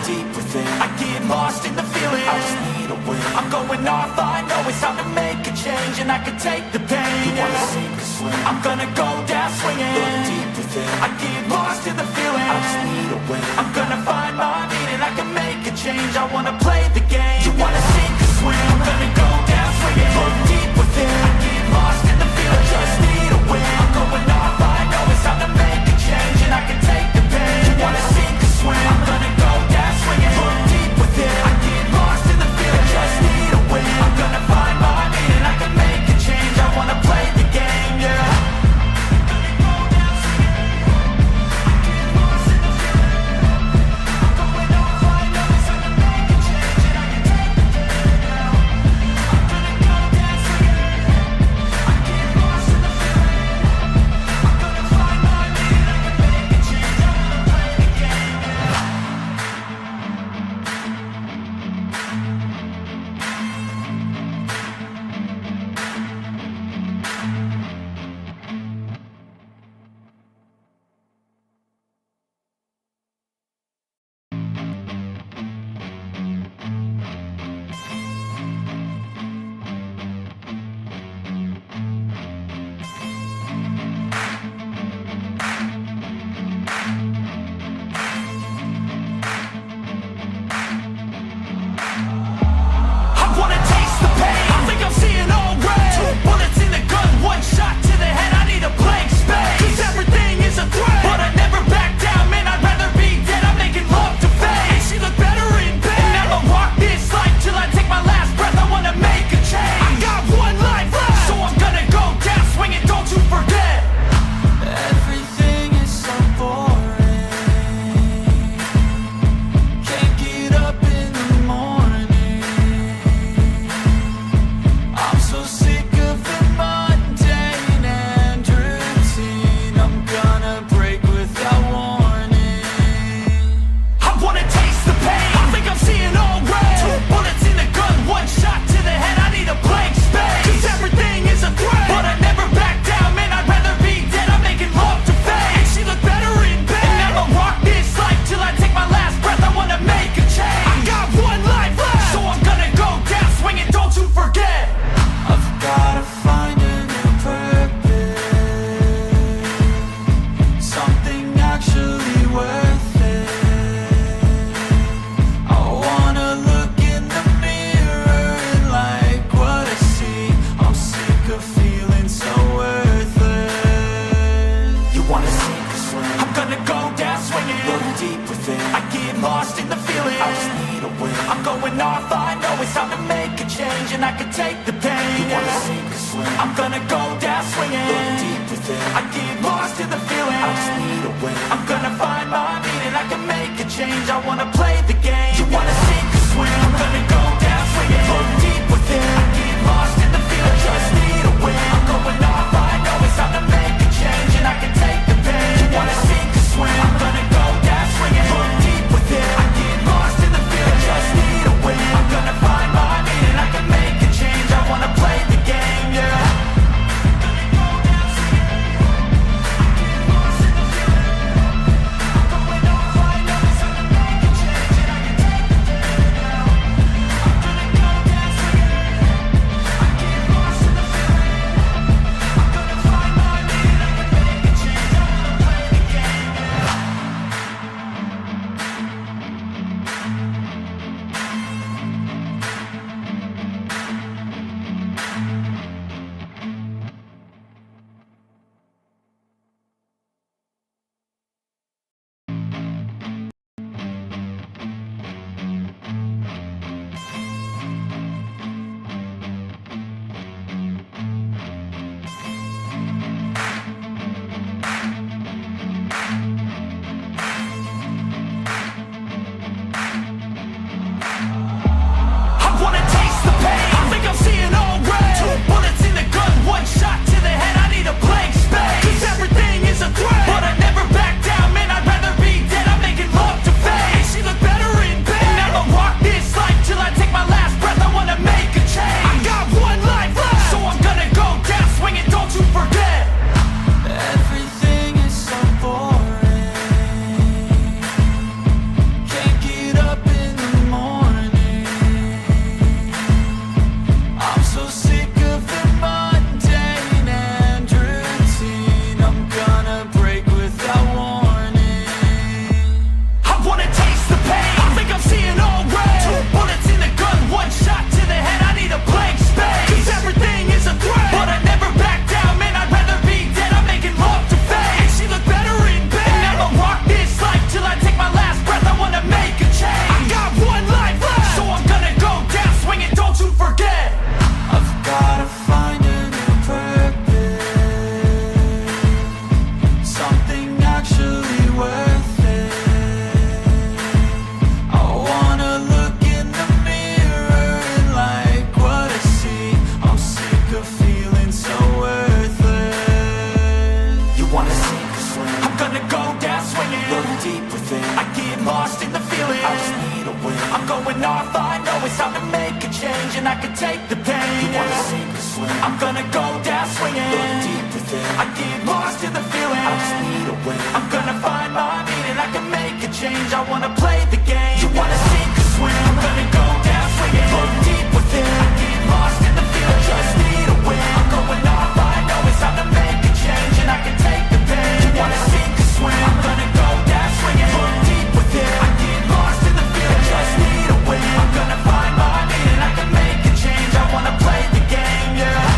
deep within, I get lost in the feeling, I just need a win. I'm going off, I know it's time to make a change, and I can take the pain. You wanna sink or swim, I'm gonna go down swinging. Look deep within, I get lost in the feeling, I just need a win. I'm gonna find my meaning, I can make a change. I wanna play the game. You wanna sink or swim, I'm gonna go down swinging. Look deep within, I get lost in the feeling, I just need a win. I'm going off, I know it's time to make a change, and I can take the pain. You wanna sink or swim, I'm gonna go down swinging. Look deep within, I get lost in the feeling, I just need a win. I'm gonna find my meaning, I can make a change. I wanna play the game, yeah. lost in the feeling. I just need a win. I'm going off, I know it's time to make a change, and I can take the pain. You wanna sink or swim? I'm gonna go down swinging. Look deep within. I get lost in the feeling. I just need a win. I'm gonna find my meaning. I can make a change. I wanna play the game. You wanna sink or swim? I'm gonna go down swinging. Look deep within. I get lost in the feeling. I just need a win. I'm going off, I know it's time to make a change, and I can take the pain. You wanna sink or swim? I'm gonna go down swinging. Look deep within. I get lost in the feeling. I just need a win. I'm gonna find my meaning. I can make a change. I wanna play the game, yeah.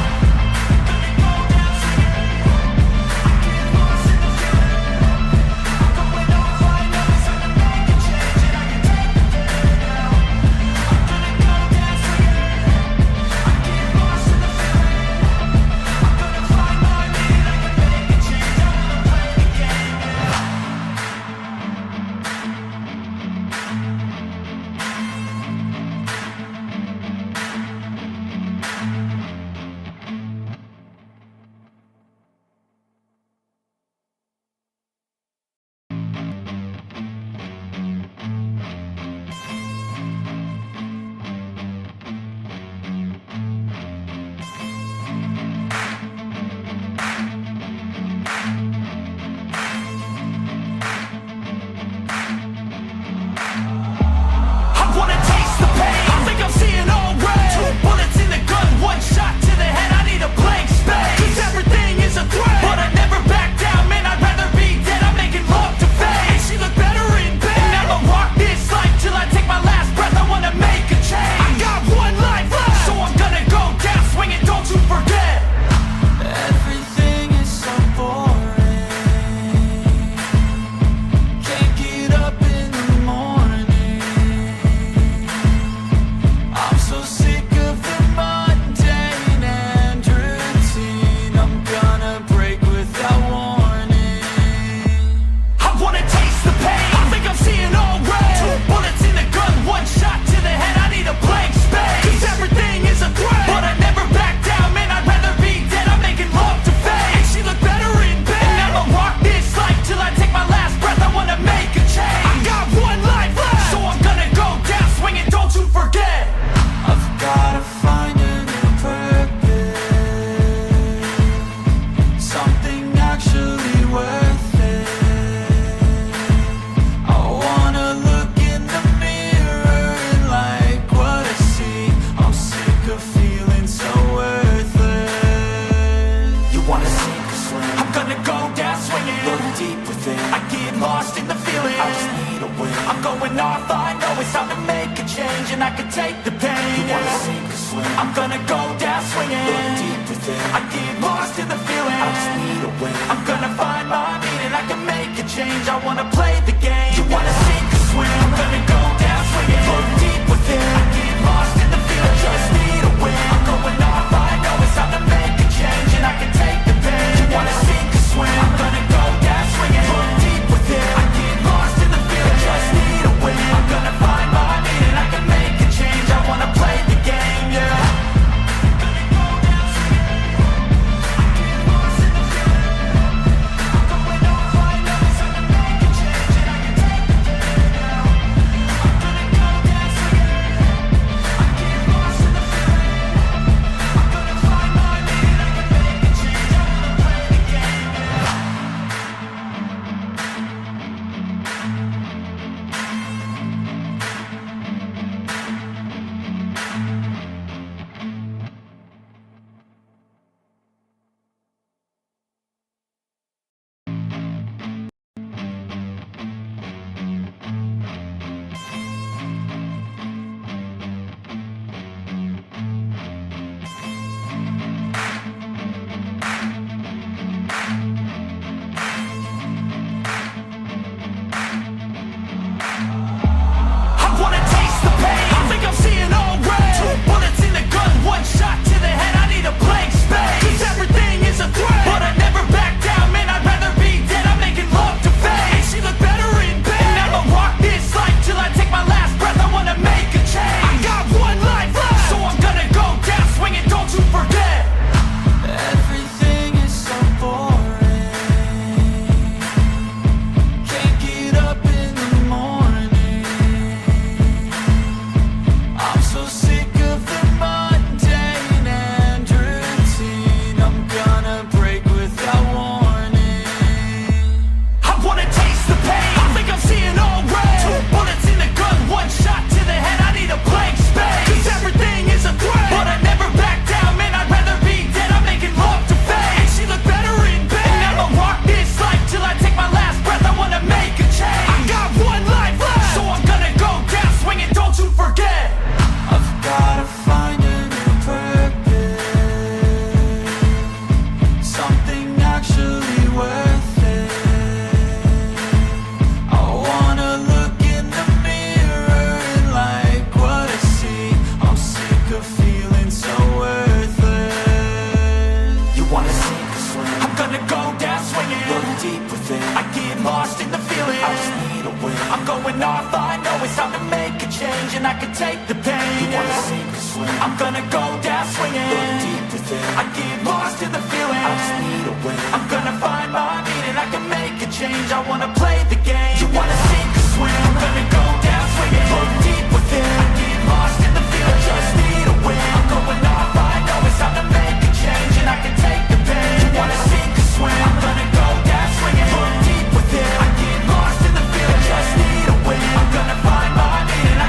going off, I know it's time to make a change, and I can take the pain. You wanna sink or swim? I'm gonna go down swinging. Look deep within. I get lost in the feeling. I just need a win. I'm gonna find my meaning. I can make a change. I wanna play the game. You wanna sink or swim? I'm gonna go down swinging. Look deep within. I get lost in the feeling. I just need a win. I'm going off, I know it's time to make a change, and I can take the pain. You wanna sink or swim? I'm gonna go down swinging. Look deep within. I get lost in the feeling. I just need a win. I'm gonna find my meaning. I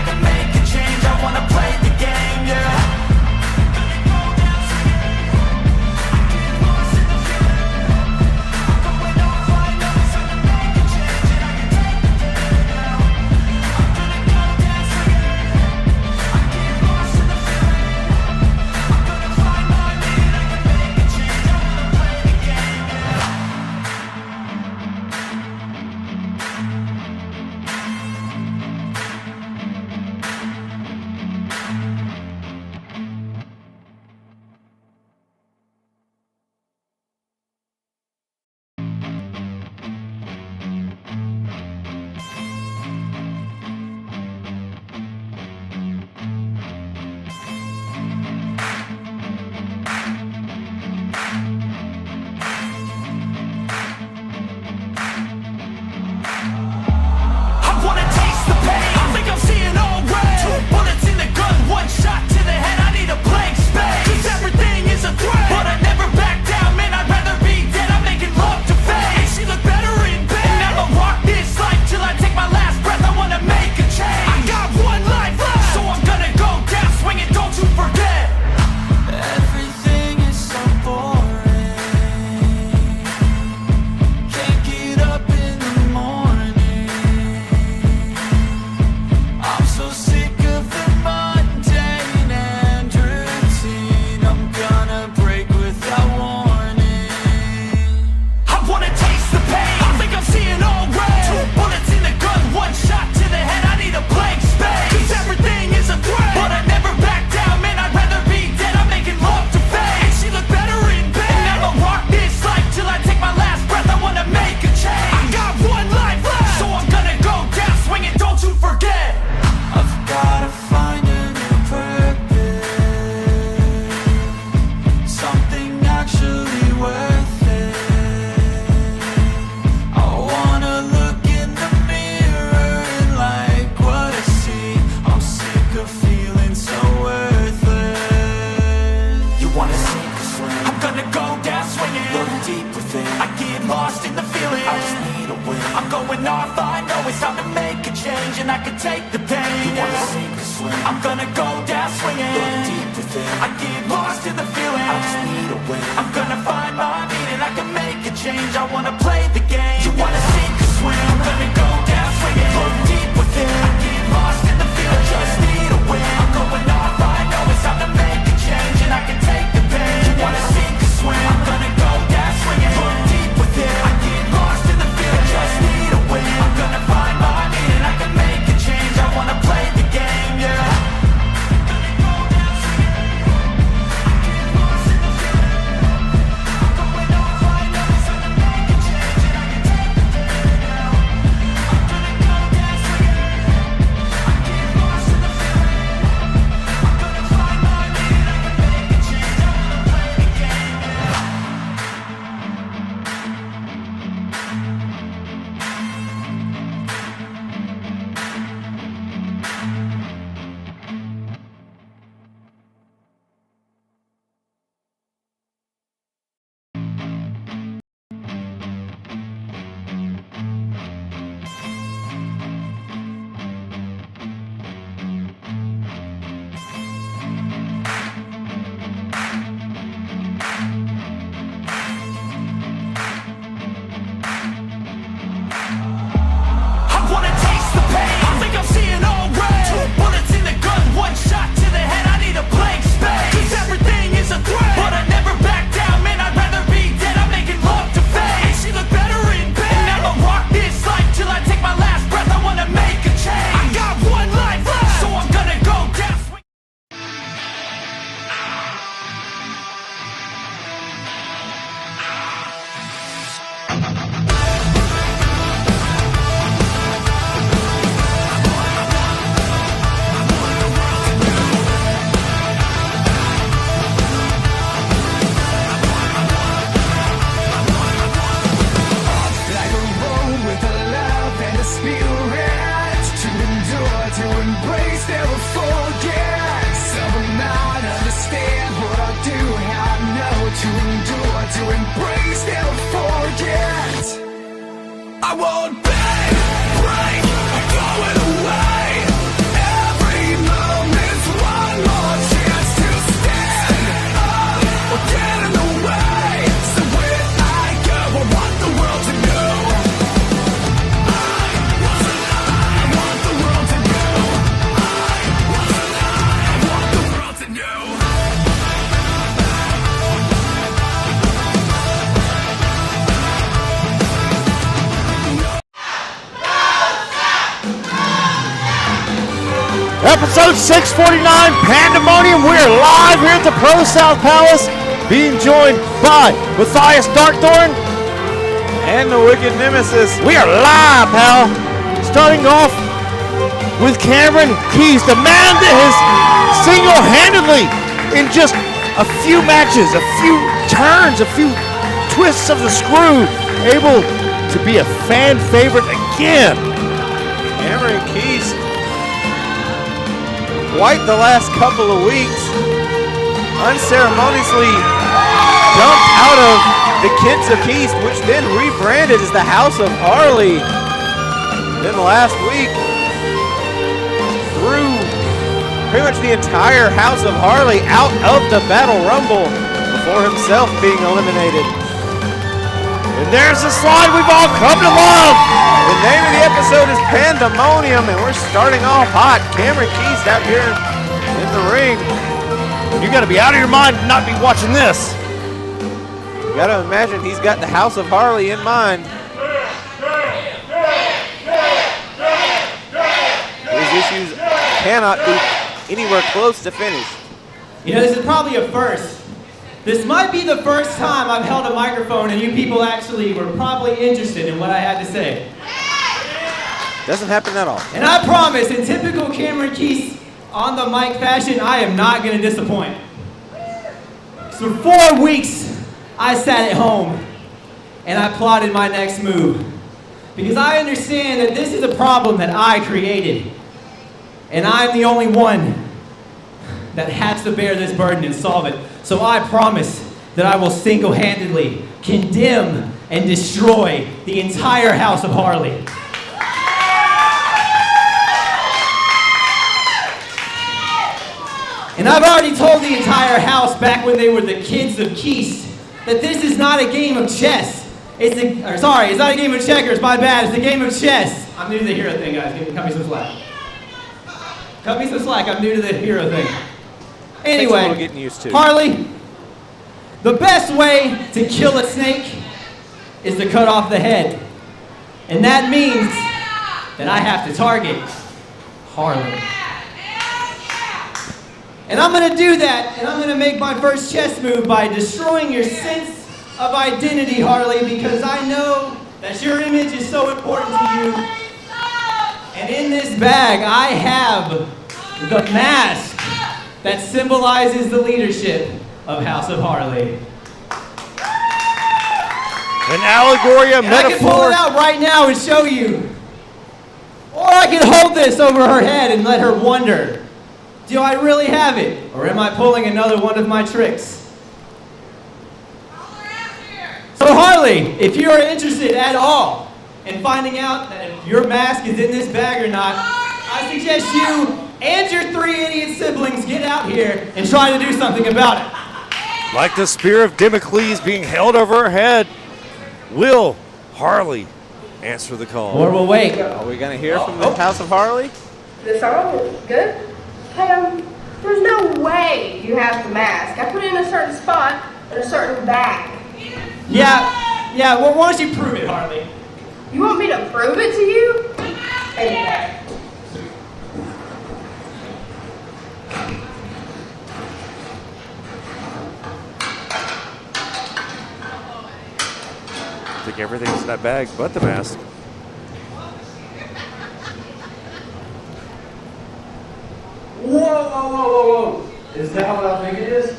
can make a change. I wanna play the game, yeah. to embrace, never forget. Some might understand what I do, how I know to endure, to embrace, never forget. I won't beg, break, I'm going away. Every moment's one more chance to stand up or get in the way. So where I go, I want the world to know. I want the world to know. I want the world to know. Episode 649, Pandemonium. We are live here at the ProSouth Palace, being joined by Matthias Darkthorn and the Wicked Nemesis. We are live, pal. Starting off with Cameron Keys, the man that has single-handedly, in just a few matches, a few turns, a few twists of the screw, able to be a fan favorite again. Cameron Keys, quite the last couple of weeks, unceremoniously dumped out of the Kents of Keys, which then rebranded as the House of Harley. Then last week, threw pretty much the entire House of Harley out of the Battle Rumble before himself being eliminated. And there's the slide we've all come to love. The name of the episode is Pandemonium, and we're starting off hot. Cameron Keys out here in the ring. You got to be out of your mind to not be watching this. You got to imagine he's got the House of Harley in mind. His issues cannot be anywhere close to finished. You know, this is probably a first. This might be the first time I've held a microphone and you people actually were probably interested in what I had to say. Doesn't happen at all. And I promise, in typical Cameron Keys on the mic fashion, I am not going to disappoint. So for 4 weeks, I sat at home and I plotted my next move. Because I understand that this is a problem that I created. And I'm the only one that has to bear this burden and solve it. So I promise that I will single-handedly condemn and destroy the entire House of Harley. And I've already told the entire house back when they were the kids of Keist that this is not a game of chess. It's not a game of checkers, my bad, it's a game of chess. I'm new to the hero thing, guys, cut me some slack. Cut me some slack, I'm new to the hero thing. Anyway, getting used to. Harley, the best way to kill a snake is to cut off the head. And that means that I have to target Harley. And I'm going to do that, and I'm going to make my first chess move by destroying your sense of identity, Harley, because I know that your image is so important to you. And in this bag, I have the mask that symbolizes the leadership of House of Harley. An allegory, a metaphor. I can pull it out right now and show you. Or I can hold this over her head and let her wonder, do I really have it? Or am I pulling another one of my tricks? So Harley, if you are interested at all in finding out that if your mask is in this bag or not, I suggest you and your 3 idiot siblings get out here and try to do something about it. Like the spear of Damocles being held over her head, will Harley answer the call? Or we'll wait. Are we going to hear from the House of Harley? The song is good. Hey, there's no way you have the mask. I put it in a certain spot in a certain bag. Yeah, well, why don't you prove it, Harley? You want me to prove it to you? Anyway. I think everything's in that bag but the mask. Whoa. Is that what I think it is?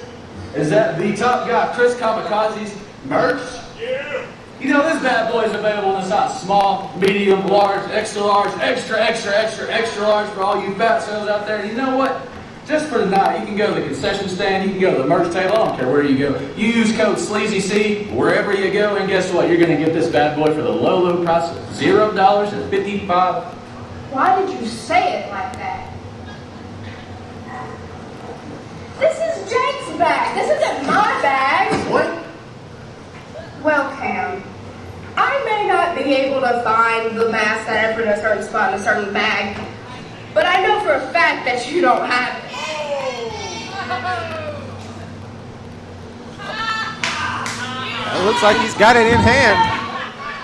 Is that the Top Guy Chris Kamikaze's merch? Yeah. You know, this bad boy is available in the size small, medium, large, extra large, extra, extra, extra, extra large for all you fat cells out there. And you know what? Just for tonight, you can go to the concession stand, you can go to the merch table, I don't care where you go. You use code SLEAZYC wherever you go, and guess what? You're going to get this bad boy for the low, low price of $0.55. Why did you say it like that? This is Jake's bag. This isn't my bag. What? Well, Cam, I may not be able to find the mask that I put in a certain spot in a certain bag, but I know for a fact that you don't have it. It looks like he's got it in hand.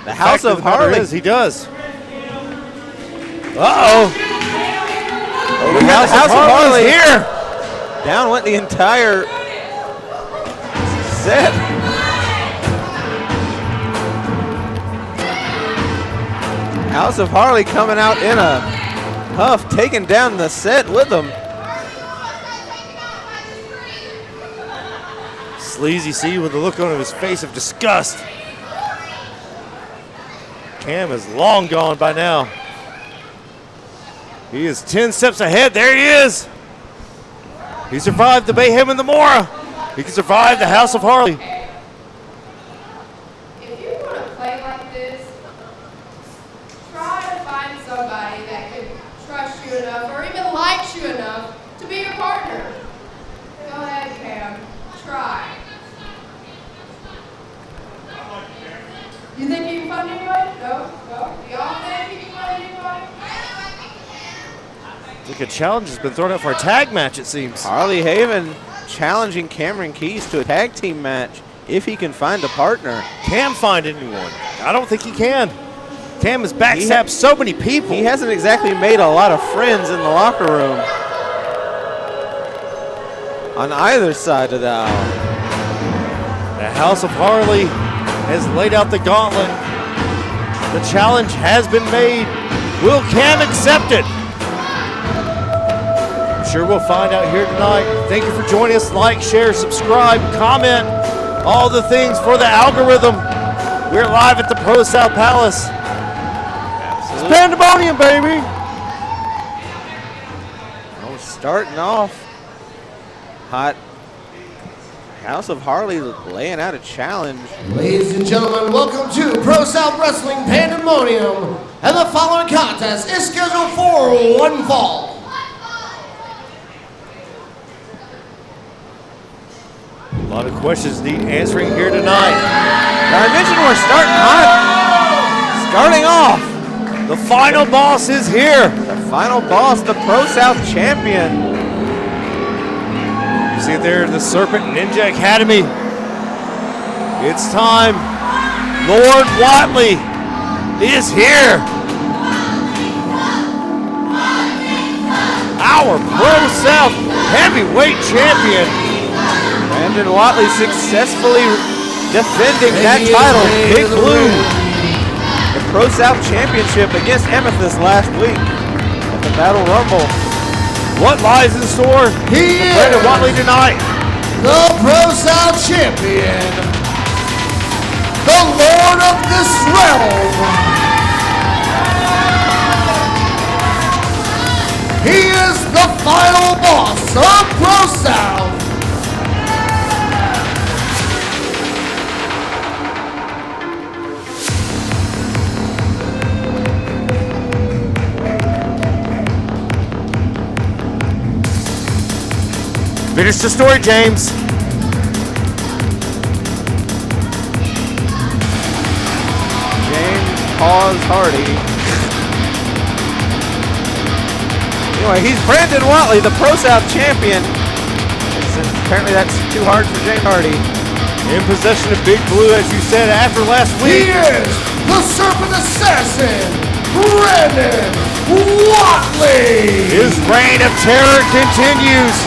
The House of Harley. He does. Uh-oh. The House of Harley here. Down went the entire set. House of Harley coming out in a huff, taking down the set with them. Sleazy C with a look on his face of disgust. Cam is long gone by now. He is 10 steps ahead. There he is. He survived the Bayhem and the Mora. He can survive the House of Harley. If you want to play like this, try to find somebody that can trust you enough or even likes you enough to be your partner. Go ahead, Cam. Try. You think you can find anyone? No? No? Y'all think you can find anyone? Look, a challenge has been thrown out for a tag match, it seems. Harley Haven challenging Cameron Keys to a tag team match if he can find a partner. Can find anyone? I don't think he can. Cam has backstabbed so many people. He hasn't exactly made a lot of friends in the locker room on either side of the aisle. The House of Harley has laid out the gauntlet. The challenge has been made. Will Cam accept it? I'm sure we'll find out here tonight. Thank you for joining us. Like, share, subscribe, comment, all the things for the algorithm. We're live at the ProSouth Palace. It's Pandemonium, baby. Oh, starting off hot. House of Harley laying out a challenge. Ladies and gentlemen, welcome to ProSouth Wrestling Pandemonium, and the following contest is scheduled for one fall. A lot of questions need answering here tonight. Now I mentioned we're starting hot. Starting off. The final boss is here. The final boss, the ProSouth champion. You see it there, the Serpent Ninja Academy. It's time. Lord Watley is here. Our ProSouth heavyweight champion. Brandon Watley successfully defending that title. Big Blue. The ProSouth championship against Amethyst last week at the Battle Rumble. What lies in store He for Brandon is Watley tonight? the ProSouth champion, the Lord of this realm. He is the final boss of ProSouth. Finish the story, James. James Paws Hardy. Anyway, he's Brandon Watley, the ProSouth champion. Apparently that's too hard for James Hardy. In possession of Big Blue, as you said after last week. He is the Serpent Assassin, Brandon Watley. His reign of terror continues.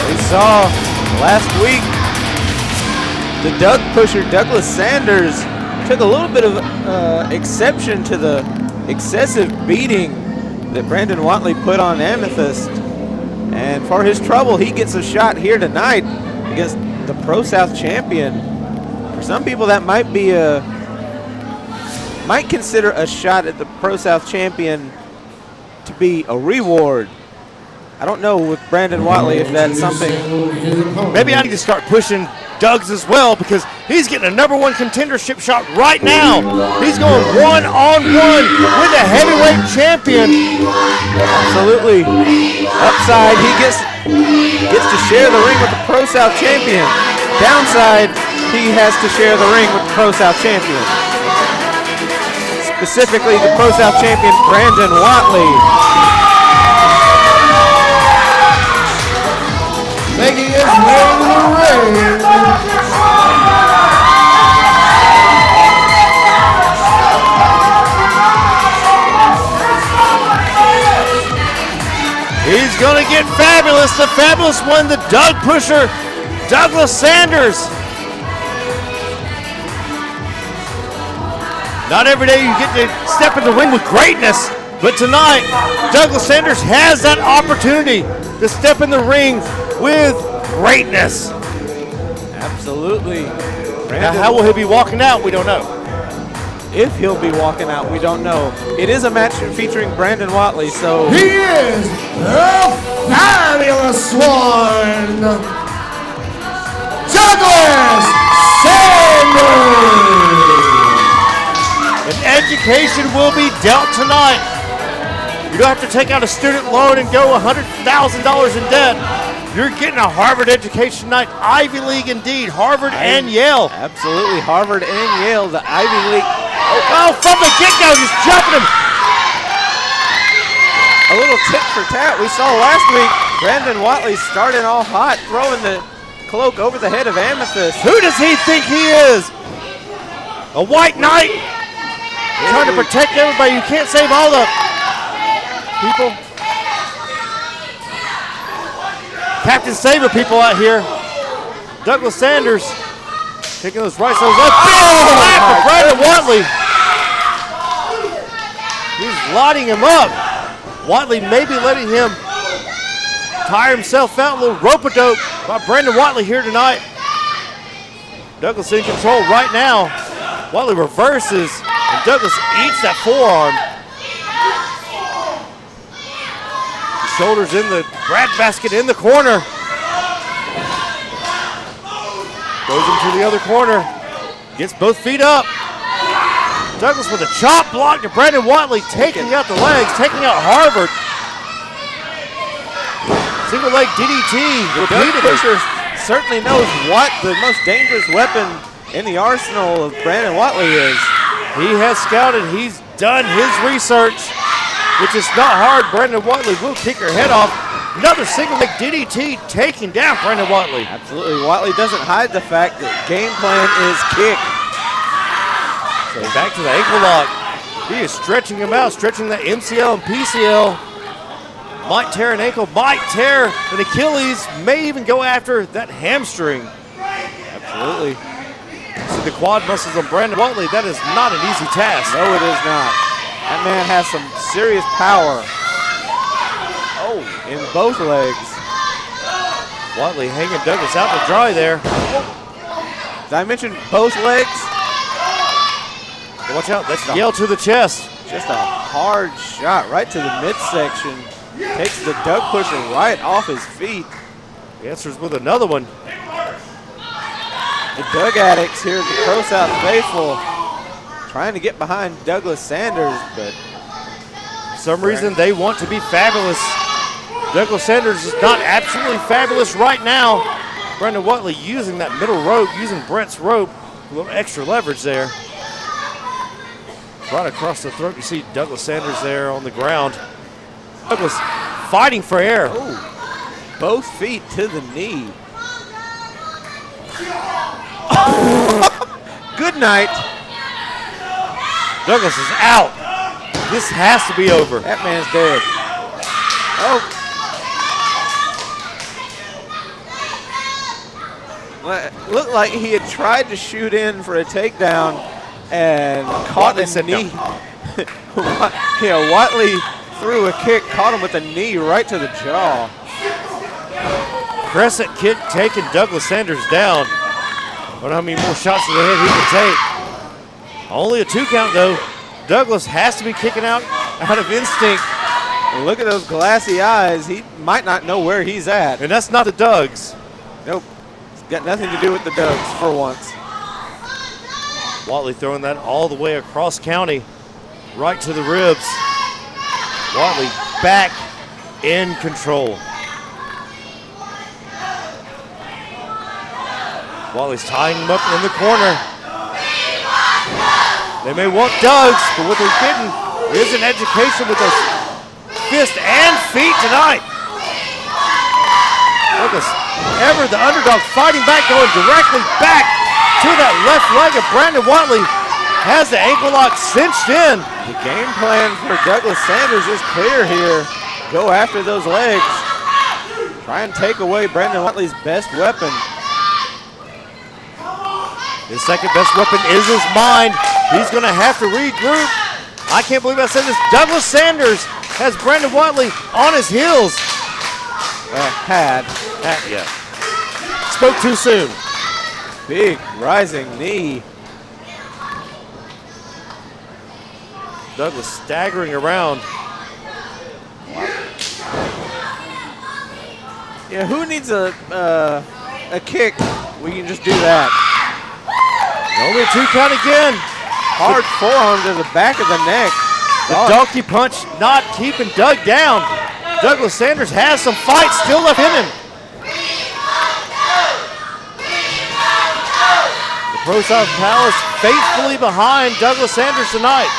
We saw last week the Doug pusher Douglas Sanders took a little bit of exception to the excessive beating that Brandon Watley put on Amethyst. And for his trouble, he gets a shot here tonight against the ProSouth champion. some people, that might be might consider a shot at the Pro South champion to be a reward. I don't know with Brandon Watley if that's something. Maybe I need to start pushing Doug's as well, because he's getting a #1 contendership shot right now. He's going one-on-one with the heavyweight champion. Absolutely. Upside, he gets to share the ring with the Pro South champion. Downside, he has to share the ring with the Pro South champion. Specifically, the Pro South champion, Brandon Watley. Making his way to the ring. He's going to get fabulous. The fabulous one, the Doug pusher, Douglas Sanders. Not every day you get to step in the ring with greatness, but tonight, Douglas Sanders has that opportunity to step in the ring with greatness. Absolutely. Now, how will he be walking out? We don't know. If he'll be walking out, we don't know. It is a match featuring Brandon Watley, so He is the fabulous one, Douglas Sanders. An education will be dealt tonight. You don't have to take out a student loan and go $100,000 in debt. You're getting a Harvard education tonight. Ivy League indeed. Harvard and Yale. absolutely Harvard and Yale, the Ivy League. Oh, from the get-go, just jumping him. A little tit for tat. We saw last week Brandon Watley starting all hot, throwing the cloak over the head of Amethyst. Who does he think he is? A white knight? Trying to protect everybody. You can't save all the people. Captain Saber people out here. Douglas Sanders taking those right sides left. Big slap for Brandon Watley. He's lighting him up. Watley maybe letting him tire himself out. A little rope-a-dope by Brandon Watley here tonight. Douglas in control right now. Watley reverses, and Douglas eats that forearm. Shoulders in the bread basket in the corner. Goes into the other corner. Gets both feet up. Douglas with a chop block to Brandon Watley, taking out the legs, taking out Harvard. Single leg DDT. The Doug pusher certainly knows what the most dangerous weapon in the arsenal of Brandon Watley is. He has scouted. He's done his research, which is not hard. Brandon Watley will kick her head off. Another single leg DDT taking down Brandon Watley. Absolutely. Watley doesn't hide the fact that game plan is kick. So back to the ankle lock. He is stretching him out, stretching the MCL and PCL. Might tear an ankle, might tear an Achilles, may even go after that hamstring. Absolutely. See the quad muscles on Brandon Watley. That is not an easy task. No, it is not. That man has some serious power. Oh, in both legs. Watley hanging Douglas out to dry there. Did I mention both legs? Watch out, that's a yell to the chest. Just a hard shot right to the midsection. Takes the Doug pusher right off his feet. He answers with another one. The Doug addicts here at the ProSouth faithful trying to get behind Douglas Sanders, but for some reason they want to be fabulous. Douglas Sanders is not absolutely fabulous right now. Brandon Watley using that middle rope, using Brett's rope. A little extra leverage there. Right across the throat, you see Douglas Sanders there on the ground. Douglas fighting for air. oh, both feet to the knee. Good night. Douglas is out. This has to be over. That man's dead. Oh. Well, it looked like he had tried to shoot in for a takedown and caught Watley the said knee. Yeah, Watley threw a kick, caught him with a knee right to the jaw. Crescent kick taking Douglas Sanders down. don't know how many more shots to the head he can take. Only a 2 count though. Douglas has to be kicking out of instinct. And look at those glassy eyes. He might not know where he's at. And that's not the Dougs. Nope. It's got nothing to do with the Dougs for once. Watley throwing that all the way across county, right to the ribs. Watley back in control. Watley's tying him up in the corner. They may want Dougs, but what they're getting is an education with those fists and feet tonight. Douglas, ever the underdog, fighting back, going directly back to that left leg of Brandon Watley. Has the ankle lock cinched in. The game plan for Douglas Sanders is clear here. Go after those legs. Try and take away Brandon Watley's best weapon. His second best weapon is his mind. He's going to have to regroup. I can't believe I said this. Douglas Sanders has Brandon Watley on his heels. Yeah. Spoke too soon. Big rising knee. Douglas staggering around. Yeah, who needs a kick? We can just do that. Only a 2 count again. Hard forearm to the back of the neck. The donkey punch not keeping Doug down. Douglas Sanders has some fight still left in him. The ProSouth Palace faithfully behind Douglas Sanders tonight.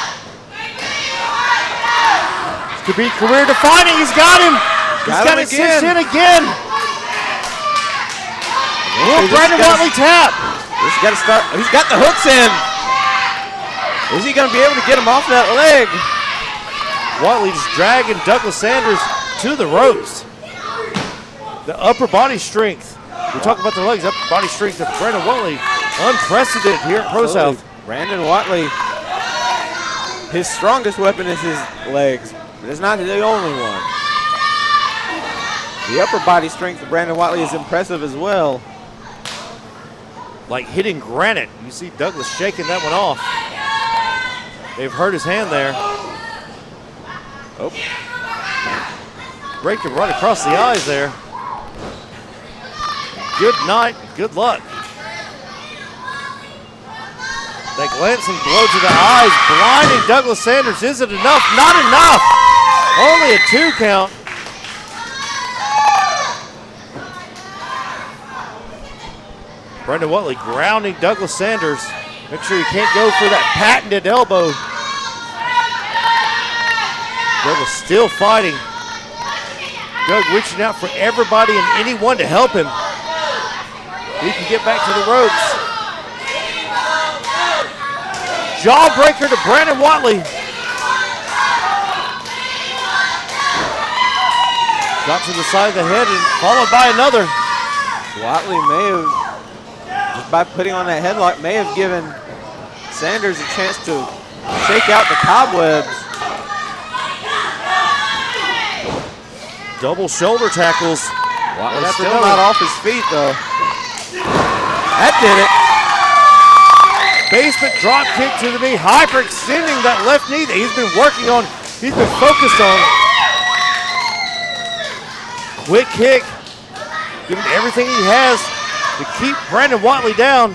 This could be career defining. He's got him. He's got it cinched in again. Will Brandon Watley tap? He's got to start. He's got the hooks in. Is he going to be able to get him off that leg? Watley just dragging Douglas Sanders to the ropes. The upper body strength. We talk about the legs, upper body strength of Brandon Watley. Unprecedented here at ProSouth. Brandon Watley, his strongest weapon is his legs, but it's not the only one. The upper body strength of Brandon Watley is impressive as well. Like hitting granite. You see Douglas shaking that one off. They've hurt his hand there. Oh. Raked him right across the eyes there. Good night, good luck. That glancing blow to the eyes, blinding Douglas Sanders. Is it enough? Not enough. Only a 2 count. Brandon Watley grounding Douglas Sanders. Make sure you can't go for that patented elbow. Douglas still fighting. Doug reaching out for everybody and anyone to help him. He can get back to the ropes. Jawbreaker to Brandon Watley. Got to the side of the head and followed by another. Watley may have, just by putting on that headlock, may have given Sanders a chance to shake out the cobwebs. Double shoulder tackles. Watley's still not off his feet though. That did it. Basement drop kick to the knee, hyperextending that left knee that he's been working on, he's been focused on. Quick kick, giving everything he has to keep Brandon Watley down.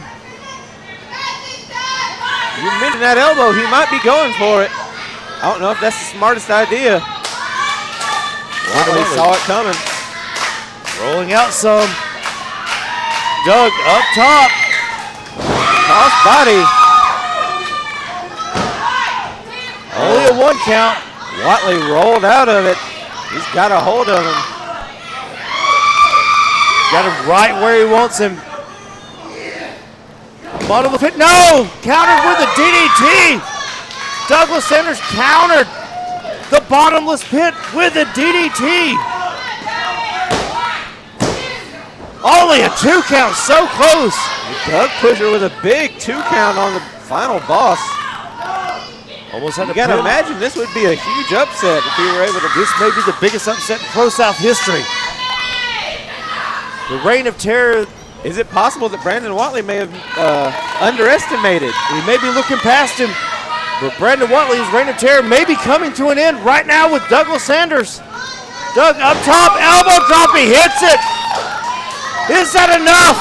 You mentioned that elbow, he might be going for it. I don't know if that's the smartest idea. Watley saw it coming. Rolling out some. Doug up top. Cross body. Only a 1 count. Watley rolled out of it. He's got a hold of him. Got him right where he wants him. Bottom of the pit. No! Countered with a DDT. Douglas Sanders countered the bottomless pit with a DDT. Only a 2 count, so close. Doug pusher with a big 2 count on the final boss. Almost had to You gotta pin. imagine this would be a huge upset if he were able to. This may be the biggest upset in ProSouth history. The reign of terror Is it possible that Brandon Watley may have underestimated? He may be looking past him, but Brandon Watley's reign of terror may be coming to an end right now with Douglas Sanders. Doug up top, elbow drop, he hits it. Is that enough?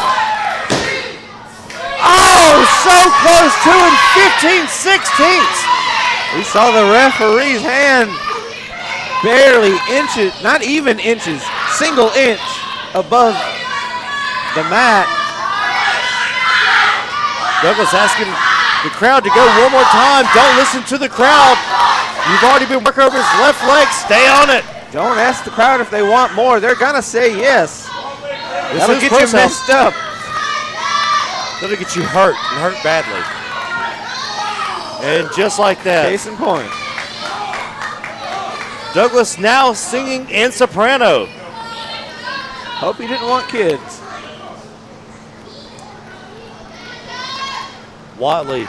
Oh, so close, 2 15/16. We saw the referee's hand barely inches, not even inches, single inch above the mat. Douglas asking the crowd to go one more time. Don't listen to the crowd. You've already been working over his left leg. Stay on it. Don't ask the crowd if they want more. They're going to say yes. That'll get you messed up. That'll get you hurt, and hurt badly. And just like that. Case in point. Douglas now singing in soprano. Hope he didn't want kids. Watley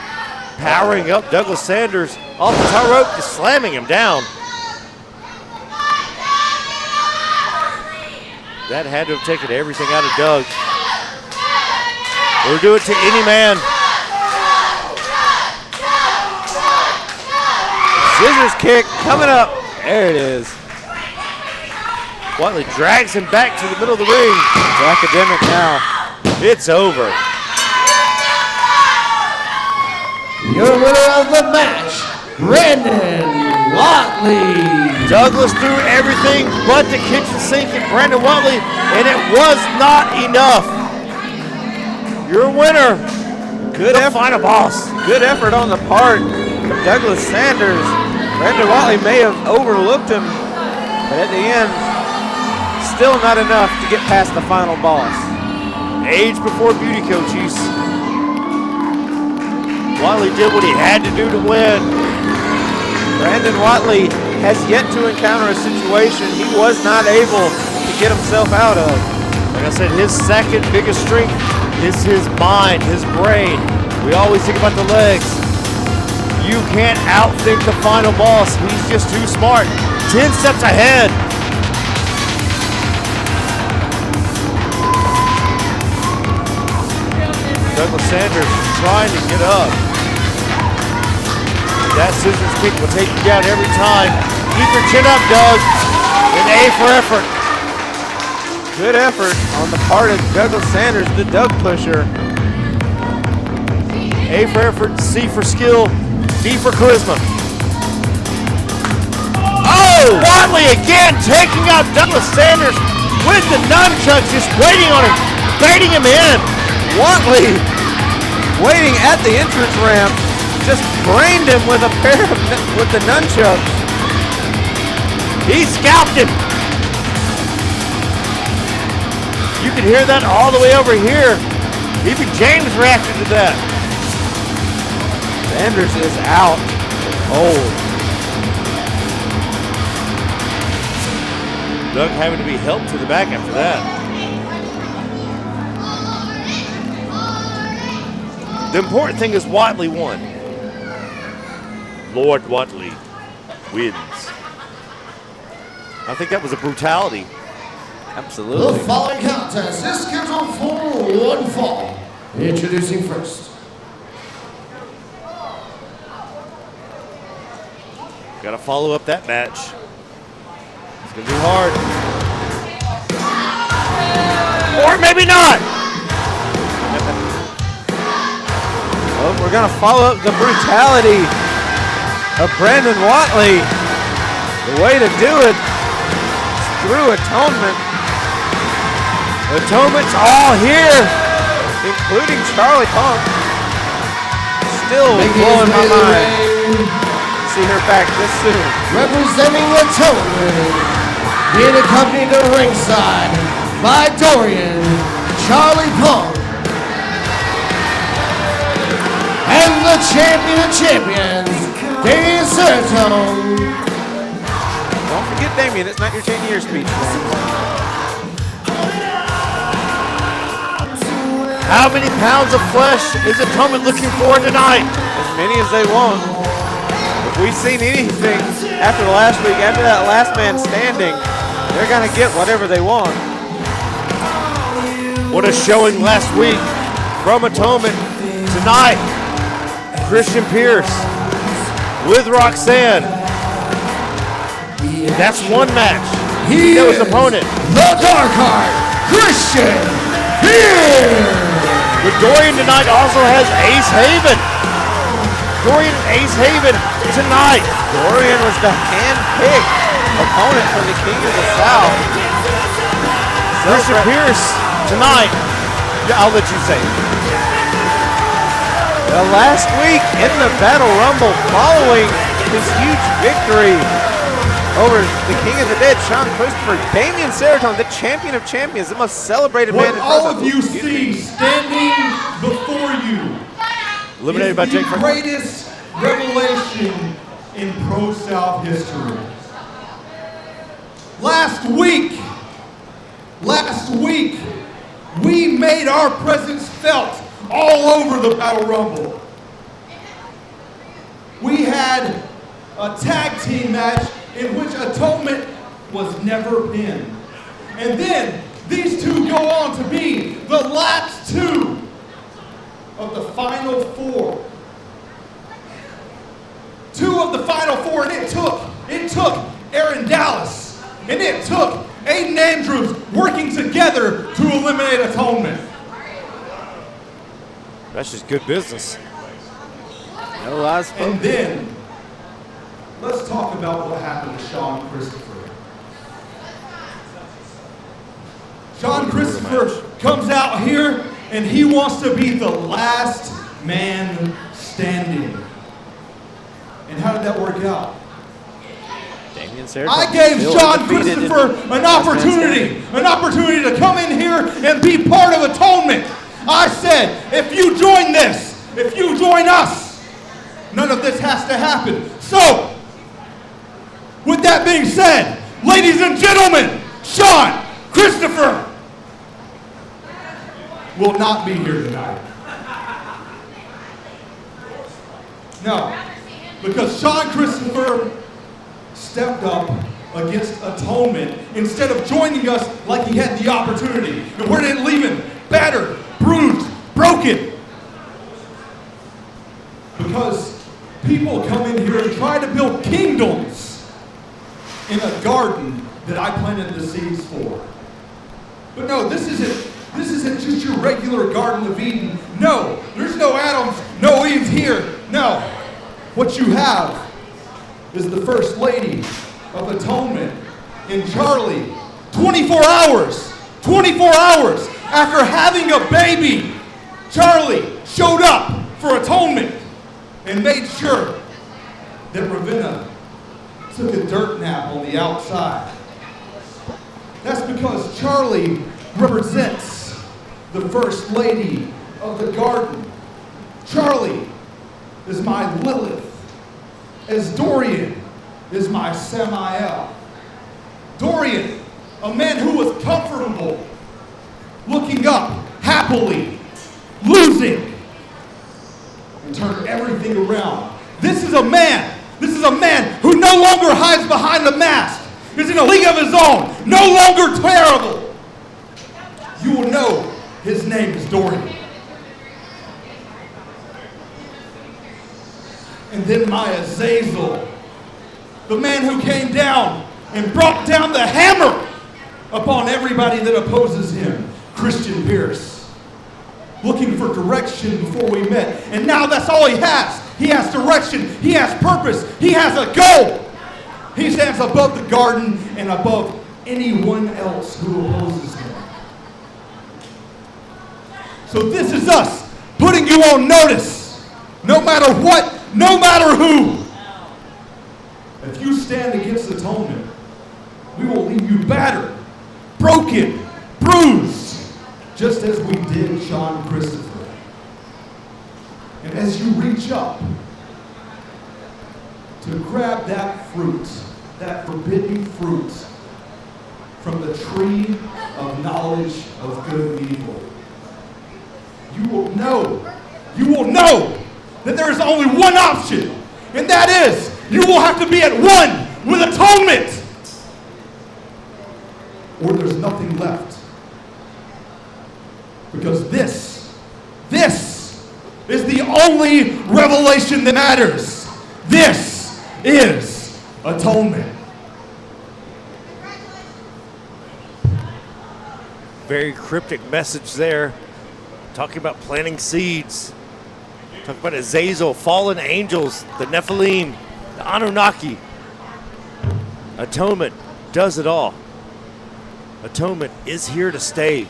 powering up Douglas Sanders off the top rope, just slamming him down. That had to have taken everything out of Doug. Or do it to any man. Scissors kick coming up. There it is. Watley drags him back to the middle of the ring. It's academic now. It's over. Your winner of the match, Brandon Watley. Douglas threw everything but the kitchen sink at Brandon Watley, and it was not enough. Your winner, Good the effort. final boss. Good effort on the part of Douglas Sanders. Brandon Watley may have overlooked him, but at the end, still not enough to get past the final boss. Age before beauty, coaches. Watley did what he had to do to win. Brandon Watley has yet to encounter a situation he was not able to get himself out of. Like I said, his second biggest strength is his mind, his brain. We always think about the legs. You can't outthink the final boss. He's just too smart. 10 steps ahead. Douglas Sanders trying to get up. That scissors kick will take you down every time. Keep your chin up, Doug. And A for effort. Good effort on the part of Douglas Sanders, the Doug pusher. A for effort, C for skill, D for charisma. Oh! Watley again taking out Douglas Sanders with the nunchucks, just waiting on him, baiting him in. Watley waiting at the entrance ramp, just brained him with a pair of with the nunchucks. He scalped him. You can hear that all the way over here. Even James reacted to that. Sanders is out cold. Doug having to be helped to the back after that. The important thing is Watley won. Lord Watley wins. I think that was a brutality. Absolutely. The following contest is scheduled for one fall. Introducing first. Got to follow up that match. It's going to be hard. Or maybe not. Well, we're going to follow up the brutality of Brandon Watley. The way to do it is through atonement. Atonement's all here. Including Charlie Punk. Still Making blowing his my way to the mind. ring, See her back this soon. representing Atonement, being accompanied to ringside by Dorian, Charlie Punk, and the champion of champions, Damien Sertone. Don't forget Damien, it's not your 10-year speech. How many pounds of flesh is Atonement looking for tonight? As many as they want. If we've seen anything after the last week, after that last man standing, they're going to get whatever they want. What a showing last week from Atonement. Tonight, Christian Pierce with Roxanne. That's one match. He That was is opponent. the Dark Heart, Christian Pierce. But Dorian tonight also has Ace Haven. Dorian and Ace Haven tonight. Dorian was the hand-picked opponent for the King of the South. Christian Pierce tonight. I'll let you say it. Last week in the Battle Rumble, following his huge victory over the King of the Dead, Sean Christopher, Damian Seroton, the champion of champions, the most celebrated man What in all ProSouth. of you see standing before you Eliminated by is Jake the Franklin. greatest revelation in ProSouth history. Last week, we made our presence felt all over the Battle Rumble. We had a tag team match in which Atonement was never pinned. And then these two go on to be the last two of the Final Four. Two of the Final Four, and it took Aaron Dallas, and it took Aiden Andrews working together to eliminate Atonement. That's just good business. No lies. And then, let's talk about what happened to Sean Christopher. Sean Christopher comes out here and he wants to be the last man standing. And how did that work out? Damian Seroton I gave still Sean undefeated in Christopher an last man opportunity to come in here and be part of Atonement. I said, if you join this, if you join us, none of this has to happen. So, with that being said, ladies and gentlemen, Sean Christopher will not be here tonight. No, because Sean Christopher stepped up against Atonement instead of joining us like he had the opportunity. And we're going to leave him battered, bruised, broken. Because people come in here and try to build kingdoms in a garden that I planted the seeds for. But no, this isn't just your regular Garden of Eden. No, there's no Adams, no Eves here. No, what you have is the First Lady of Atonement in Charlie. 24 hours after having a baby, Charlie showed up for Atonement and made sure that Ravenna took a dirt nap on the outside. That's because Charlie represents the First Lady of the Garden. Charlie is my Lilith, as Dorian is my Samael. Dorian, a man who was comfortable, looking up happily, losing, and turned everything around. This is a man who no longer hides behind the mask, is in a league of his own, no longer terrible. You will know his name is Dorian. And then my Azazel, the man who came down and brought down the hammer upon everybody that opposes him, Christian Pierce. Looking for direction before we met, and now that's all he has. He has direction, he has purpose, he has a goal. He stands above the garden and above anyone else who opposes him. So this is us putting you on notice, no matter what, no matter who. If you stand against Atonement, we will leave you battered, broken, bruised, just as we did Sean Christopher. And as you reach up to grab that fruit, that forbidden fruit from the tree of knowledge of good and evil, you will know that there is only one option, and that is you will have to be at one with Atonement, or there's nothing left. Because this is the only revelation that matters. This is atonement. Very cryptic message there. Talking about planting seeds. Talking about Azazel, fallen angels, the Nephilim, the Anunnaki. Atonement does it all. Atonement is here to stay.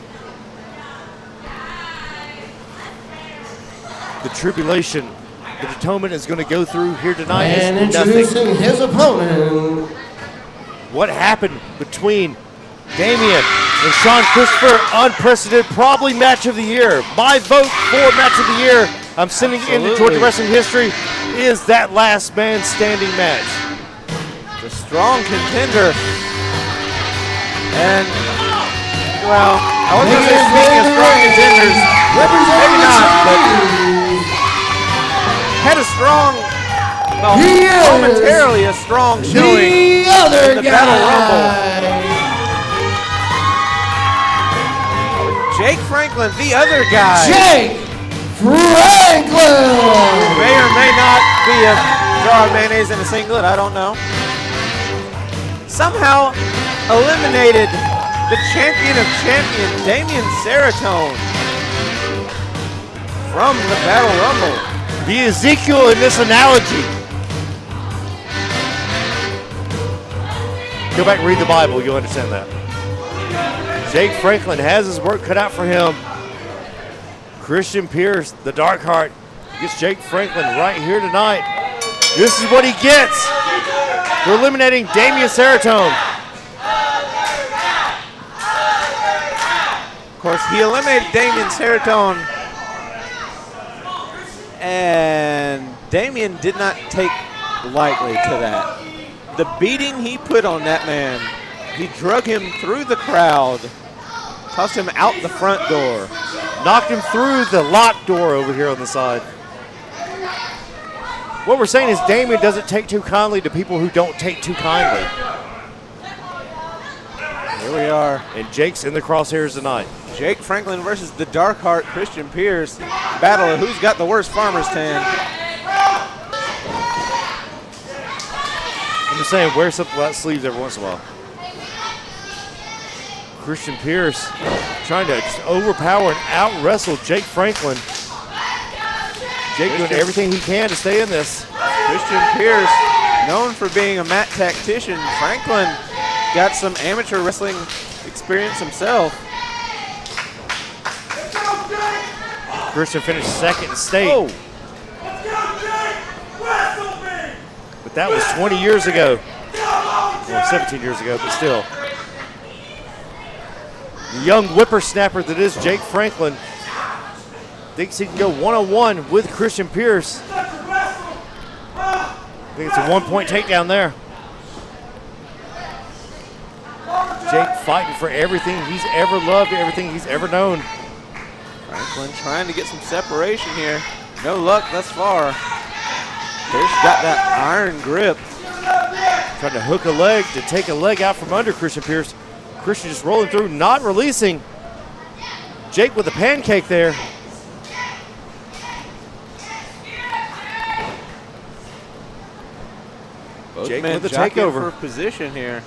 The tribulation that atonement is going to go through here tonight And is nothing. introducing his opponent. What happened between Damien and Sean Christopher? Unprecedented, probably match of the year. My vote for match of the year, I'm sending into Georgia Wrestling history, is that last man standing match. The strong contender. And, well, I wasn't going to say speaking of strong contenders, maybe not, but had a strong, well, momentarily a strong showing The other in the guy. Battle Rumble. Jake Franklin, the other guy. Jake Franklin. May or may not be a jar of mayonnaise in a singlet, I don't know. Somehow eliminated the champion of champions, Damien Seratone, from the Battle Rumble. The Ezekiel in this analogy. Go back and read the Bible, you'll understand that. Jake Franklin has his work cut out for him. Christian Pierce, the Dark Heart, gets Jake Franklin right here tonight. This is what he gets for eliminating Damien Seratone. Of course, he eliminated Damien Seratone, and Damien did not take lightly to that. The beating he put on that man, he drug him through the crowd, tossed him out the front door. Knocked him through the locked door over here on the side. What we're saying is Damien doesn't take too kindly to people who don't take too kindly. Here we are. And Jake's in the crosshairs tonight. Jake Franklin versus the Dark Heart, Christian Pierce. Battle of who's got the worst farmer's tan. I'm just saying, wear something without sleeves every once in a while. Christian Pierce trying to just overpower and out-wrestle Jake Franklin. Jake doing everything he can to stay in this. Christian Pierce, known for being a mat tactician. Franklin got some amateur wrestling experience himself. Christian finished second in state. Oh. But that was 20 years ago. Well, 17 years ago, but still. The young whippersnapper that is Jake Franklin thinks he can go one-on-one with Christian Pierce. I think it's a one-point takedown there. Jake fighting for everything he's ever loved, everything he's ever known. Franklin trying to get some separation here. No luck thus far. Pierce got that iron grip. Trying to hook a leg to take a leg out from under Christian Pierce. Christian just rolling through, not releasing. Jake with a pancake there. Both Jake men with the jockeying takeover. for position here.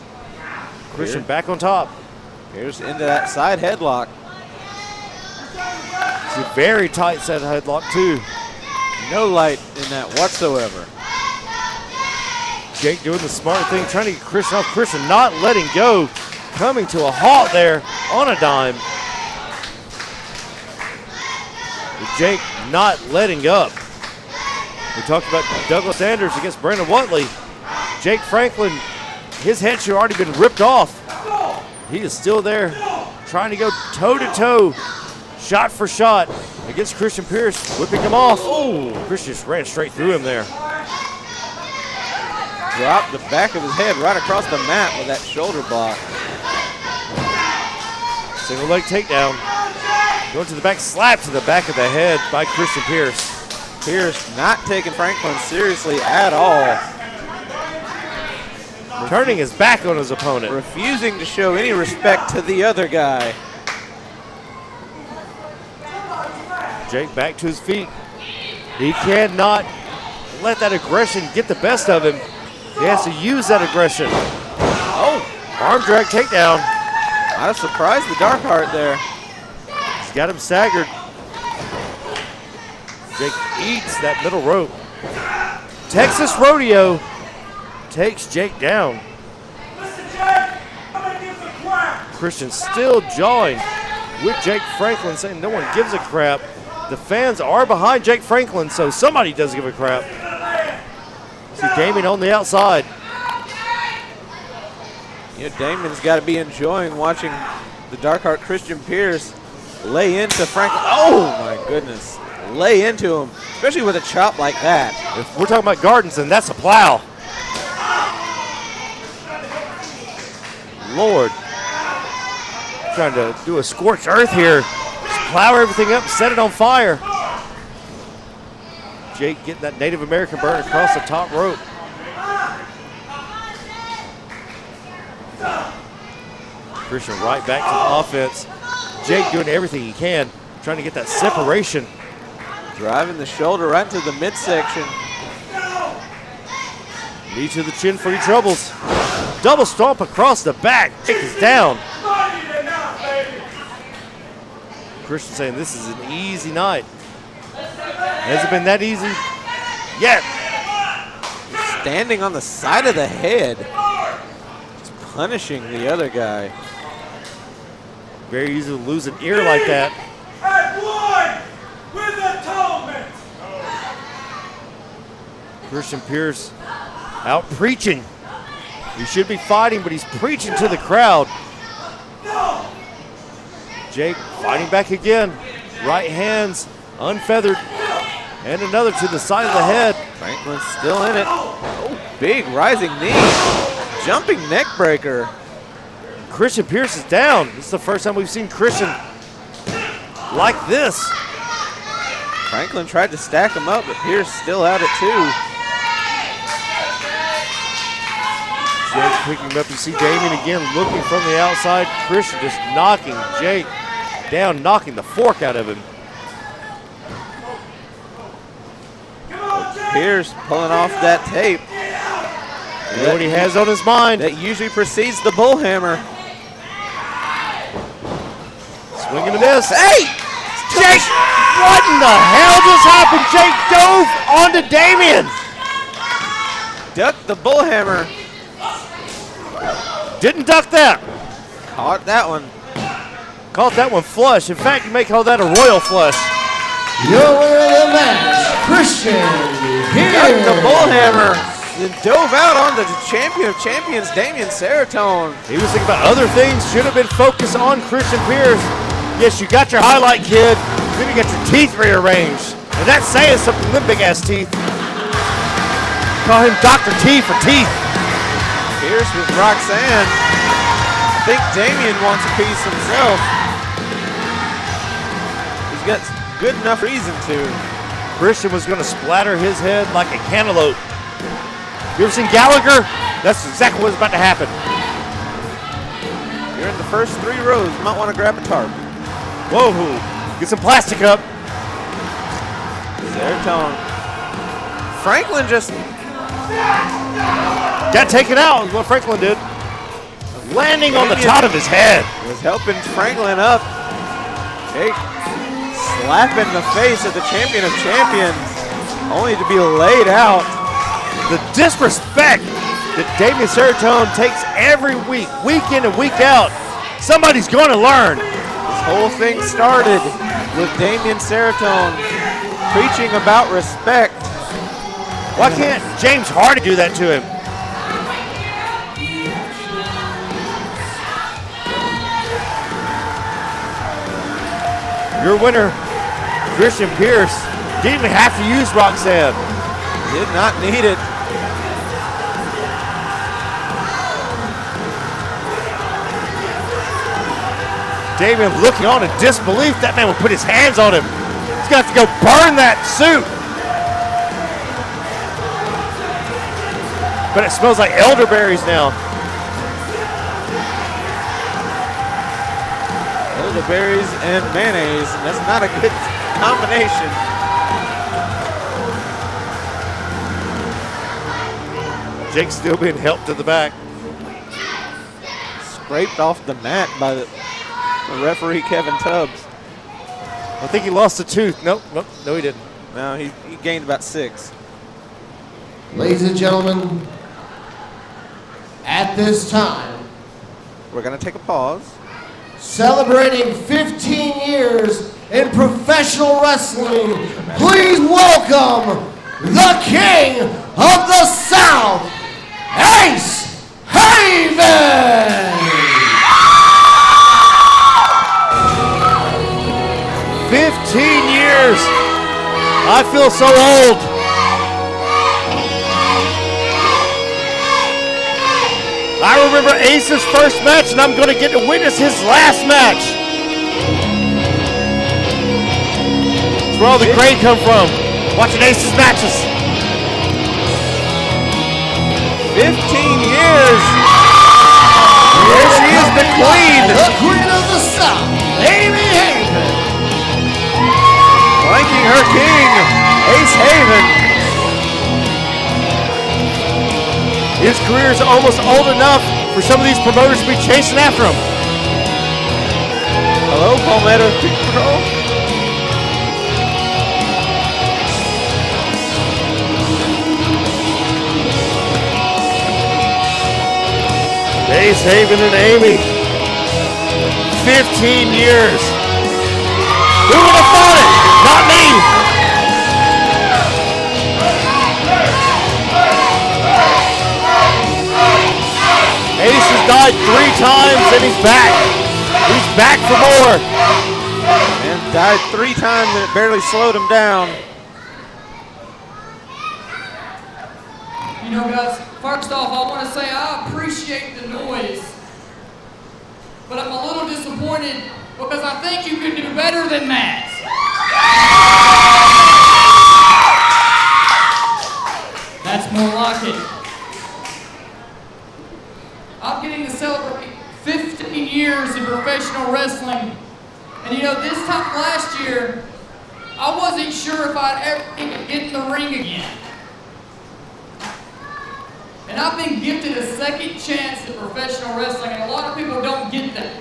Christian back on top. Here's into that side headlock. It's a very tight set headlock too. No light in that whatsoever. Jake doing the smart thing, trying to get Christian off. Christian not letting go. Coming to a halt there on a dime. But Jake not letting up. We talked about Douglas Sanders against Brandon Watley. Jake Franklin, his head should already been ripped off. He is still there, trying to go toe-to-toe, shot for shot against Christian Pierce, whipping him off. Oh, Christian just ran straight through him there. Dropped the back of his head right across the mat with that shoulder block. Single leg takedown. Going to the back, slap to the back of the head by Christian Pierce. Pierce not taking Franklin seriously at all. Turning his back on his opponent. Refusing to show any respect to the other guy. Jake back to his feet. He cannot let that aggression get the best of him. He has to use that aggression. Oh, arm drag takedown. Might have surprised the Dark Heart there. He's got him staggered. Jake eats that middle rope. Texas Rodeo takes Jake down. Christian still jawing with Jake Franklin, saying no one gives a crap. The fans are behind Jake Franklin, so somebody does give a crap. See Damien on the outside. You know, Damien's got to be enjoying watching the Dark Heart Christian Pierce lay into Franklin. Oh my goodness. Lay into him, especially with a chop like that. If we're talking about gardens, then that's a plow. Lord. Trying to do a scorched earth here. Just plow everything up, set it on fire. Jake getting that Native American burn across the top rope. Christian right back to the offense. Jake doing everything he can, trying to get that separation. Driving the shoulder right into the midsection. Knee to the chin for your troubles. Double stomp across the back. Jake is down. Christian saying this is an easy night. Has it been that easy? Yet. Standing on the side of the head. Just punishing the other guy. Very easy to lose an ear like that. At one with atonement. Christian Pierce out preaching. He should be fighting, but he's preaching to the crowd. Jake fighting back again. Right hands unfeathered. And another to the side of the head. Franklin's still in it. Oh, big rising knee. Jumping neck breaker. Christian Pierce is down. This is the first time we've seen Christian like this. Franklin tried to stack him up, but Pierce still out at 2. Jake picking him up. You see Damien again looking from the outside. Christian just knocking Jake down, knocking the fork out of him. Pierce pulling off that tape. You know what he has on his mind. That usually precedes the bullhammer. Swing and a miss. Hey! Jake! What in the hell just happened? Jake dove onto Damien. Ducked the bullhammer. Didn't duck that. Caught that one. Caught that one flush. In fact, you may call that a royal flush. Your winner of the match, Christian Pierce. Ducked the bullhammer. Then dove out on the champion of champions, Damien Seratone. He was thinking about other things. Should have been focused on Christian Pierce. Yes, you got your highlight, kid. Then you got your teeth rearranged. And that's saying something, them big-ass teeth. Call him Dr. T for teeth. Pierce with Roxanne. I think Damien wants a piece himself. He's got good enough reason to. Christian was going to splatter his head like a cantaloupe. You ever seen Gallagher? That's exactly what's about to happen. You're in the first 3 rows. You might want to grab a tarp. Whoa, get some plastic up. Seratone. Franklin just got taken out is what Franklin did. Landing on the top of his head. Was helping Franklin up. Jake slapping the face of the champion of champions. Only to be laid out. The disrespect that Damien Seratone takes every week, week in and week out. Somebody's going to learn. This whole thing started with Damien Seratone preaching about respect. Why can't James Hardy do that to him? Your winner, Christian Pierce, didn't even have to use Roxanne. Did not need it. Damien looking on in disbelief. That man would put his hands on him. He's got to go burn that suit. But it smells like elderberries now. elderberries and mayonnaise, and that's not a good combination. Jake's still being helped to the back. Scraped off the mat by the referee, Kevin Tubbs. I think he lost a tooth. Nope, no he didn't. No, he gained about 6. Ladies and gentlemen, at this time, We're going to take a pause. celebrating 15 years in professional wrestling, please welcome the King of the South, Ace Haven! 15 years. I feel so old. I remember Ace's first match, and I'm going to get to witness his last match. That's where all the great come from, watching Ace's matches. 15 years. Here she is, the queen. The Queen of the South, Amy Haven. Flanking her king, Ace Haven. His career is almost old enough for some of these promoters to be chasing after him. Hello, Palmetto Control. Ace Haven and Amy. 15 years. Who would have thought it? Not me. Ace has died 3 times and he's back. He's back for more. And died 3 times and it barely slowed him down. You know, guys, first off, I want to say I appreciate the noise. But I'm a little disappointed because I think you could do better than that. That's more like it. I'm getting to celebrate 15 years in professional wrestling. And you know, this time last year, I wasn't sure if I'd ever get in the ring again. And I've been gifted a second chance at professional wrestling, and a lot of people don't get that.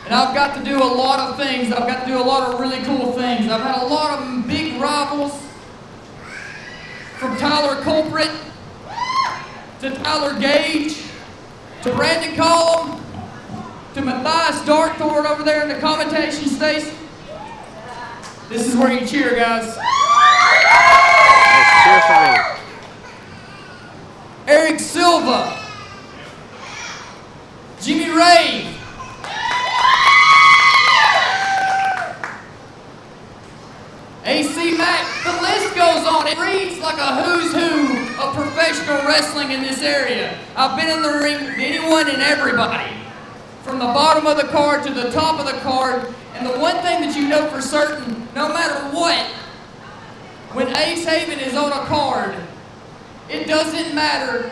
And I've got to do a lot of things. I've got to do a lot of really cool things. I've had a lot of big rivals. From Tyler Culprit to Tyler Gage to Brandon Collum to Matthias Darkthorn over there in the commentation station. This is where you cheer, guys. Cheer for me. Eric Silva, Jimmy Ray, AC Mack, the list goes on. It reads like a who's who of professional wrestling in this area. I've been in the ring with anyone and everybody, from the bottom of the card to the top of the card. And the one thing that you know for certain, no matter what, when Ace Haven is on a card, it doesn't matter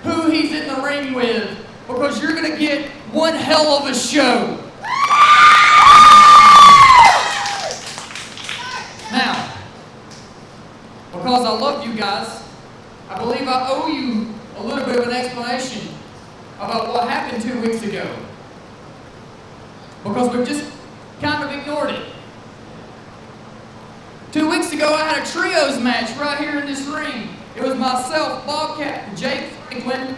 who he's in the ring with, because you're going to get one hell of a show. Now, because I love you guys, I believe I owe you a little bit of an explanation about what happened 2 weeks ago. Because we've just kind of ignored it. 2 weeks ago, I had a trios match right here in this ring. It was myself, Bobcat, and Jake Franklin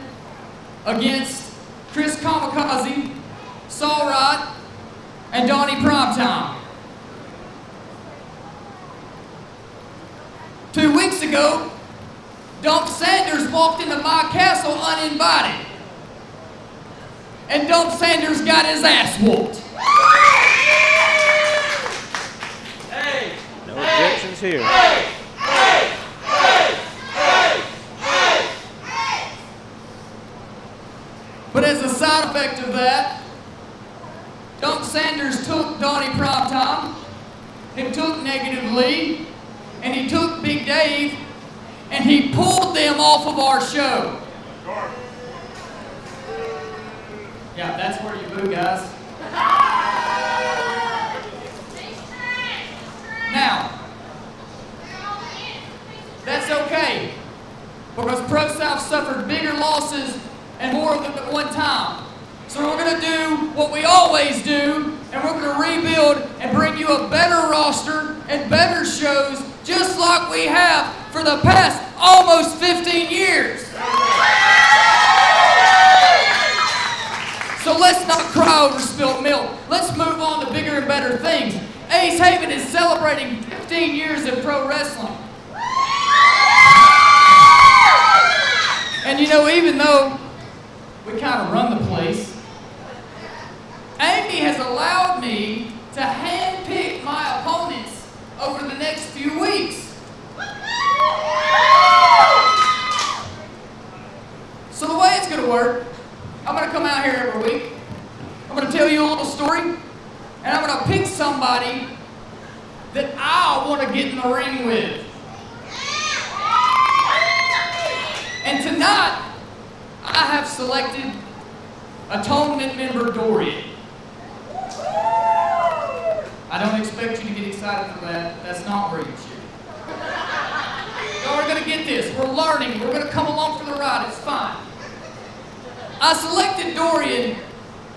against Chris Kamikaze, Saul Wright, and Donnie Primetime. 2 weeks ago, Dump Sanders walked into my castle uninvited. And Dump Sanders got his ass whooped. No objections here. But as a side effect of that, Dump Sanders took Donnie Primetime, he took Negative Lee, and he took Big Dave, and he pulled them off of our show. Yeah, that's where you boo, guys. Now, that's okay, because ProSouth suffered bigger losses and more of them at one time. So we're going to do what we always do, and we're going to rebuild and bring you a better roster and better shows, just like we have for the past almost 15 years. So let's not cry over spilled milk. Let's move on to bigger and better things. Ace Haven is celebrating 15 years of pro wrestling. And you know, even though we kind of run the place, Amy has allowed me to handpick my opponents over the next few weeks. So the way it's going to work, I'm going to come out here every week. I'm going to tell you a little story, and I'm going to pick somebody that I want to get in the ring with. And tonight, I have selected Atonement member Dorian. I don't expect you to get excited for that. That's not where you should. So we're going to get this. We're learning. We're going to come along for the ride. It's fine. I selected Dorian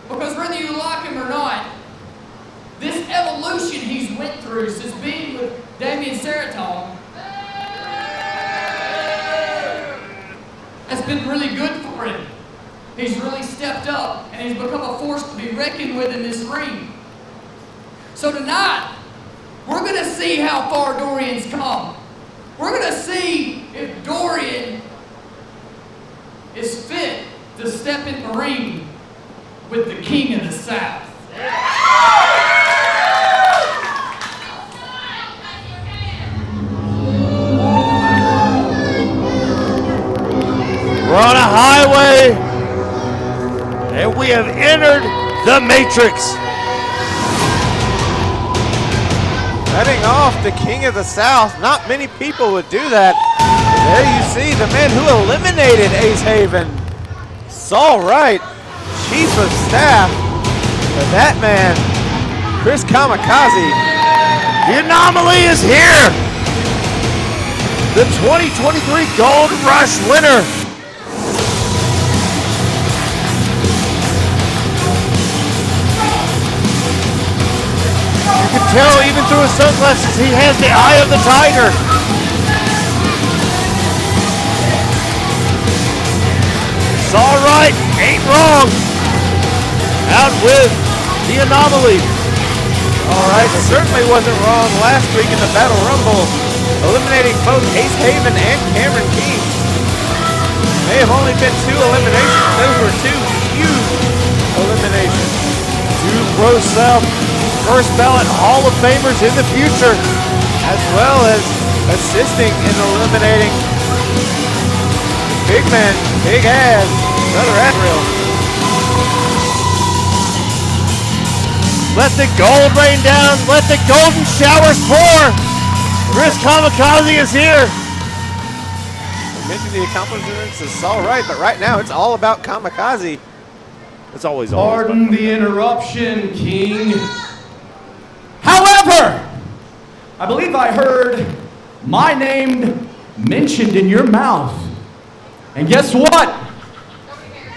because whether you like him or not, this evolution he's went through since being with Damien Serotonin has been really good for him. He's really stepped up and he's become a force to be reckoned with in this ring. So tonight, we're going to see how far Dorian's come. We're going to see if Dorian is fit to step in the ring with the King of the South. We're on a highway, and we have entered the Matrix. Heading off the King of the South. Not many people would do that. There you see the man who eliminated Ace Haven. It's all right, Chief of Staff. But that man, Chris Kamikaze. The anomaly is here. The 2023 Gold Rush winner. You can tell even through his sunglasses he has the eye of the tiger. It's all right, ain't wrong. Out with the anomaly. All right, certainly wasn't wrong last week in the Battle Rumble, eliminating both Ace Haven and Cameron King. May have only been 2 eliminations. Those were 2 huge eliminations. 2 ProSouth first ballot Hall of Famers in the future, as well as assisting in eliminating big man, big ass, Brother Adriel. Let the gold rain down, let the golden showers pour. Chris Kamikaze is here. Mention the accomplishments, it's all right, but right now it's all about Kamikaze. It's always Pardon the interruption, King. However, I believe I heard my name mentioned in your mouth. And guess what?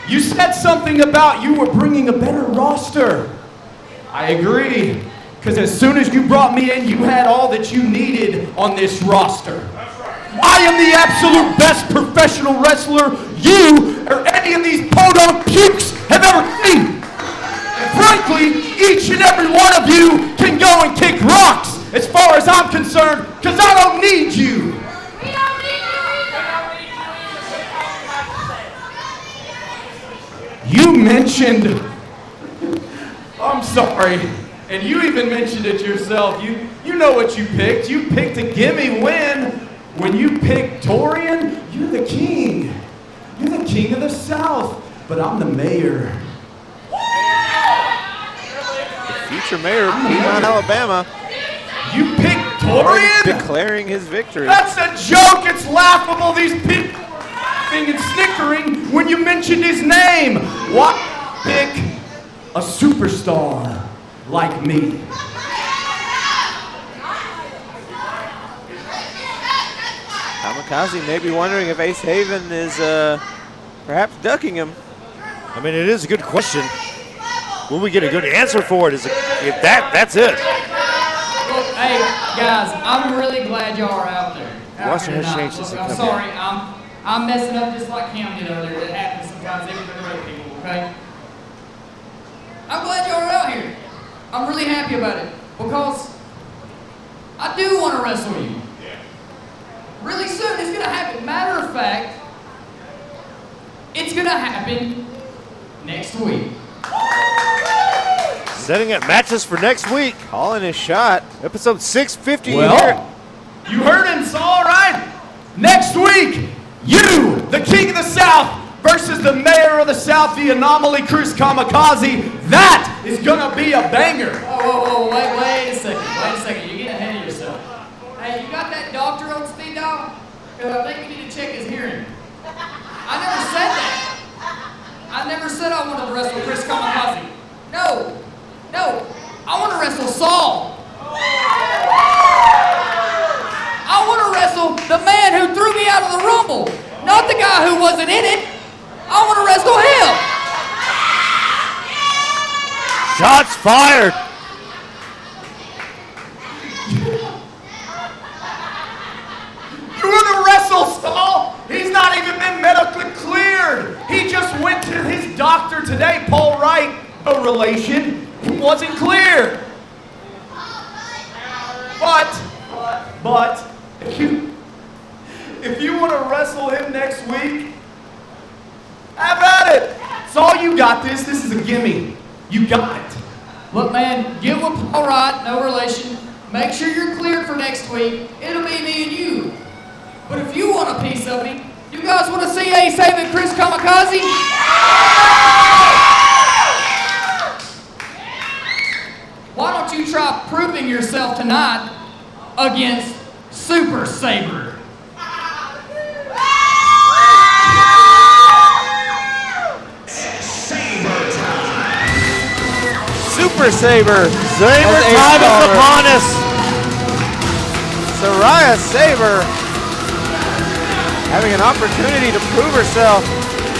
You said something about you were bringing a better roster. I agree, because as soon as you brought me in, you had all that you needed on this roster. I am the absolute best professional wrestler you or any of these podunk pukes have ever seen. And frankly, each and every one of you can go and kick rocks as far as I'm concerned, because I don't need you. We don't need you. You mentioned, I'm sorry, and you even mentioned it yourself. You know what you picked. You picked a gimme win. When you picked Dorian, you're the king. You're the king of the South, but I'm the mayor. The future mayor of Piedmont, Alabama. You picked Dorian? Declaring his victory. That's a joke. It's laughable. These people were laughing and snickering when you mentioned his name. Why pick a superstar like me. Kamikaze may be wondering if Ace Haven is perhaps ducking him. I mean, it is a good question. Will we get a good answer for it? If that's it. Hey, guys, I'm really glad y'all are out there. Roster has changed since Look, it I'm come sorry, I'm messing up just like Cam did earlier. That happens sometimes, even to great people, okay? I'm glad y'all are out here. I'm really happy about it because I do want to wrestle you. Really soon, it's going to happen. Matter of fact, it's going to happen next week. Setting up matches for next week. Calling his shot. Episode 650 Well, here. you heard him, Saul, all right? Next week, you, the King of the South, versus the Mayor of the South, the Anomaly, Chris Kamikaze. That is gonna be a banger. Whoa, wait a second. You're getting ahead of yourself. Hey, you got that doctor on speed dial? Because I think we need to check his hearing. I never said that. I never said I wanted to wrestle Chris Kamikaze. No. I want to wrestle Saul. I want to wrestle the man who threw me out of the Rumble, not the guy who wasn't in it. I want to wrestle him. Shots fired. You want to wrestle Saul? He's not even been medically cleared. He just went to his doctor today, Paul Wright. No relation. He wasn't cleared. But if you want to wrestle him next week, have at it. Saul, you got this. This is a gimme. You got it. Look, man, get with Paul Wright, no relation. Make sure you're cleared for next week. It'll be me and you. But if you want a piece of me, you guys want to see Ace Haven Chris Kamikaze? Why don't you try proving yourself tonight against Super Saber? Super Saber. Saber time is upon us. Soraya Saber having an opportunity to prove herself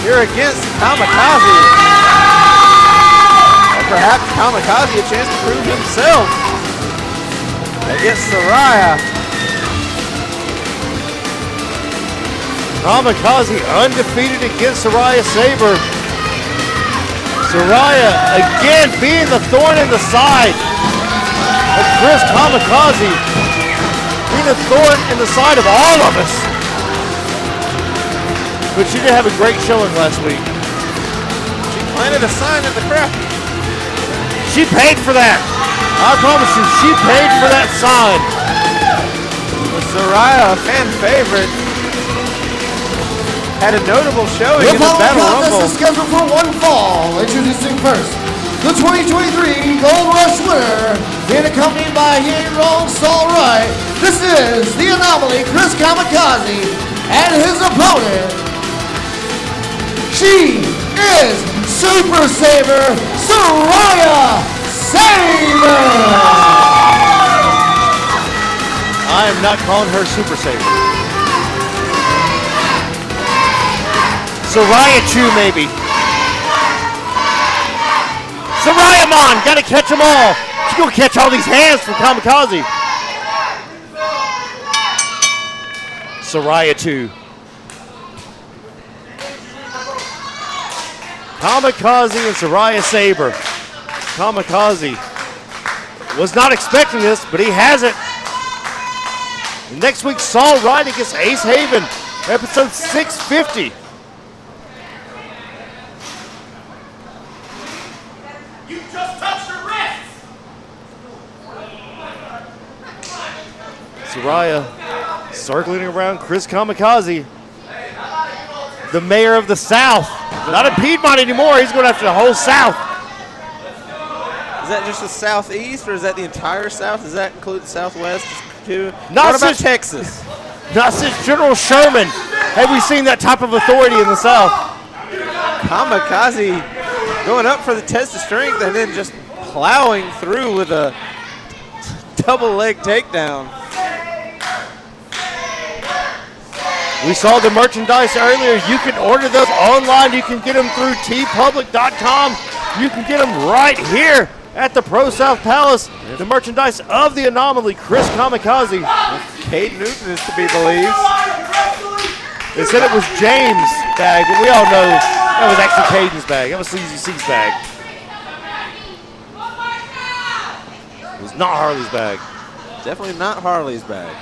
here against Kamikaze. Or perhaps Kamikaze a chance to prove himself against Soraya. Kamikaze undefeated against Soraya Saber. Soraya again being the thorn in the side of Chris Kamikaze. Being a thorn in the side of all of us. But she did have a great showing last week. She planted a sign at the crowd. She paid for that. I promise you, she paid for that sign. Soraya, a fan favorite, had a notable showing The in the following Battle contest Rumble. is scheduled for one fall. Introducing first, the 2023 Gold Rush winner, being accompanied by Year-Long Saul Wright. This is the Anomaly, Chris Kamikaze, and his opponent. She is Super Saber, Soraya Saber. I am not calling her Super Saber. Soraya Chu, maybe. Soraya Mon, gotta catch them all. She's gonna catch all these hands from Kamikaze. Soraya Chu. Kamikaze and Soraya Saber. Kamikaze was not expecting this, but he has it. Next week, Saul Wright against Ace Haven, episode 650. You just touched your wrist! Soraya circling around Chris Kamikaze, the mayor of the South. Not in Piedmont anymore, he's going after the whole South. Is that just the Southeast, or is that the entire South? Does that include the Southwest too? Not What about since- Texas? Not since General Sherman have we seen that type of authority in the South. Kamikaze going up for the test of strength and then just plowing through with a double leg takedown. We saw the merchandise earlier. You can order those online. You can get them through tpublic.com. You can get them right here at the ProSouth Palace. The merchandise of the Anomaly, Chris Kamikaze. Cade Newton is to be believed. They said it was James' bag, but we all know that was actually Caden's bag. That was CZC's bag. It was not Harley's bag. Definitely not Harley's bag.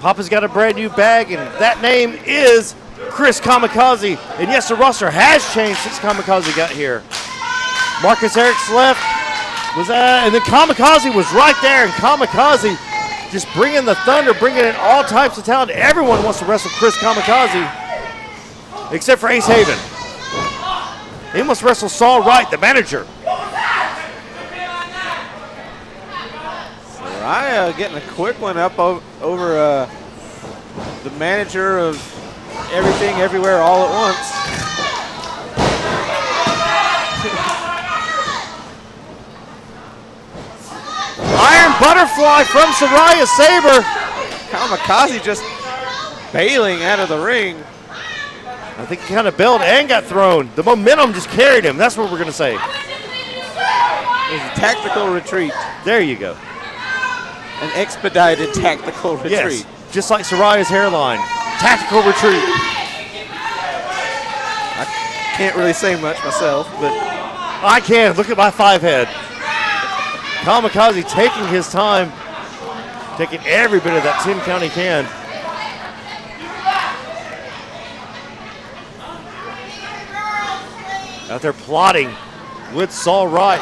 Papa's got a brand new bag, and that name is Chris Kamikaze. And yes, the roster has changed since Kamikaze got here. Marcus Eric's left, and then Kamikaze was right there, and Kamikaze just bringing the thunder, bringing in all types of talent. Everyone wants to wrestle Chris Kamikaze, except for Ace Haven. He must wrestle Saul Wright, the manager. Soraya getting a quick one up over the manager of everything, everywhere, all at once. Iron Butterfly from Soraya Saber. Kamikaze just bailing out of the ring. I think he kind of bailed and got thrown. The momentum just carried him. That's what we're going to say. It was a tactical retreat. There you go. An expedited tactical retreat. Yes, just like Soraya's hairline. Tactical retreat. I can't really say much myself, but I can. Look at my 5 head. Kamikaze taking his time, taking every bit of that 10 count he can. Out there plotting with Saul Wright.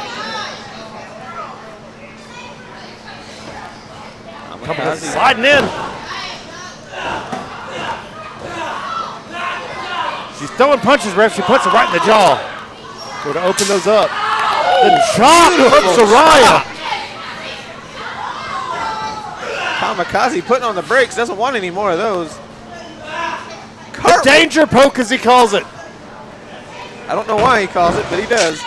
Kamikaze sliding in. She's throwing punches, ref. She puts it right in the jaw. So to open those up. The shot from Soraya. Kamikaze putting on the brakes, doesn't want any more of those. The danger poke, as he calls it. I don't know why he calls it, but he does.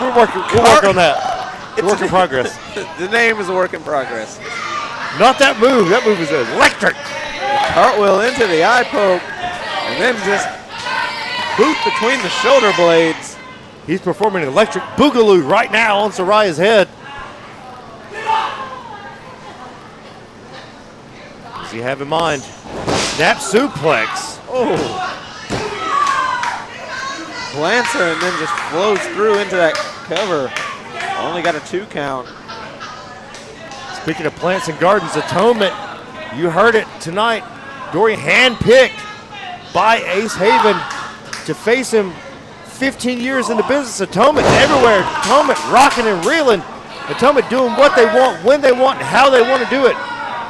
We'll work on that. It's a work in progress. The name is a work in progress. Not that move. That move is electric. Cartwheel into the eye poke, and then just boot between the shoulder blades. He's performing an electric boogaloo right now on Soraya's head. What does he have in mind? Snap suplex. Oh. Plants her and then just flows through into that cover. Only got a 2 count. Speaking of plants and gardens, Atonement, you heard it tonight. Dory handpicked by Ace Haven to face him 15 years in the business. Atonement everywhere. Atonement rocking and reeling. Atonement doing what they want, when they want, and how they want to do it.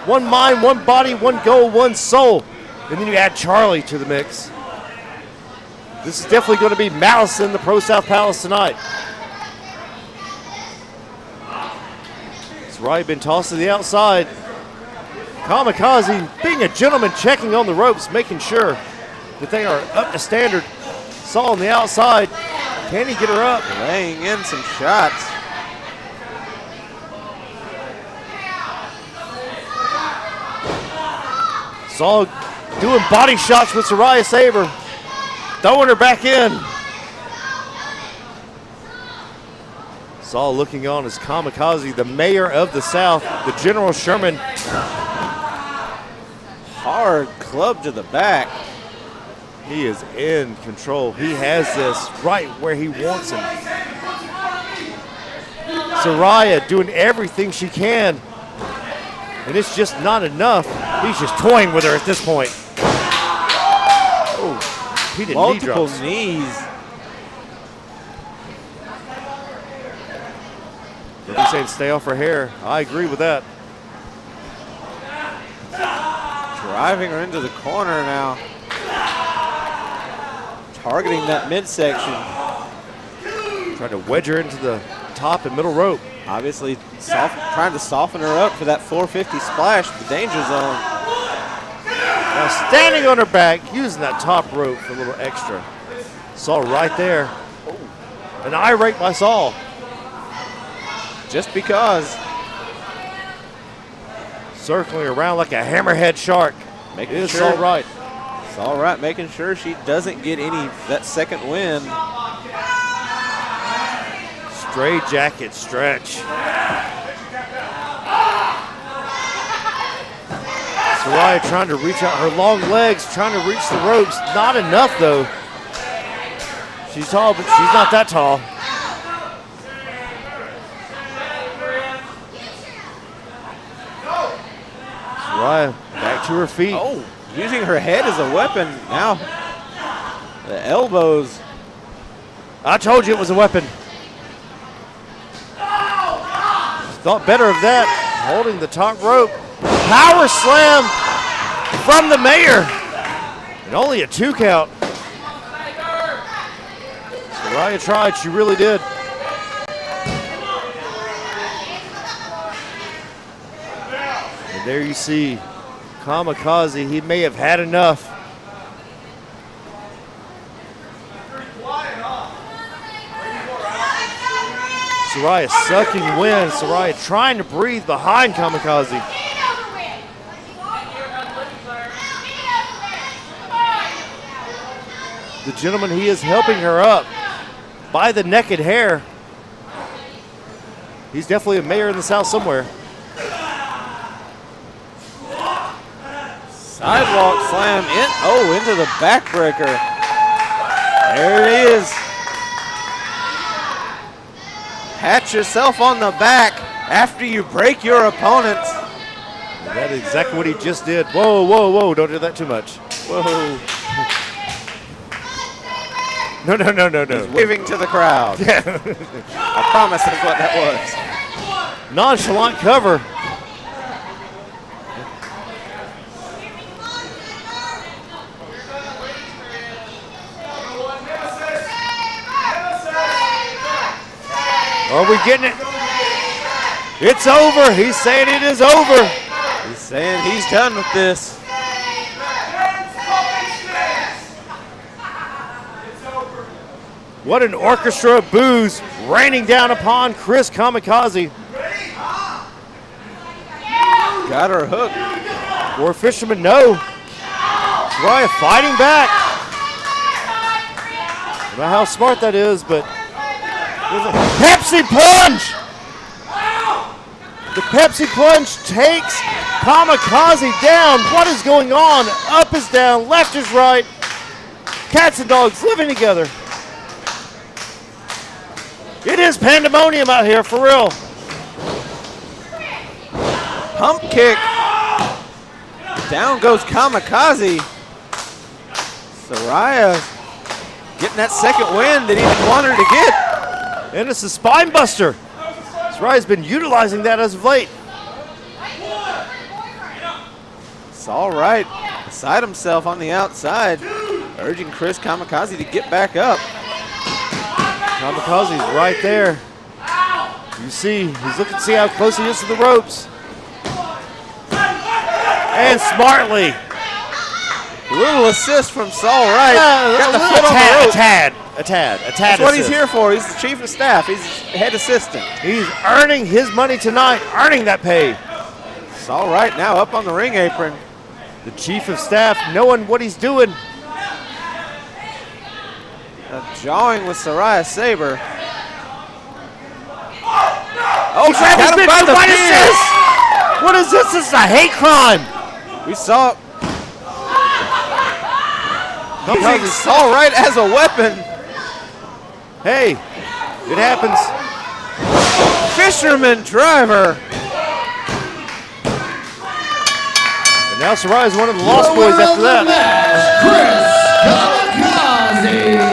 One mind, one body, one goal, one soul. And then you add Charlie to the mix. This is definitely going to be Malice in the ProSouth Palace tonight. Soraya been tossed to the outside. Kamikaze being a gentleman, checking on the ropes, making sure that they are up to standard. Saul on the outside. Can he get her up? Laying in some shots. Saul doing body shots with Soraya Saber. Throwing her back in. Saul looking on as Kamikaze, the mayor of the South, the General Sherman. Hard club to the back. He is in control. He has this right where he wants him. Soraya doing everything she can. And it's just not enough. He's just toying with her at this point. Oh, he did multiple knee drops. Knees. He's saying stay off her hair. I agree with that. Driving her into the corner now. Targeting that midsection. Trying to wedge her into the top and middle rope. Obviously trying to soften her up for that 450 splash, the danger zone. Now standing on her back, using that top rope for a little extra. Saul right there. An eye rake by Saul. Just because. Circling around like a hammerhead shark. Making It is sure. Saul right. Saul Right making sure she doesn't get that second win. Straight jacket stretch. Soraya trying to reach out her long legs, trying to reach the ropes. Not enough though. She's tall, but she's not that tall. Soraya back to her feet. Oh, using her head as a weapon. Now the elbows. I told you it was a weapon. Thought better of that. Holding the top rope. Power slam from the mayor. And only a 2 count. Soraya tried, she really did. And there you see Kamikaze, he may have had enough. Soraya sucking wind. Soraya trying to breathe behind Kamikaze. The gentleman, he is helping her up by the naked hair. He's definitely a mayor in the South somewhere. Sidewalk slam into the backbreaker. There it is. Pat yourself on the back after you break your opponent. That is exactly what he just did. Whoa, whoa, whoa, don't do that too much. Whoa. No. He's waving to the crowd. Yeah. I promise that's what that was. Nonchalant cover. Are we getting it? It's over. He's saying it is over. He's saying he's done with this. What an orchestra of boos raining down upon Chris Kamikaze. Got her hooked. Or fishermen, no. Soraya fighting back. I don't know how smart that is, but there's a Pepsi plunge. The Pepsi plunge takes Kamikaze down. What is going on? Up is down, left is right. Cats and dogs living together. It is pandemonium out here, for real. Pump kick. Down goes Kamikaze. Soraya getting that second win that he didn't want her to get. And it's a spine buster. Soraya's been utilizing that as of late. It's all right. Beside himself on the outside, urging Chris Kamikaze to get back up. Kamikaze's right there. You see, he's looking to see how close he is to the ropes. And smartly. A little assist from Saul Wright. Got the foot on the rope. A tad That's what he's assist. here for. He's the chief of staff. He's head assistant. He's earning his money tonight, earning that pay. Saul Wright now up on the ring apron. The chief of staff knowing what he's doing. Jawing with Soraya Saber. Oh, He grabbed his got him bitch. by the What is beard. this? What is this? This is a hate crime. We saw using Saul Wright as a weapon. Hey, it happens. Fisherman driver. And now Soraya's one of the Lost Boys after that. Chris Kamikaze.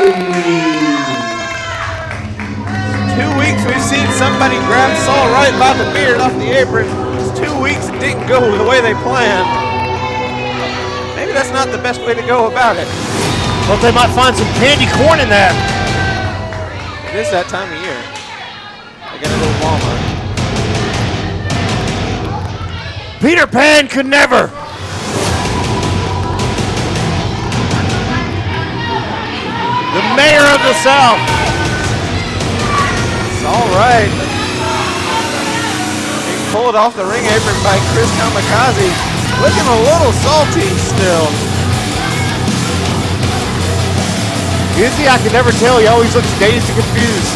2 weeks we've seen somebody grab Saul Wright by the beard off the apron. It's 2 weeks it didn't go the way they planned. Maybe that's not the best way to go about it. Well, they might find some candy corn in that. It is that time of year. I gotta go to Walmart. Peter Pan could never. the mayor of the South. It's all right. Being pulled off the ring apron by Chris Kamikaze. Looking a little salty still. Izzy, I can never tell. He always looks dazed and confused.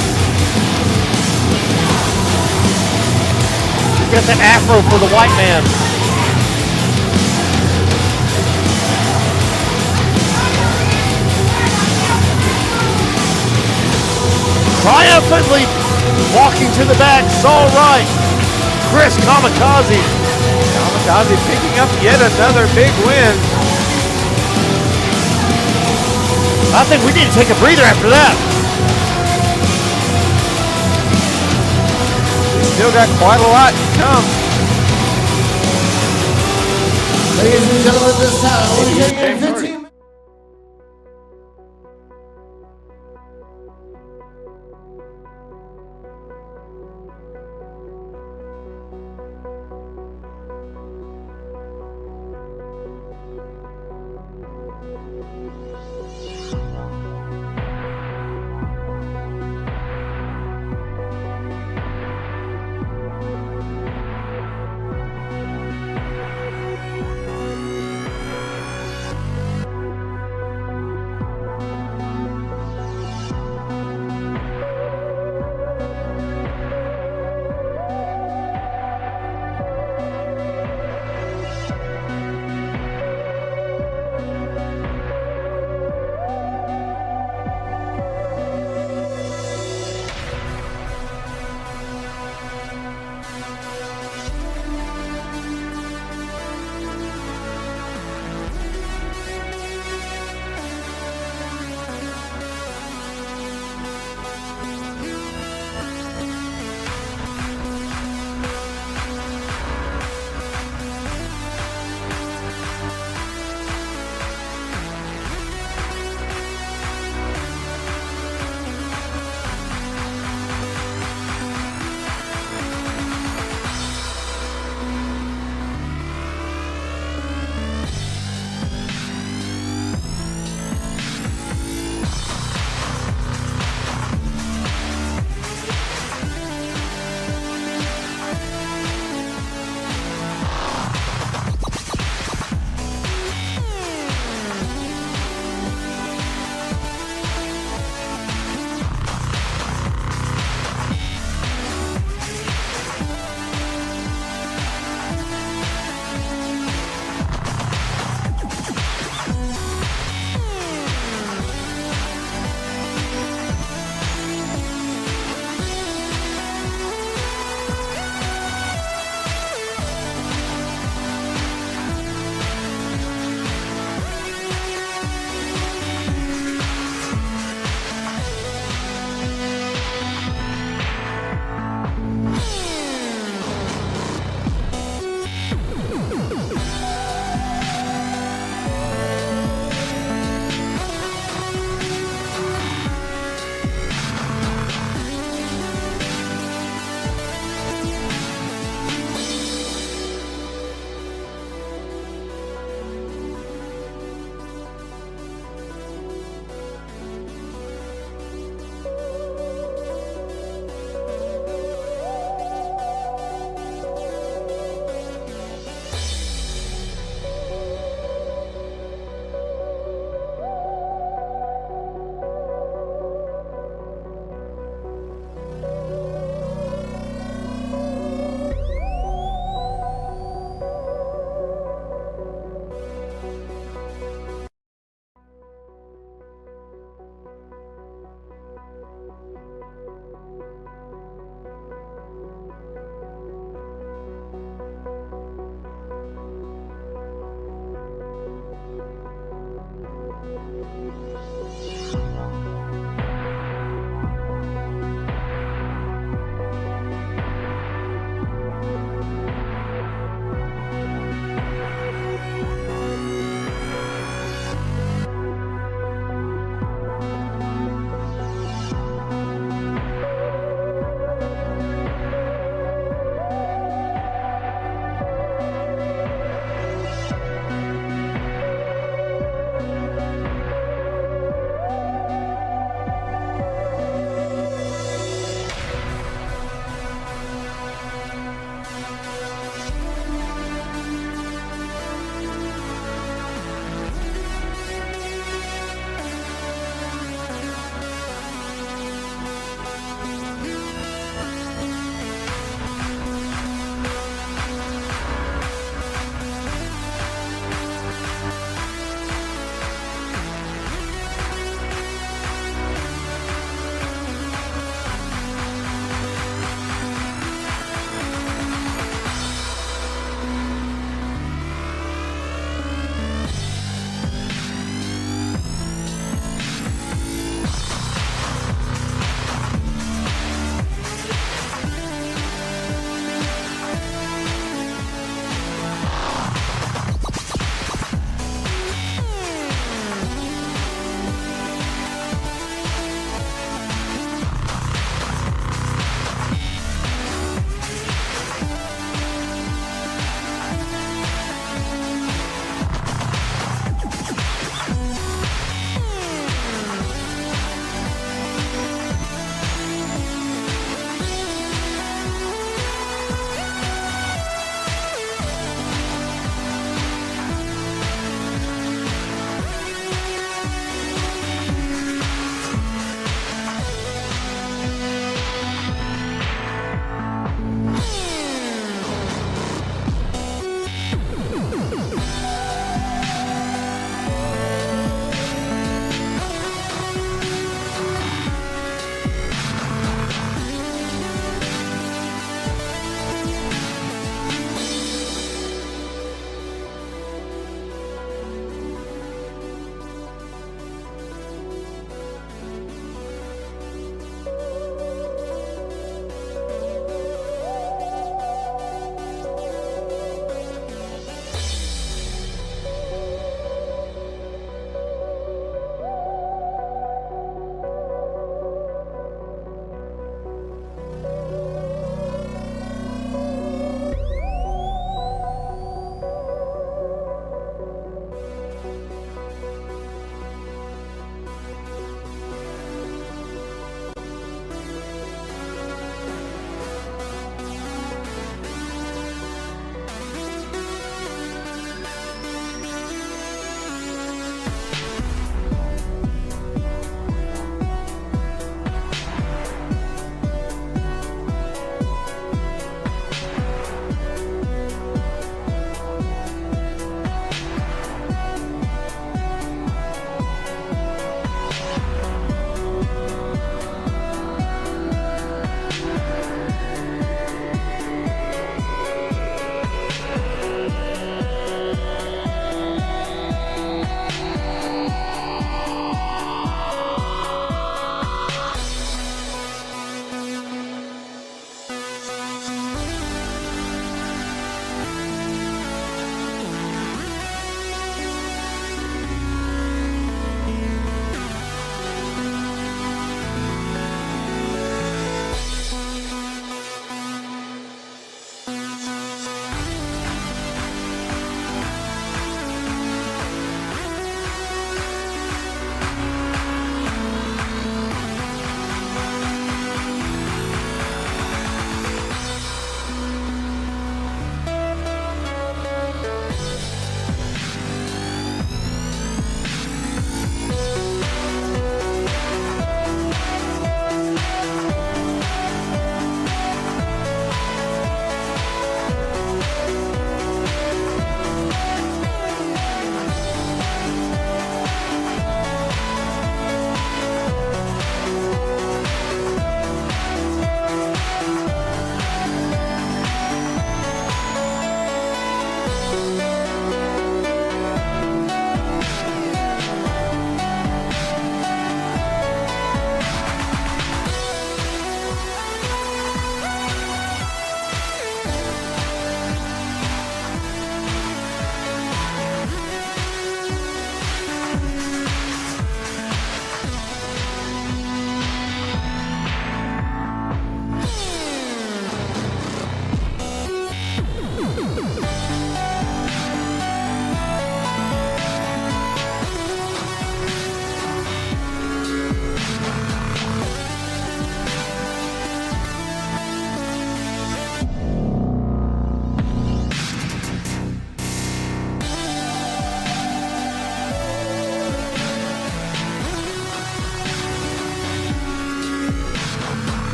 He's got that afro for the white man. Triumphantly walking to the back. It's all right. Chris Kamikaze. Kamikaze picking up yet another big win. I think we need to take a breather after that. He's still got quite a lot to come. Ladies and gentlemen, this time we're taking 15 minutes.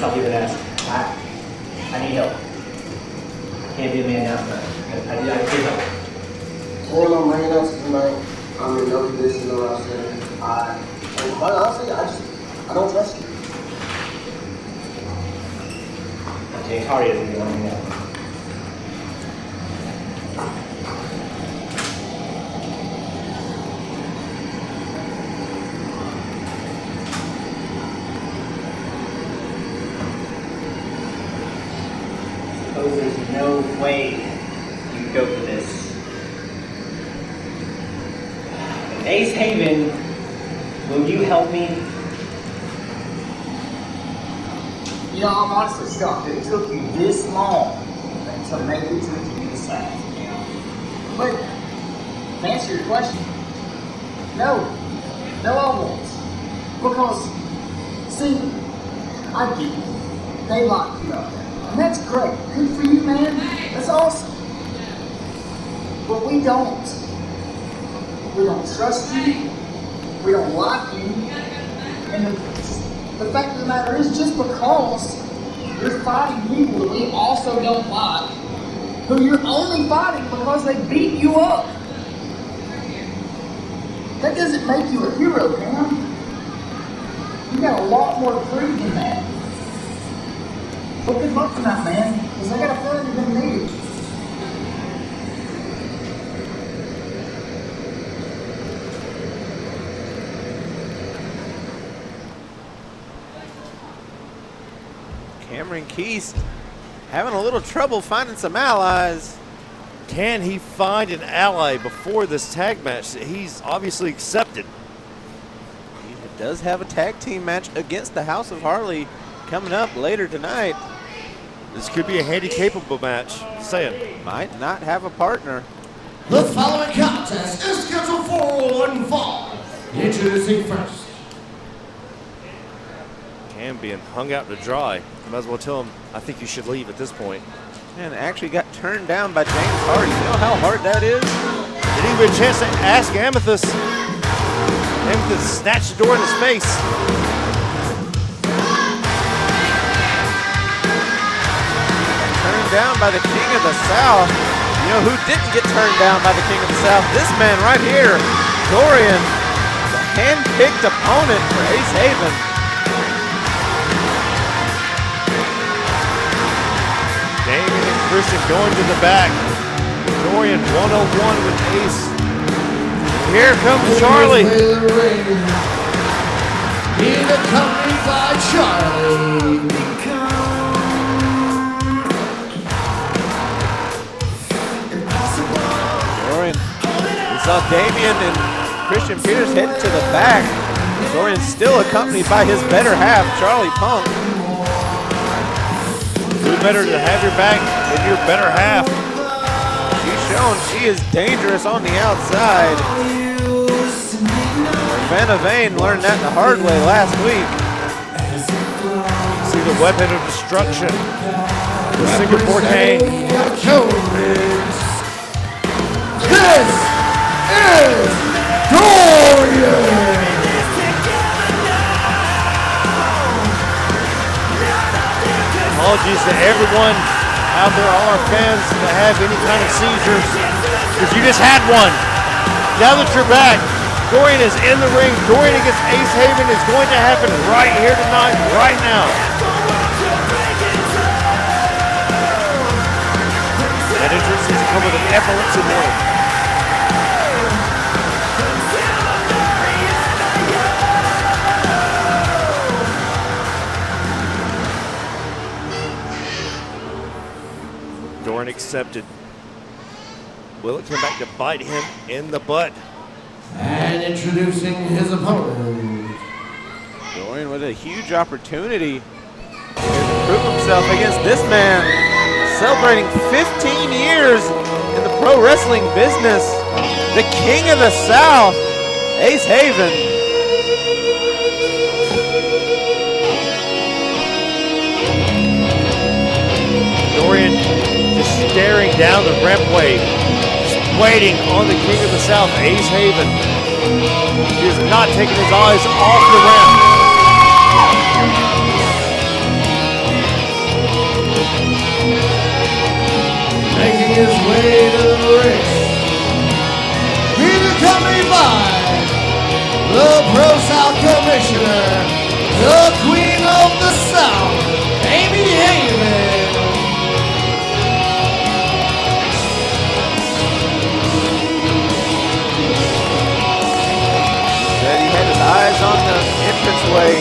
I'll do the next. I need help. I can't be a man down front. I need help. Well, I'm bringing up tonight. I'm in no condition, no wrestling. Quite honestly, I don't trust you. James Hardy isn't the one now. Suppose there's no way you can go for this. Ace Haven, will you help me? You know, I'm honestly shocked that it took you this long to make it to the King of the South. But to answer your question, no, I won't. Because, see, I get it. They locked you up. And that's great. Good for you, man. That's awesome. But we don't. We don't trust you. We don't like you. And the fact of the matter is, just because you're fighting people that we also don't like, who you're only fighting because they beat you up, that doesn't make you a hero, man. You got a lot more to prove than that. But good luck tonight, man, because I got a feeling you're going to need it. Cameron Keys having a little trouble finding some allies. Can he find an ally before this tag match that he's obviously accepted? He does have a tag team match against the House of Harley coming up later tonight. This could be a handicapable match. Saying. Might not have a partner. The following contest is scheduled for one fall. Introducing first. Cam being hung out to dry. Might as well tell him, I think you should leave at this point. And actually got turned down by James Hardy. You know how hard that is? Didn't even get a chance to ask Amethyst. Amethyst snatched the door in his face. Turned down by the King of the South. You know who didn't get turned down by the King of the South? This man right here, Dorian, the hand-picked opponent for Ace Haven. Damien and Christian going to the back. Dorian 101 with Ace. Here comes Charlie. Being accompanied by Charlie. Dorian, we saw Damien and Christian Peters heading to the back. Dorian still accompanied by his better half, Charlie Punk. Who better to have your back than your better half? She's shown she is dangerous on the outside. Vanna Vane learned that the hard way last week. See the weapon of destruction. The Singapore cane. This is Dorian. Apologies to everyone out there, all our fans that have any kind of seizures, because you just had one. Now that you're back, Dorian is in the ring. Dorian against Ace Haven is going to happen right here tonight, right now. That entrance is covered with epilepsy warning. Dorian accepted. Will it come back to bite him in the butt? And introducing his opponent. Dorian with a huge opportunity to prove himself against this man, celebrating 15 years in the pro wrestling business, the King of the South, Ace Haven. Dorian just staring down the rampway, just waiting on the King of the South, Ace Haven. He is not taking his eyes off the ramp. way to the ring. Being accompanied by the ProSouth Commissioner, the Queen of the South, Amy Hayden. Said he had his eyes on the entranceway.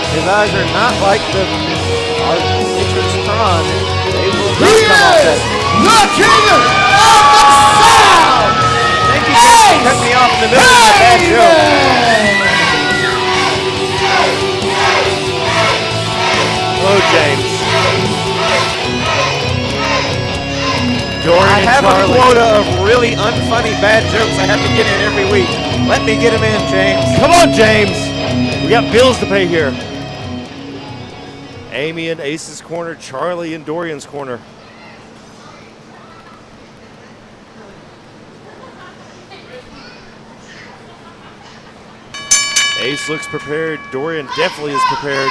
His eyes are not like our entrance Tron. They will not come off that. The King of the South! Thank you guys for cutting me off in the middle of my bad joke. Hello, James. Dorian I have and a Charlie. quota of really unfunny bad jokes I have to get in every week. Let me get them in, James. Come on, James. We got bills to pay here. Amy in Ace's corner, Charlie in Dorian's corner. Ace looks prepared. Dorian definitely is prepared.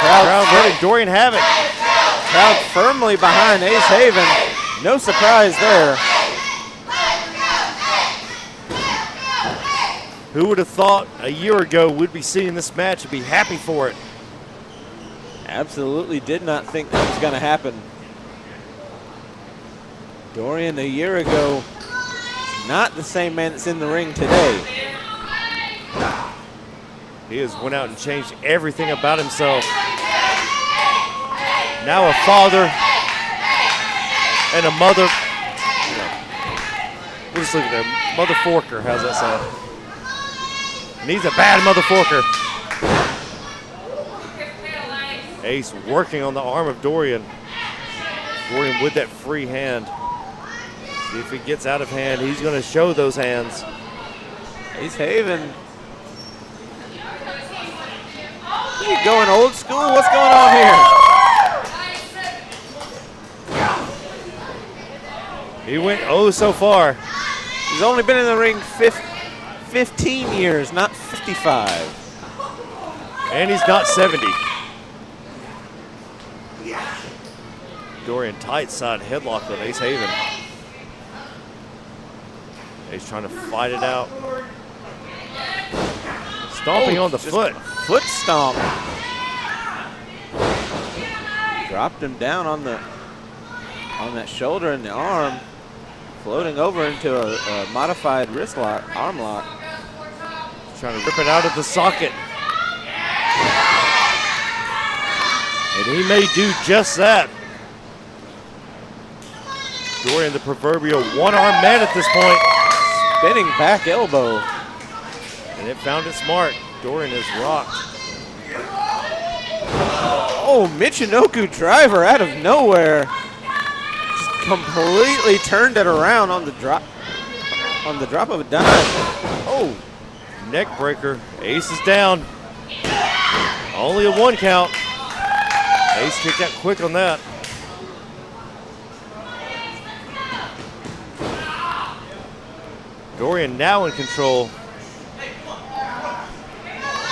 Crowd letting Dorian have it. Crowd firmly behind Ace Haven. No surprise there. Who would have thought a year ago we'd be seeing this match and be happy for it? Absolutely did not think that was going to happen. Dorian a year ago, not the same man that's in the ring today. He has went out and changed everything about himself. Now a father and a mother. We'll just look at that. Mother forker, how's that sound? And he's a bad mother forker. Ace working on the arm of Dorian. Dorian with that free hand. See if it gets out of hand. He's going to show those hands. Ace Haven. Are you going old school? What's going on here? He went oh so far. He's only been in the ring 15 years, not 55. And he's not 70. Dorian tight side headlock on Ace Haven. Ace trying to fight it out. Stomping on the foot. Foot stomp. Dropped him down on that shoulder and the arm, floating over into a modified wrist lock, arm lock. Trying to rip it out of the socket. And he may do just that. Dorian, the proverbial one-arm man at this point. Spinning back elbow. And it found its mark. Dorian is rocked. Oh, Michinoku driver out of nowhere. Just completely turned it around on the drop of a dime. Oh, neck breaker. Ace is down. Only a 1 count. Ace kicked out quick on that. Dorian now in control.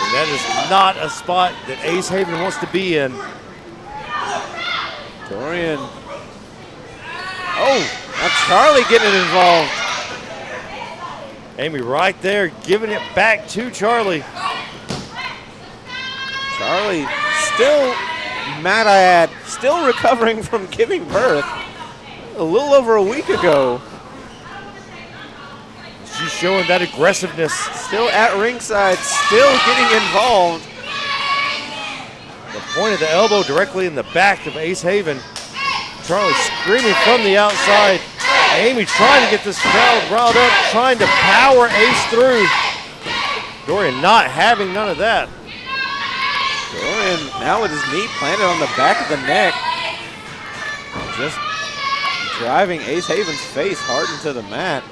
And that is not a spot that Ace Haven wants to be in. Dorian. Oh, now Charlie getting involved. Amy right there, giving it back to Charlie. Charlie still, might I add, still recovering from giving birth a little over a week ago. She's showing that aggressiveness. Still at ringside, still getting involved. The point of the elbow directly in the back of Ace Haven. Charlie screaming from the outside. Amy trying to get this crowd riled up, trying to power Ace through. Dorian not having none of that. Dorian now with his knee planted on the back of the neck. Just driving Ace Haven's face hard into the mat.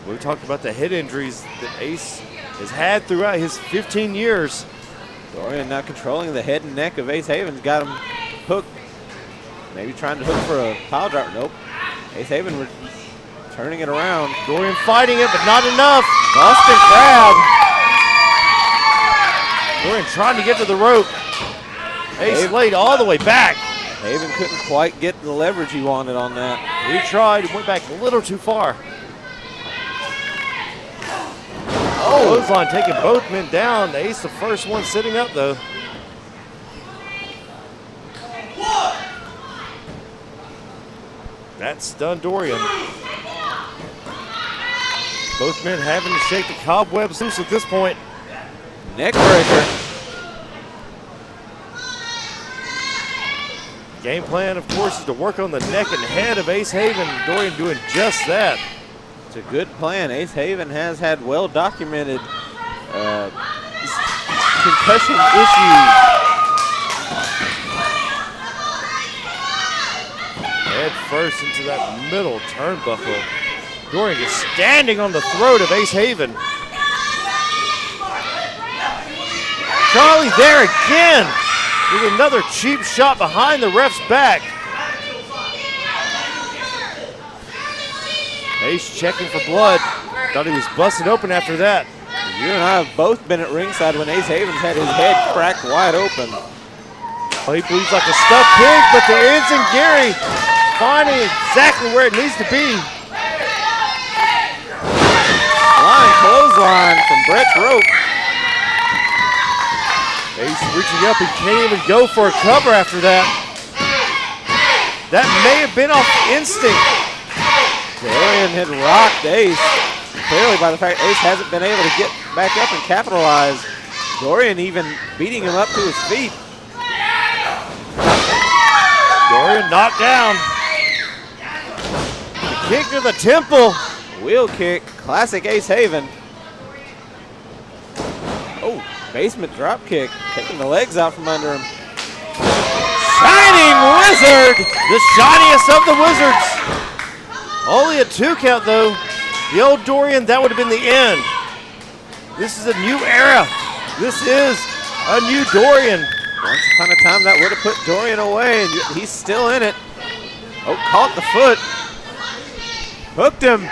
We talked about the head injuries that Ace has had throughout his 15 years. Dorian now controlling the head and neck of Ace Haven's got him hooked. Maybe trying to hook for a pile driver. Nope. Ace Haven turning it around. Dorian fighting it, but not enough. Boston Crab. Dorian trying to get to the rope. Ace laid all the way back. Haven couldn't quite get the leverage he wanted on that. He tried, went back a little too far. Oh, clothesline taking both men down. Ace the first one sitting up though. That stunned Dorian. Both men having to shake the cobwebs loose at this point. Neck breaker. Game plan, of course, is to work on the neck and head of Ace Haven. Dorian doing just that. It's a good plan. Ace Haven has had well-documented concussion issues. Head first into that middle turnbuckle. Dorian is standing on the throat of Ace Haven. Charlie there again with another cheap shot behind the ref's back. Ace checking for blood. Thought he was busted open after that. You and I have both been at ringside when Ace Haven's had his head cracked wide open. Well, he bleeds like a stuffed pig, but the Enziguri finding exactly where it needs to be. Flying clothesline from Brett's rope. Ace reaching up, he can't even go for a cover after that. That may have been off instinct. Dorian had rocked Ace. Clearly by the fact Ace hasn't been able to get back up and capitalize. Dorian even beating him up to his feet. Dorian knocked down. The kick to the temple. Wheel kick, classic Ace Haven. Oh, basement drop kick, taking the legs out from under him. Shining Wizard, the shiniest of the wizards. Only a 2 count though. The old Dorian, that would have been the end. This is a new era. This is a new Dorian. Once upon a time that would have put Dorian away, and he's still in it. Oh, caught the foot. Hooked him.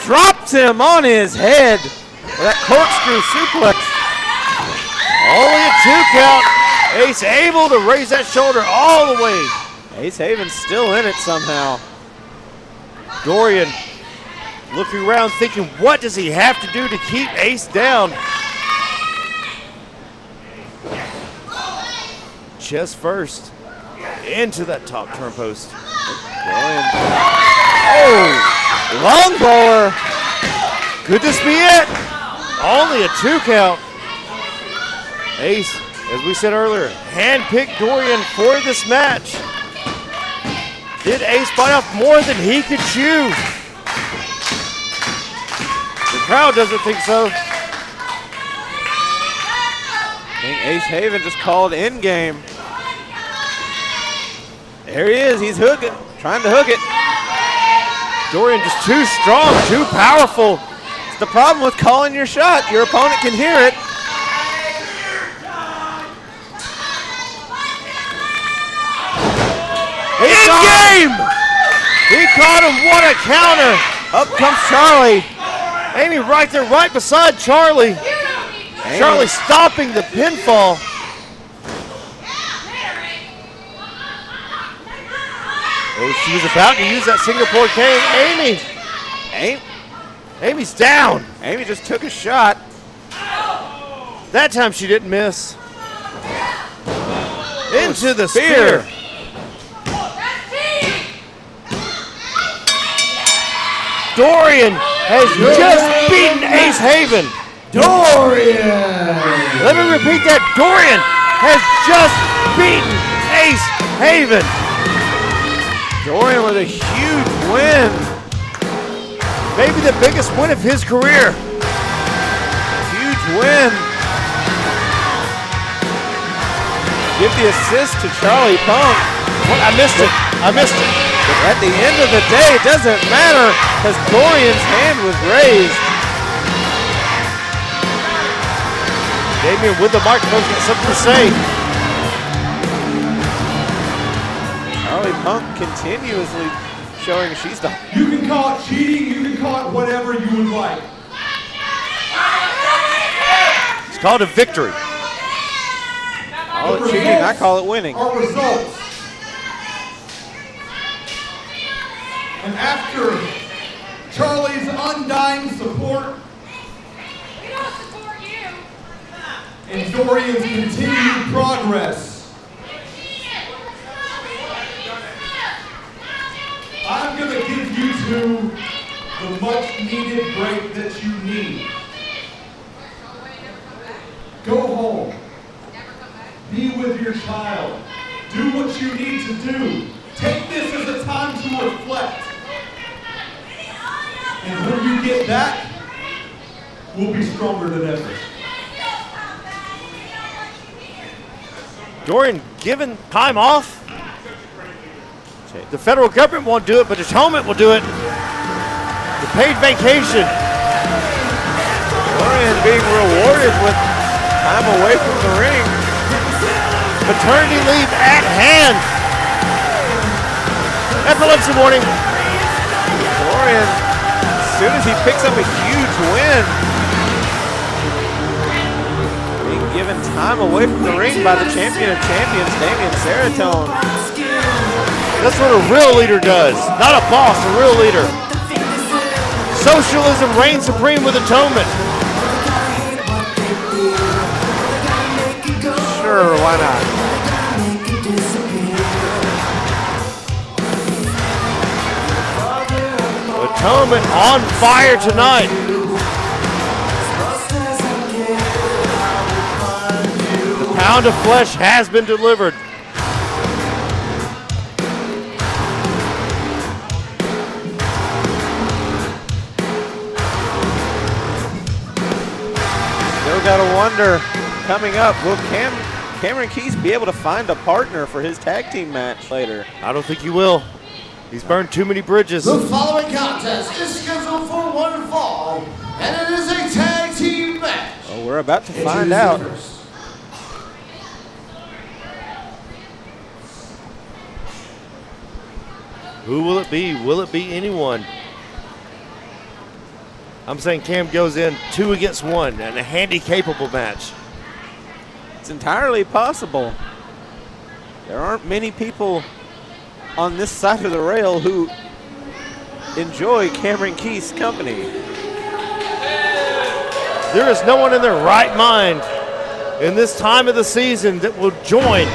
Dropped him on his head. That corkscrew suplex. Only a 2 count. Ace able to raise that shoulder all the way. Ace Haven's still in it somehow. Dorian looking around thinking, what does he have to do to keep Ace down? Chest first into that top turn post. Dorian. Oh, long bowler. Could this be it? Only a 2 count. Ace, as we said earlier, handpicked Dorian for this match. Did Ace bite off more than he could chew? The crowd doesn't think so. I think Ace Haven just called end game. There he is, he's hooking, trying to hook it. Dorian just too strong, too powerful. It's the problem with calling your shot. Your opponent can hear it. In game! He caught him, what a counter. Up comes Charlie. Amy right there, right beside Charlie. Amy. Charlie stopping the pinfall. Oh, she was about to use that Singapore cane. Amy's down. Amy just took a shot. That time she didn't miss. Into the spear. Dorian has just beaten Ace Haven. Dorian! Let me repeat that. Dorian has just beaten Ace Haven. Dorian with a huge win. Maybe the biggest win of his career. Huge win. Give the assist to Charlie Punk. What? I missed it. But at the end of the day, it doesn't matter because Dorian's hand was raised. Damien with the microphone's got something to say. Charlie Punk continuously showing she's the... You can call it cheating, you can call it whatever you would like. It's called a victory. Call it cheating, I call it winning. Are results. And after Charlie's undying support and Dorian's continued progress, I'm going to give you two the much needed break that you need. Go home. Be with your child. Do what you need to do. Take this as a time to reflect. And when you get back, we'll be stronger than ever. Dorian given time off. The federal government won't do it, but atonement will do it. The paid vacation. Dorian being rewarded with time away from the ring. Paternity leave at hand. Epilepsy warning. Dorian, as soon as he picks up a huge win, being given time away from the ring by the champion of champions, Damian Seratone. That's what a real leader does. Not a boss, a real leader. Socialism reigns supreme with atonement. Sure, why not? Atonement on fire tonight. The pound of flesh has been delivered. Still gotta wonder, coming up, will Cameron Keys be able to find a partner for his tag team match later? I don't think he will. He's burned too many bridges. The following contest is scheduled for one fall, and it is a tag team match. Well, we're about to find out. Who will it be? Will it be anyone? I'm saying Cam goes in 2 against 1 and a handy-capable match. It's entirely possible. There aren't many people on this side of the rail who enjoy Cameron Keith's company. There is no one in their right mind in this time of the season that will join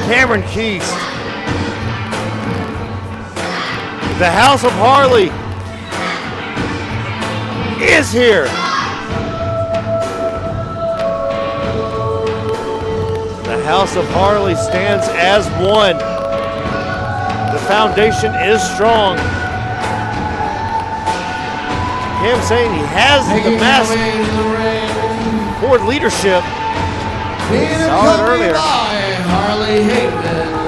Cameron Keith. The House of Harley is here. The House of Harley stands as one. The foundation is strong. Cam saying he has the mask for leadership. Saw it earlier. Harley Hayden.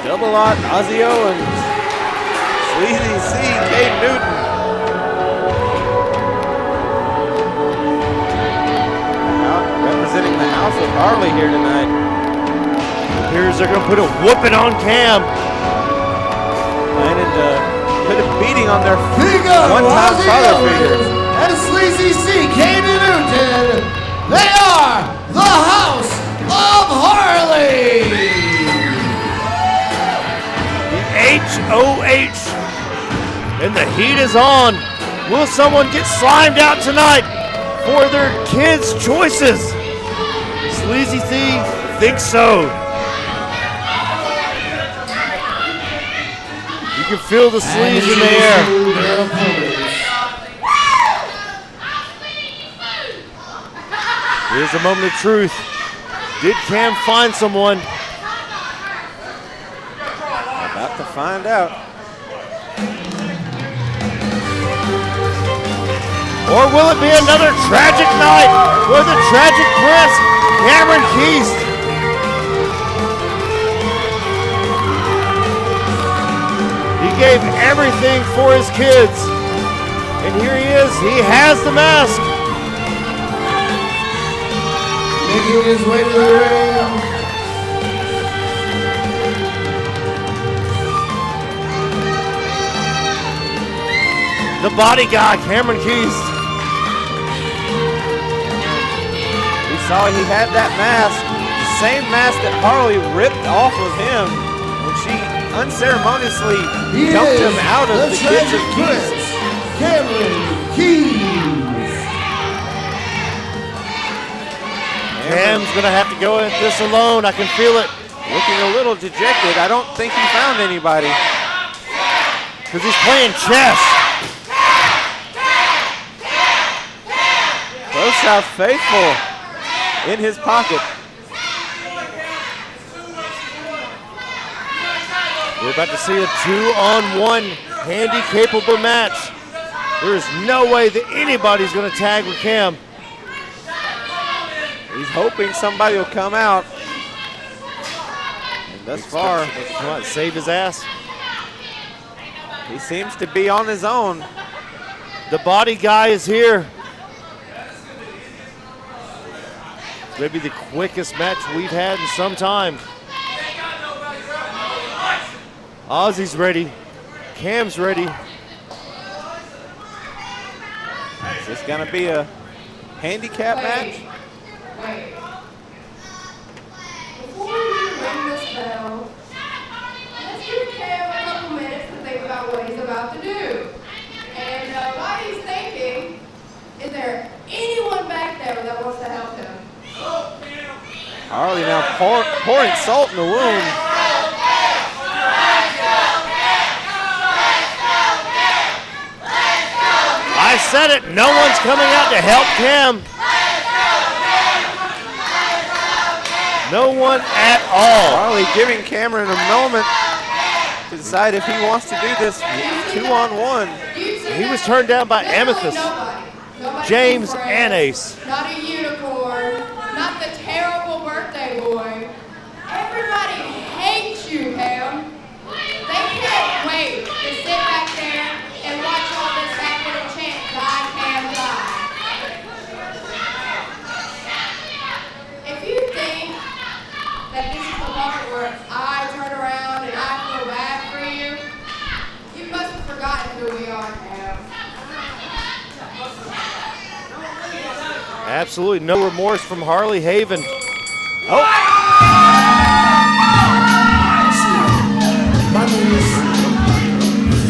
Double lot, Ozzy Owens, Sleazy C, Cade Newton. Out representing the House of Harley here tonight. Appears they're gonna put a whooping on Cam. Planning to put a beating on their Fringo, one-time Ozzy father Owens, figure. and Sleazy C, Cade Newton. They are the House of Harley. HOH, and the heat is on. Will someone get slimed out tonight for their kids' choices? Sleazy C thinks so. You can feel the sleaze in the air. Here's a moment of truth. Did Cam find someone? About to find out. Or will it be another tragic night for the tragic prince, Cameron Keith? He gave everything for his kids. And here he is, he has the mask. Making his way to the ring. The body guy, Cameron Keys. We saw he had that mask, the same mask that Harley ripped off of him when she unceremoniously dumped him out of the Gibson Keys. Cameron Keys. Cam's gonna have to go at this alone. I can feel it. Looking a little dejected. I don't think he found anybody. Because he's playing chess. ProSouth faithful in his pocket. We're about to see a 2-on-1 handy-capable match. There is no way that anybody's going to tag with Cam. He's hoping somebody will come out. And thus far, come on, save his ass. He seems to be on his own. The body guy is here. Maybe the quickest match we've had in some time. Ozzy's ready. Cam's ready. Is this going to be a handicap match? Wait. Before you ring this bell, let's give Cam a couple minutes to think about what he's about to do. And while he's thinking, is there anyone back there that wants to help him? Harley now pouring salt in the wound. I said it, no one's coming out to help Cam. No one at all. Harley giving Cameron a moment to decide if he wants to do this 2-on-1. He was turned down by Amethyst, Nobody James, and Ace. Not a unicorn, not the terrible birthday boy. Everybody hates you, Cam. They can't wait to sit back there and watch all this happen and chant, "Die, Cam, die." If you think that this is the part where I turn around and I feel bad for you, you must have forgotten who we are, Cam. Absolutely no remorse from Harley Haven. Oh.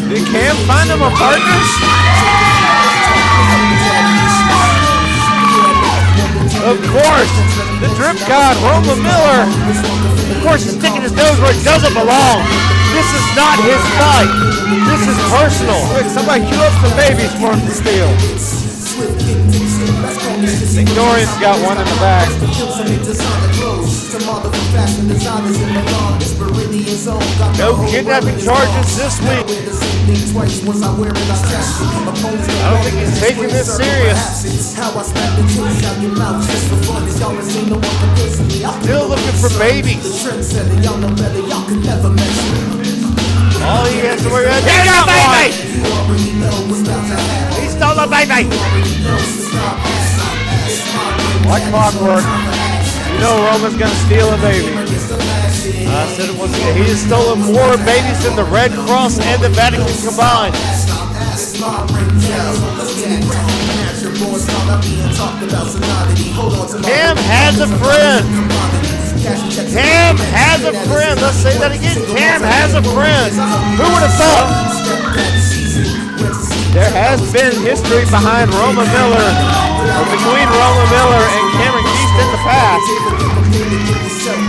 Did Cam find him a partner? Of course, the drip god, Roma Miller. Of course, he's sticking his nose where it doesn't belong. This is not his fight. This is personal. Quick, somebody cue up some babies for him to steal. Dorian's got one in the back. No kidnapping charges this week. I don't think he's taking this serious. Still looking for babies. All he has to worry about is baby! He stole a baby! Like clockwork. You know Roman's gonna steal a baby. I said it once again. He has stolen more babies than the Red Cross and the Vatican combined. Cam has a friend. Cam has a friend. Let's say that again. Cam has a friend. Who would have thought? There has been history behind Roma Miller, or between Roma Miller and Cameron Keith in the past.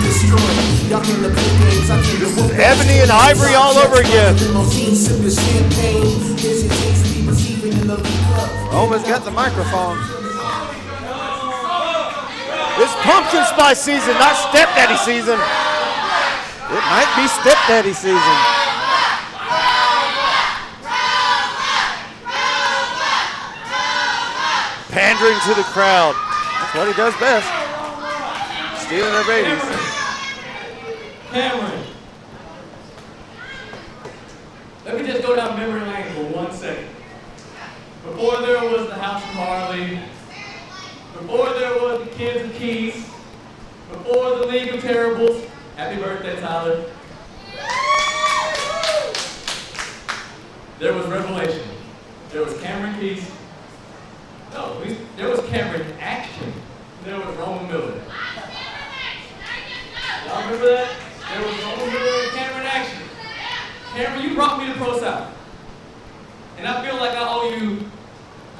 This is Ebony and Ivory all over again. Roma's got the microphone. It's pumpkin spice season, not stepdaddy season. It might be stepdaddy season. Pandering to the crowd. That's what he does best. Stealing their babies. Cameron. Let me just go down memory lane for 1 second. Before there was the House of Harley, before there was the Kids of Keys, before the League of Terribles, happy birthday, Tyler. There was Revelation. There was Cameron Keith. No, there was Cameron Action. There was Roman Miller. Y'all remember that? There was Roman Miller and Cameron Action. Cameron, you brought me to Pro South. And I feel like I owe you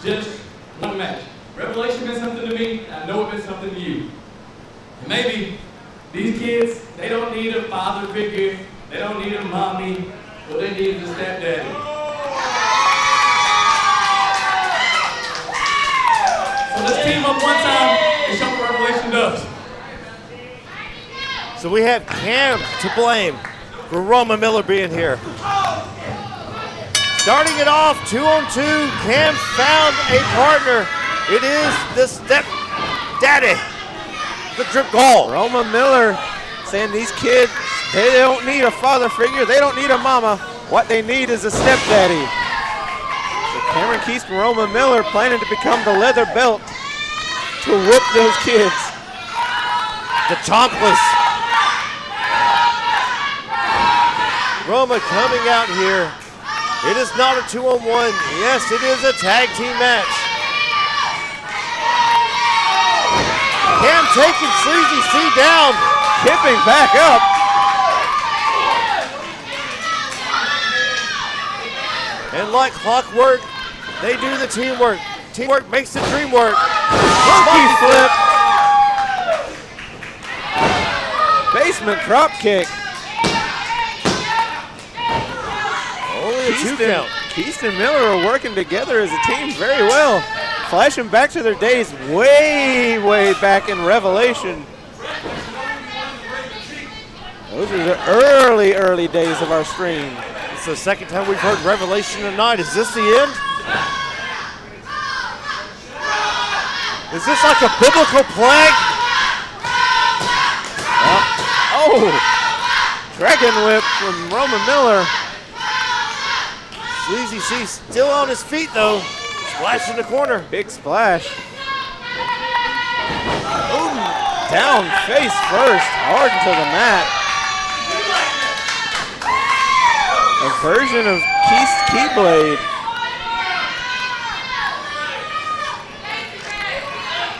just one match. Revelation meant something to me, and I know it meant something to you. And maybe these kids, they don't need a father figure, they don't need a mommy, what they need is a stepdaddy. So let's team up one time and show what Revelation does. So we have Cam to blame for Roman Miller being here. Starting it off 2-on-2, Cam found a partner. It is the step daddy, the drip goal. Roman Miller saying these kids, they don't need a father figure, they don't need a mama. What they need is a stepdaddy. So Cameron Keith and Roman Miller planning to become the leather belt to whip those kids. The topless. Roma coming out here. It is not a 2-on-1. Yes, it is a tag team match. Cam taking Sleazy C down. Kipping back up. And like clockwork, they do the teamwork. Teamwork makes the dream work. Monkey flip. Basement drop kick. Only a 2 count. Keith and Miller are working together as a team very well. Flashing back to their days way, way back in Revelation. Those are the early, early days of our stream. It's the second time we've heard Revelation tonight. Is this the end? Is this like a biblical plague? Dragon whip from Roman Miller. Sleazy C still on his feet though. Splash in the corner. Big splash. Ooh, down face first, hard into the mat. A version of Keith's Keyblade.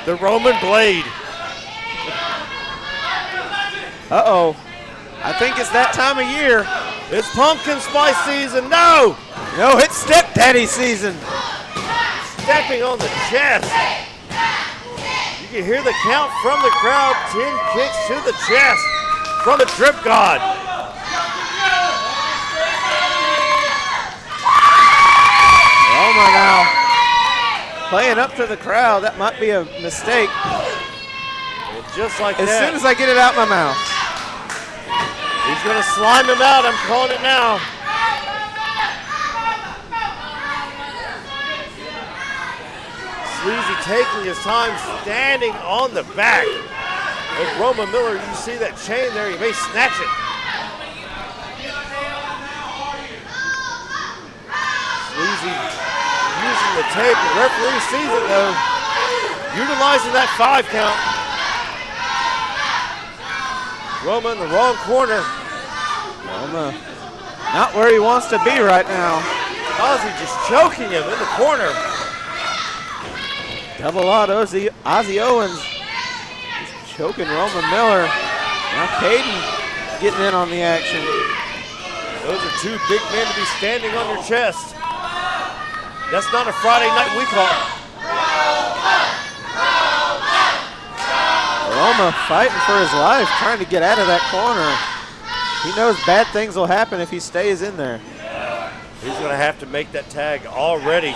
The Roman Blade. Uh-oh. I think it's that time of year. It's pumpkin spice season. No! No, it's stepdaddy season. Stepping on the chest. You can hear the count from the crowd. 10 kicks to the chest from the Drip God. Roma now playing up to the crowd. That might be a mistake. And just like as that. As soon as I get it out my mouth. He's going to slime him out. I'm calling it now. Sleazy taking his time standing on the back of Roman Miller. You see that chain there. He may snatch it. Sleazy using the tape. The referee sees it though. Utilizing that 5 count. Roma in the wrong corner. Roma not where he wants to be right now. Ozzy just choking him in the corner. Double out Ozzy Owens. He's choking Roman Miller. Now Hayden getting in on the action. Those are 2 big men to be standing on your chest. That's not a Friday night week off. Roma fighting for his life, trying to get out of that corner. He knows bad things will happen if he stays in there. He's going to have to make that tag already.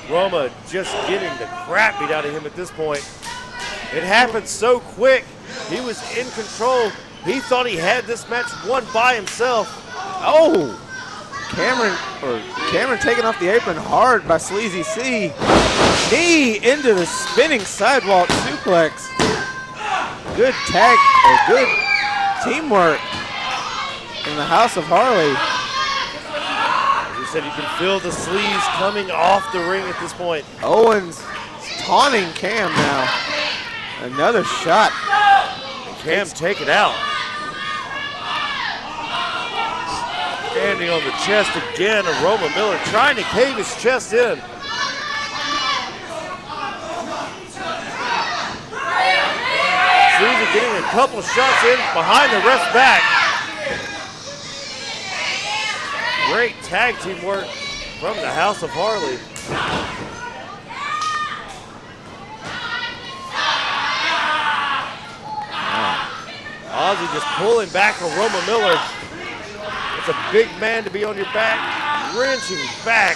Roma just getting the crap beat out of him at this point. It happened so quick. He was in control. He thought he had this match won by himself. Oh! Cameron taking off the apron hard by Sleazy C. Knee into the spinning sidewalk suplex. Good tag, or good teamwork in the House of Harley. As you said, you can feel the sleeves coming off the ring at this point. Owens taunting Cam now. Another shot. And Cam taken out. Standing on the chest again of Roma Miller, trying to cave his chest in. Sleazy getting a couple of shots in behind the ref's back. Great tag team work from the House of Harley. Ozzy just pulling back on Roma Miller. It's a big man to be on your back, wrenching back.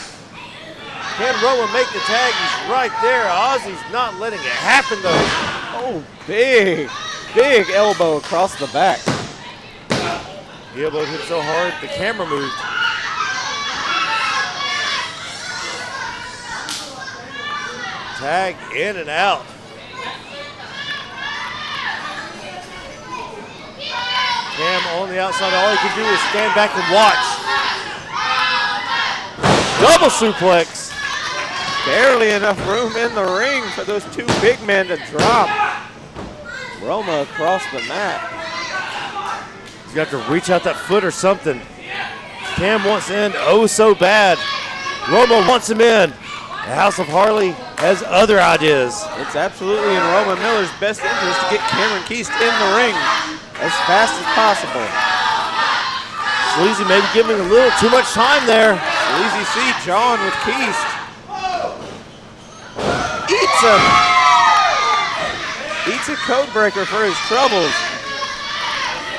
Can Roma make the tag? He's right there. Ozzy's not letting it happen though. Oh, big elbow across the back. The elbow hit so hard, the camera moved. Tag in and out. Cam on the outside, all he can do is stand back and watch. Double suplex. Barely enough room in the ring for those two big men to drop. Roma across the mat. He's got to reach out that foot or something. Cam wants in oh so bad. Roma wants him in. The House of Harley has other ideas. It's absolutely in Roma Miller's best interest to get Cameron Keast in the ring as fast as possible. Sleazy maybe giving a little too much time there. Sleazy C. John with Keast. Eats him. Eats a code breaker for his troubles.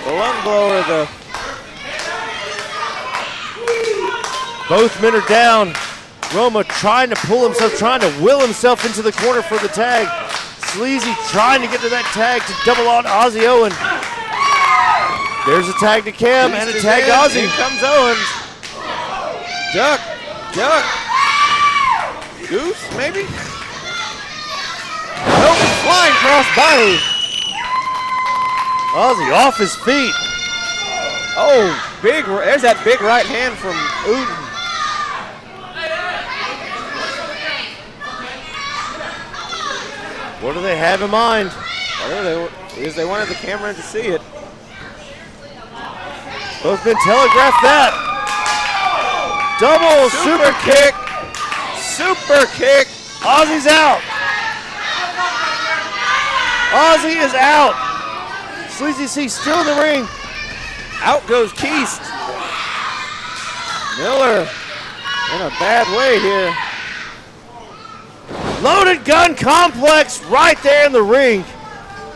The lung blower, Both men are down. Roma trying to pull himself, trying to will himself into the corner for the tag. Sleazy trying to get to that tag to double on Ozzy Owen. There's a tag to Cam and a tag to Ozzy. Here comes Owens. Duck. Goose, maybe? Nope, flying cross body. Ozzy off his feet. Oh, there's that big right hand from Uden. What do they have in mind? Whatever they wanted the camera to see it. Both men telegraphed that. Double super kick. Super kick. Ozzy's out. Ozzy is out. Sleazy C still in the ring. Out goes Keast. Miller in a bad way here. Loaded gun complex right there in the ring.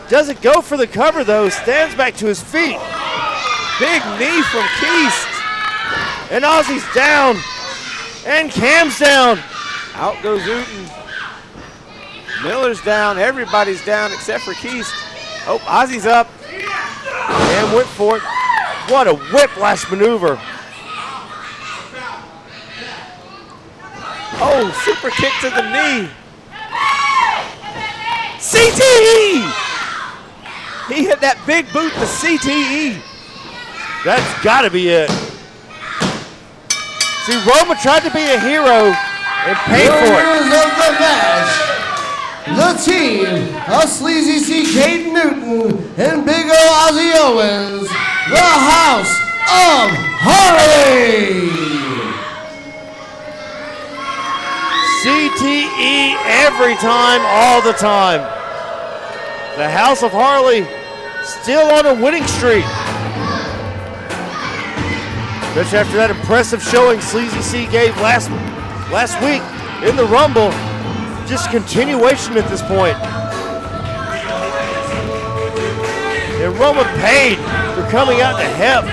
Doesn't go for the cover though. Stands back to his feet. Big knee from Keast. And Ozzy's down. And Cam's down. Out goes Uten. Miller's down. Everybody's down except for Keast. Oh, Ozzy's up. Cam went for it. What a whiplash maneuver. Oh, super kick to the knee. CTE! He hit that big boot to CTE. That's got to be it. See, Roma tried to be a hero and paid for it. Winners of the match, the team of Sleazy C. Caden Newton and Big O Ozzy Owens, the House of Harley. CTE every time, all the time. The House of Harley still on a winning streak. Especially after that impressive showing Sleazy C gave last week in the Rumble. Just continuation at this point. And Roma paid for coming out to help.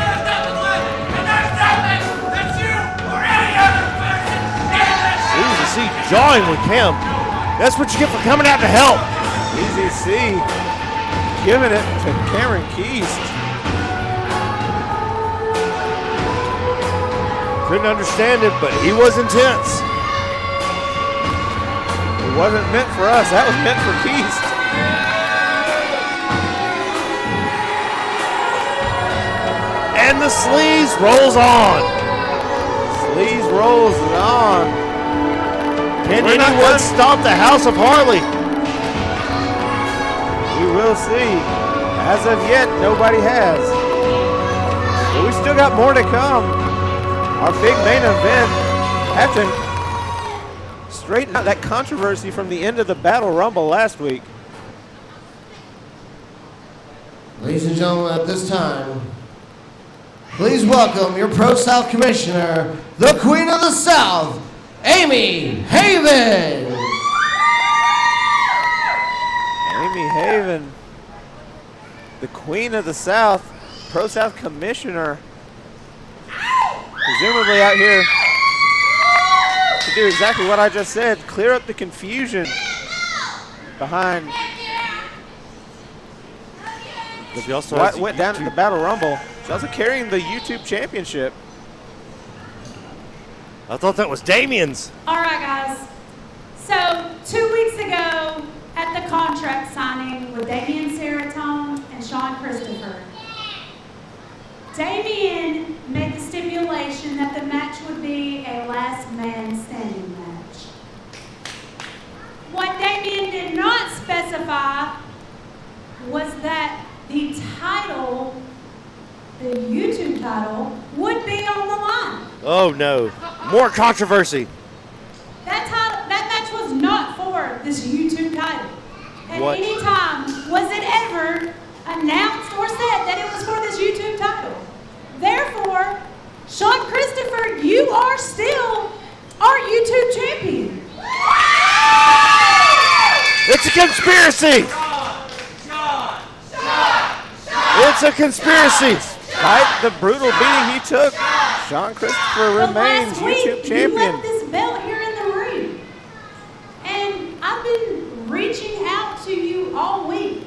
Sleazy C jawing with Cam. That's what you get for coming out to help. Easy C giving it to Cameron Keast. Couldn't understand it, but he was intense. It wasn't meant for us. That was meant for Keast. And the sleaze rolls on. Sleaze rolls on. Can anyone stop the House of Harley? We will see. As of yet, nobody has. But we still got more to come. our big main event, have to straighten out that controversy from the end of the Battle Rumble last week. Ladies and gentlemen, at this time, please welcome your ProSouth Commissioner, the Queen of the South, Amy Haven. Amy Haven, the Queen of the South, ProSouth Commissioner, presumably out here to do exactly what I just said, clear up the confusion behind what went down at the Battle Rumble. She's also carrying the YouTube Championship. I thought that was Damien's. All right, guys. So 2 weeks ago at the contract signing with Damien Seratone and Sean Christopher, Damien made the stipulation that the match would be a last man standing match. What Damien did not specify was that the title, the YouTube title, would be on the line. Oh no, more controversy. That match was not for this YouTube title. At What? any time was it ever announced or said that it was for this YouTube title. Therefore, Sean Christopher, you are still our YouTube champion. It's a conspiracy. It's a conspiracy. Despite the brutal beating he took, Sean Christopher remains Last week, YouTube you champion. left this belt here in the ring. And I've been reaching out to you all week,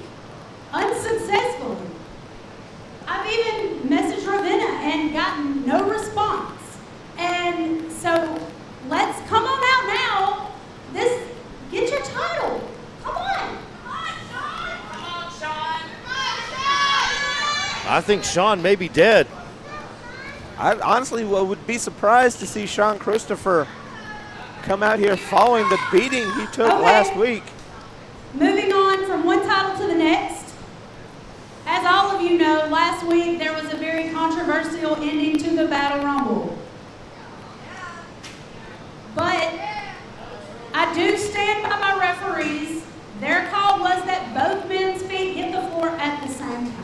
unsuccessfully. I've even messaged Ravenna and gotten no response. And so let's come on out now. Get your title. Come on. I think Sean may be dead. I honestly would be surprised to see Sean Christopher come out here following the beating he took last week. Moving on from one title to the next. As all of you know, last week there was a very controversial ending to the Battle Rumble. But I do stand by my referees. Their call was that both men's feet hit the floor at the same time.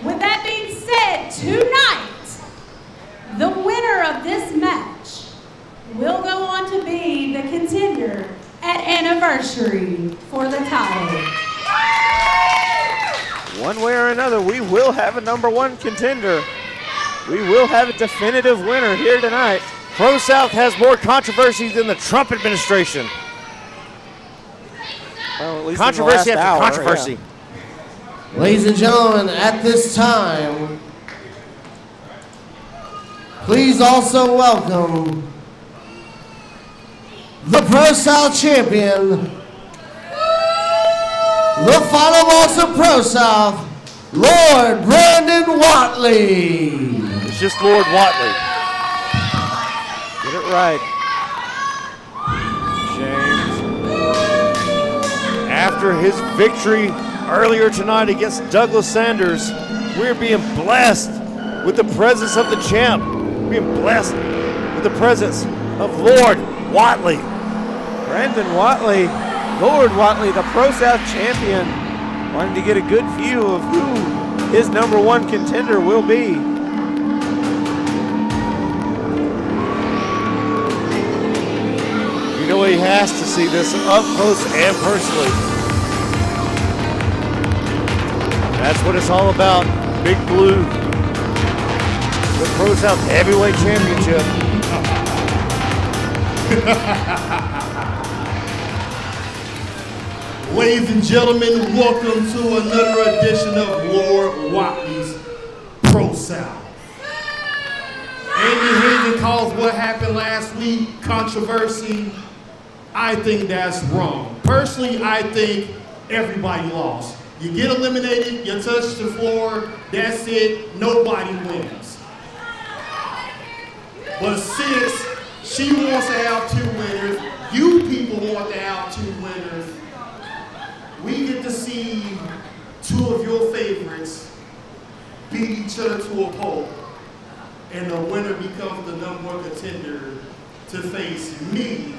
With that being said, tonight, the winner of this match will go on to be the contender at Anniversary for the title. One way or another, we will have a #1 contender. We will have a definitive winner here tonight. ProSouth has more controversy than the Trump administration. Well, at least Controversy in the last after hour, controversy. yeah. Ladies and gentlemen, at this time, please also welcome the ProSouth champion, the final boss of ProSouth, Lord Brandon Watley. It's just Lord Watley. Get it right. James. After his victory earlier tonight against Douglas Sanders, we're being blessed with the presence of the champ. Being blessed with the presence of Lord Watley. Brandon Watley, Lord Watley, the ProSouth champion, wanting to get a good view of who his #1 contender will be. You know he has to see this up close and personally. That's what it's all about. Big Blue, the ProSouth Heavyweight Championship. Ladies and gentlemen, welcome to another edition of Lord Watley's ProSouth. Amy Haven calls what happened last week controversy. I think that's wrong. Personally, I think everybody lost. You get eliminated, you touch the floor, that's it, nobody wins. But since she wants to have 2 winners, you people want to have 2 winners, we get to see 2 of your favorites beat each other to a pulp and the winner becomes the #1 contender to face me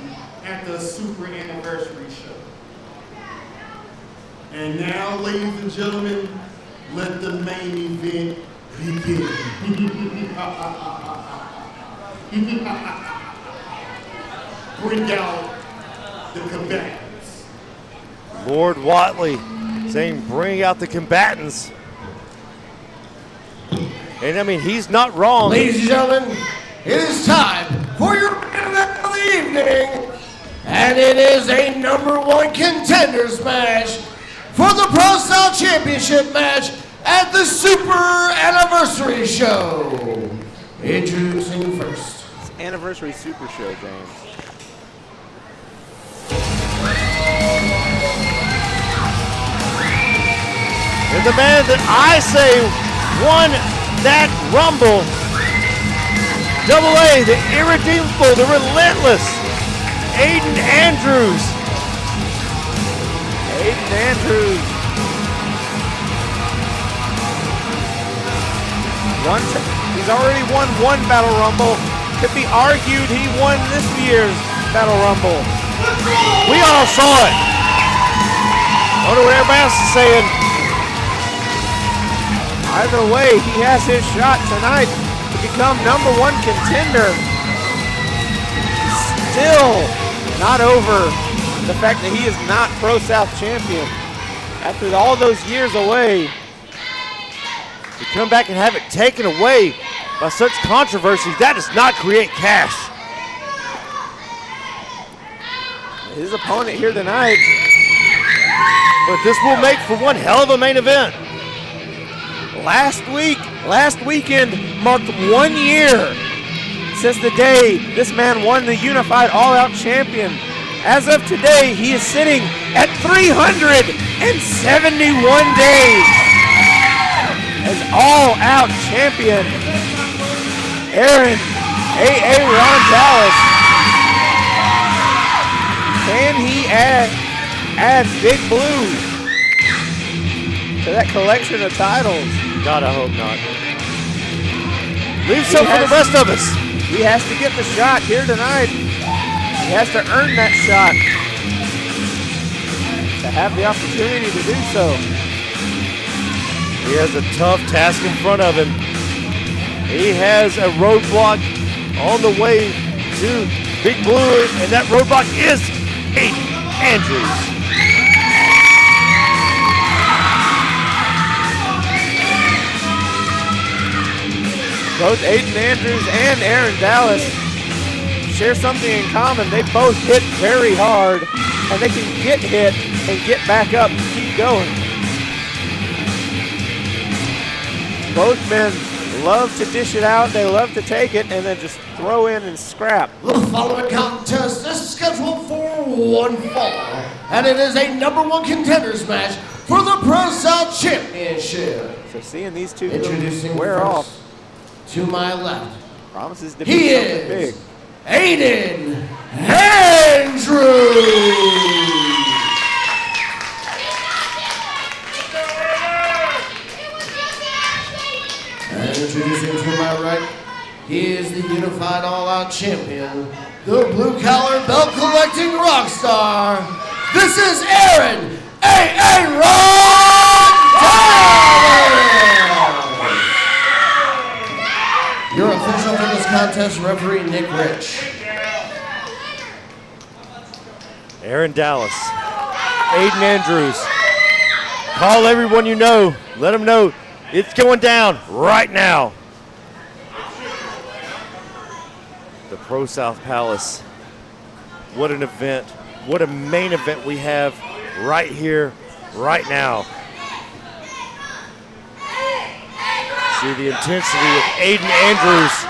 at the Super Anniversary Show. And now, ladies and gentlemen, let the main event begin. Bring out the combatants. Lord Watley saying bring out the combatants. And I mean, he's not wrong. Ladies and gentlemen, it is time for your main event of the evening. And it is a #1 contenders match for the ProSouth Championship match at the Super Anniversary Show. Introducing first. It's Anniversary Super Show, James. And the man that I say won that Rumble, AA, the irredeemable, the relentless, Aiden Andrews. Aiden Andrews. He's already won 1 Battle Rumble. Could be argued he won this year's Battle Rumble. We all saw it. I wonder what everybody else is saying. Either way, he has his shot tonight to become #1 contender. Still not over the fact that he is not ProSouth champion. After all those years away, to come back and have it taken away by such controversy, that does not create cash. His opponent here tonight. But this will make for one hell of a main event. Last weekend marked 1 year since the day this man won the Unified All-Out Champion. As of today, he is sitting at 371 days as All-Out Champion. Aaron Ron Dallas. Can he add Big Blue to that collection of titles? God, I hope not. Leave some for the rest of us. He has to get the shot here tonight. He has to earn that shot to have the opportunity to do so. He has a tough task in front of him. He has a roadblock on the way to Big Blue, and that roadblock is Aiden Andrews. Both Aiden Andrews and Aaron Dallas share something in common. They both hit very hard, and they can get hit and get back up and keep going. Both men love to dish it out. They love to take it and then just throw in and scrap. The following contest is scheduled for one fall, and it is a #1 contenders match for the ProSouth Championship. So seeing these two Introducing wear first, off. To my left, promises to he be something is big. Aiden Andrews. And introducing to my right, he is the Unified All-Out Champion, the blue-collar belt-collecting rock star. This is Aaron Ron Dallas. Your official for this contest, referee Nick Rich. Aaron Dallas, Aiden Andrews. Call everyone you know. Let them know it's going down right now. The ProSouth Palace. What an event. What a main event we have right here, right now. See the intensity of Aiden Andrews.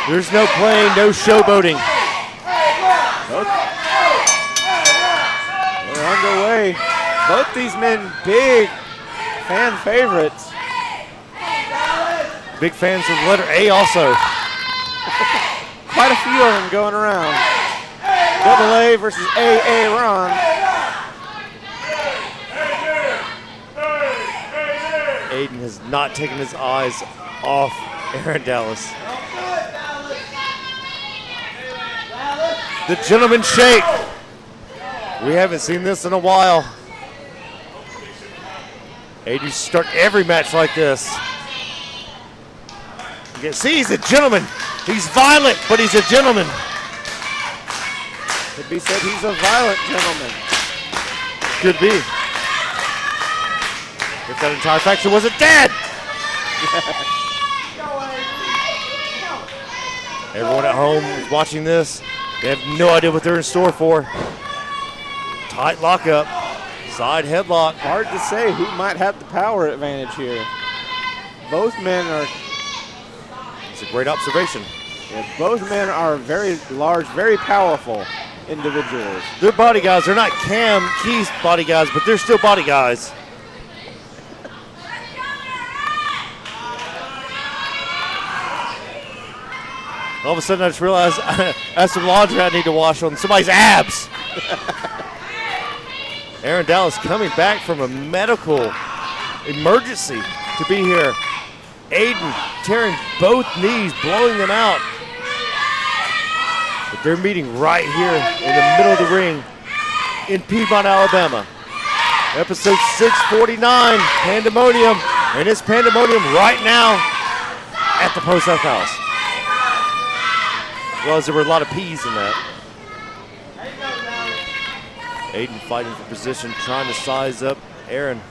There's no playing, no showboating. We're underway. Both these men, big fan favorites. Big fans of the letter A also. Quite a few of them going around. AA versus AA Ron. Aiden has not taken his eyes off Aaron Dallas. The gentleman shake. We haven't seen this in a while. Aiden start every match like this. You can see he's a gentleman. He's violent, but he's a gentleman. Could be said he's a violent gentleman. Could be. If that entire faction wasn't dead. Everyone at home is watching this. They have no idea what they're in store for. Tight lockup. Side headlock. Hard to say who might have the power advantage here. Both men are... It's a great observation. Yeah, both men are very large, very powerful individuals. They're body guys. They're not Cam Keith's body guys, but they're still body guys. All of a sudden, I just realized I have some laundry I need to wash on somebody's abs. Aaron Dallas coming back from a medical emergency to be here. Aiden tearing both knees, blowing them out. But they're meeting right here in the middle of the ring in Piedmont, Alabama. Episode 649, Pandemonium. And it's Pandemonium right now at the ProSouth House. Well, there were a lot of P's in that. Aiden fighting for position, trying to size up Aaron.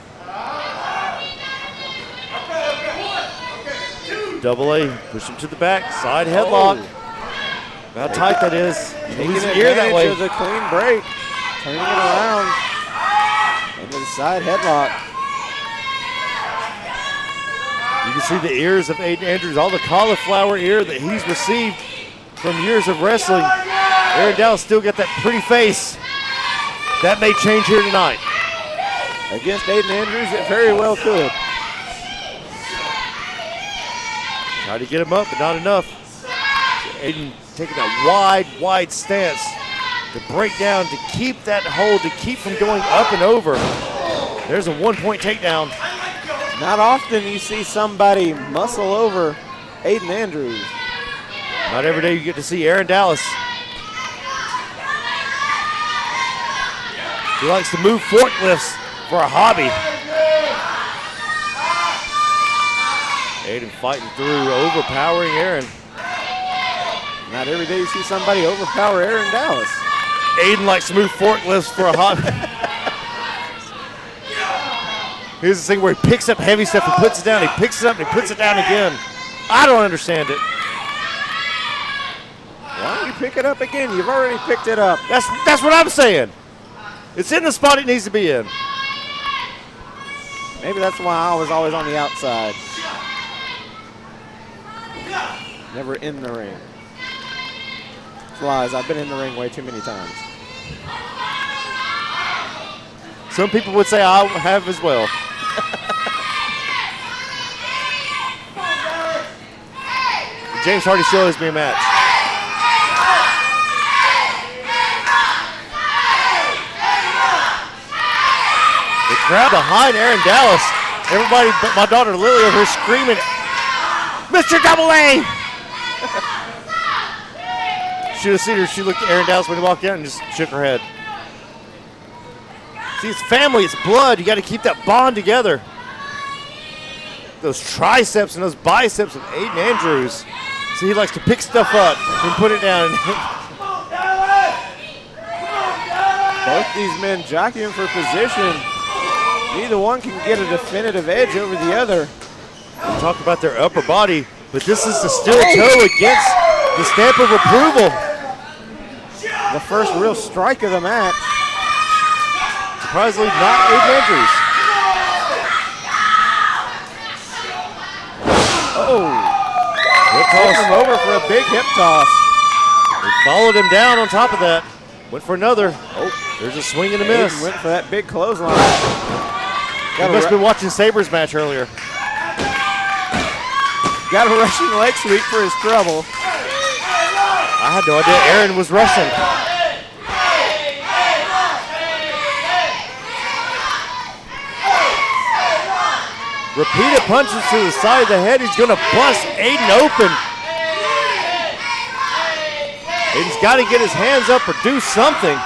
Double A, push him to the back, side headlock. How tight that is. Taking Lose the ear that way. advantage of the clean break. Turning it around. Into the side headlock. You can see the ears of Aiden Andrews, all the cauliflower ear that he's received from years of wrestling. Aaron Dallas still got that pretty face. That may change here tonight. Against Aiden Andrews, it very well could. Try to get him up, but not enough. Aiden taking that wide stance to break down, to keep that hold, to keep from going up and over. There's a 1-point takedown. Not often you see somebody muscle over Aiden Andrews. Not every day you get to see Aaron Dallas. He likes to move forklifts for a hobby. Aiden fighting through, overpowering Aaron. Not every day you see somebody overpower Aaron Dallas. Aiden likes to move forklifts for a hobby. Here's the thing where he picks up heavy stuff, he puts it down, he picks it up, and he puts it down again. I don't understand it. Why don't you pick it up again? You've already picked it up. That's what I'm saying. It's in the spot it needs to be in. Maybe that's why I was always on the outside. Never in the ring. It's lies. I've been in the ring way too many times. Some people would say I have as well. James Hardy still owes me a match. The crowd behind Aaron Dallas. Everybody but my daughter Lily over here screaming, Mr. Double A! Should have seen her. She looked at Aaron Dallas when he walked out and just shook her head. See, it's family, it's blood. You got to keep that bond together. Those triceps and those biceps of Aiden Andrews. See, he likes to pick stuff up and put it down. Both these men jockeying for position. Neither one can get a definitive edge over the other. We talk about their upper body, but this is the steel toe against the stamp of approval. The first real strike of the match. Surprisingly, not Aiden Andrews. Hip toss him over for a big hip toss. He followed him down on top of that. Went for another. Oh, there's a swing and a miss. Aiden went for that big clothesline. He must have been watching Sabre's match earlier. Got a rushing leg sweep for his trouble. I had no idea Aaron was rushing. Repeated punches to the side of the head. He's going to bust Aiden open. Aiden's got to get his hands up or do something.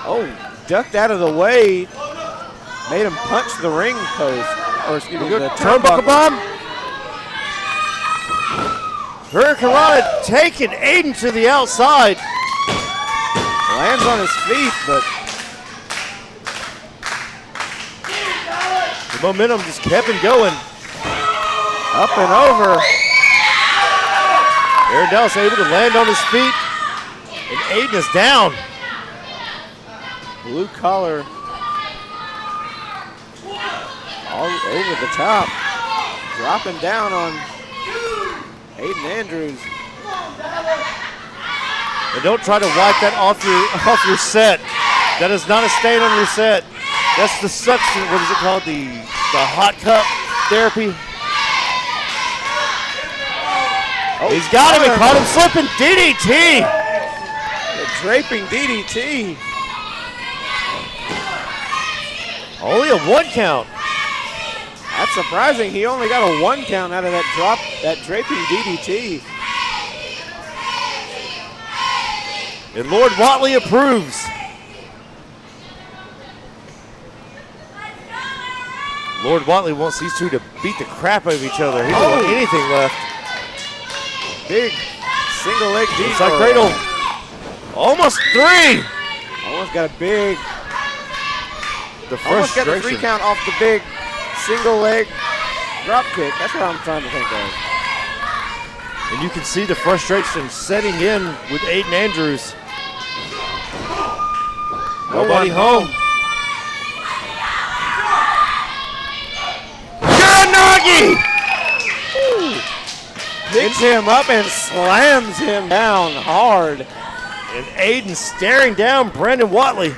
Oh, ducked out of the way. Made him punch the ring post. Or excuse me, the turnbuckle bomb. Hurricanrana taking Aiden to the outside. Lands on his feet, but the momentum just kept him going. Up and over. Aaron Dallas able to land on his feet. And Aiden is down. Blue collar. All over the top. Dropping down on Aiden Andrews. And don't try to wipe that off your set. That is not a stain on your set. That's the suction, what is it called? The hot cup therapy. Oh, he's got him, he caught him slipping. DDT. The draping DDT. Only a 1 count. That's surprising. He only got a 1 count out of that draping DDT. And Lord Watley approves. Lord Watley wants these two to beat the crap out of each other. He doesn't want anything left. Big single leg deep. Inside cradle. Almost 3. Almost got a big. The almost got the 3 frustration. count off the big single leg drop kick. That's what I'm trying to think of. And you can see the frustration setting in with Aiden Andrews. Nobody home. Uranagi! Picks him up and slams him down hard. And Aiden staring down Brandon Watley.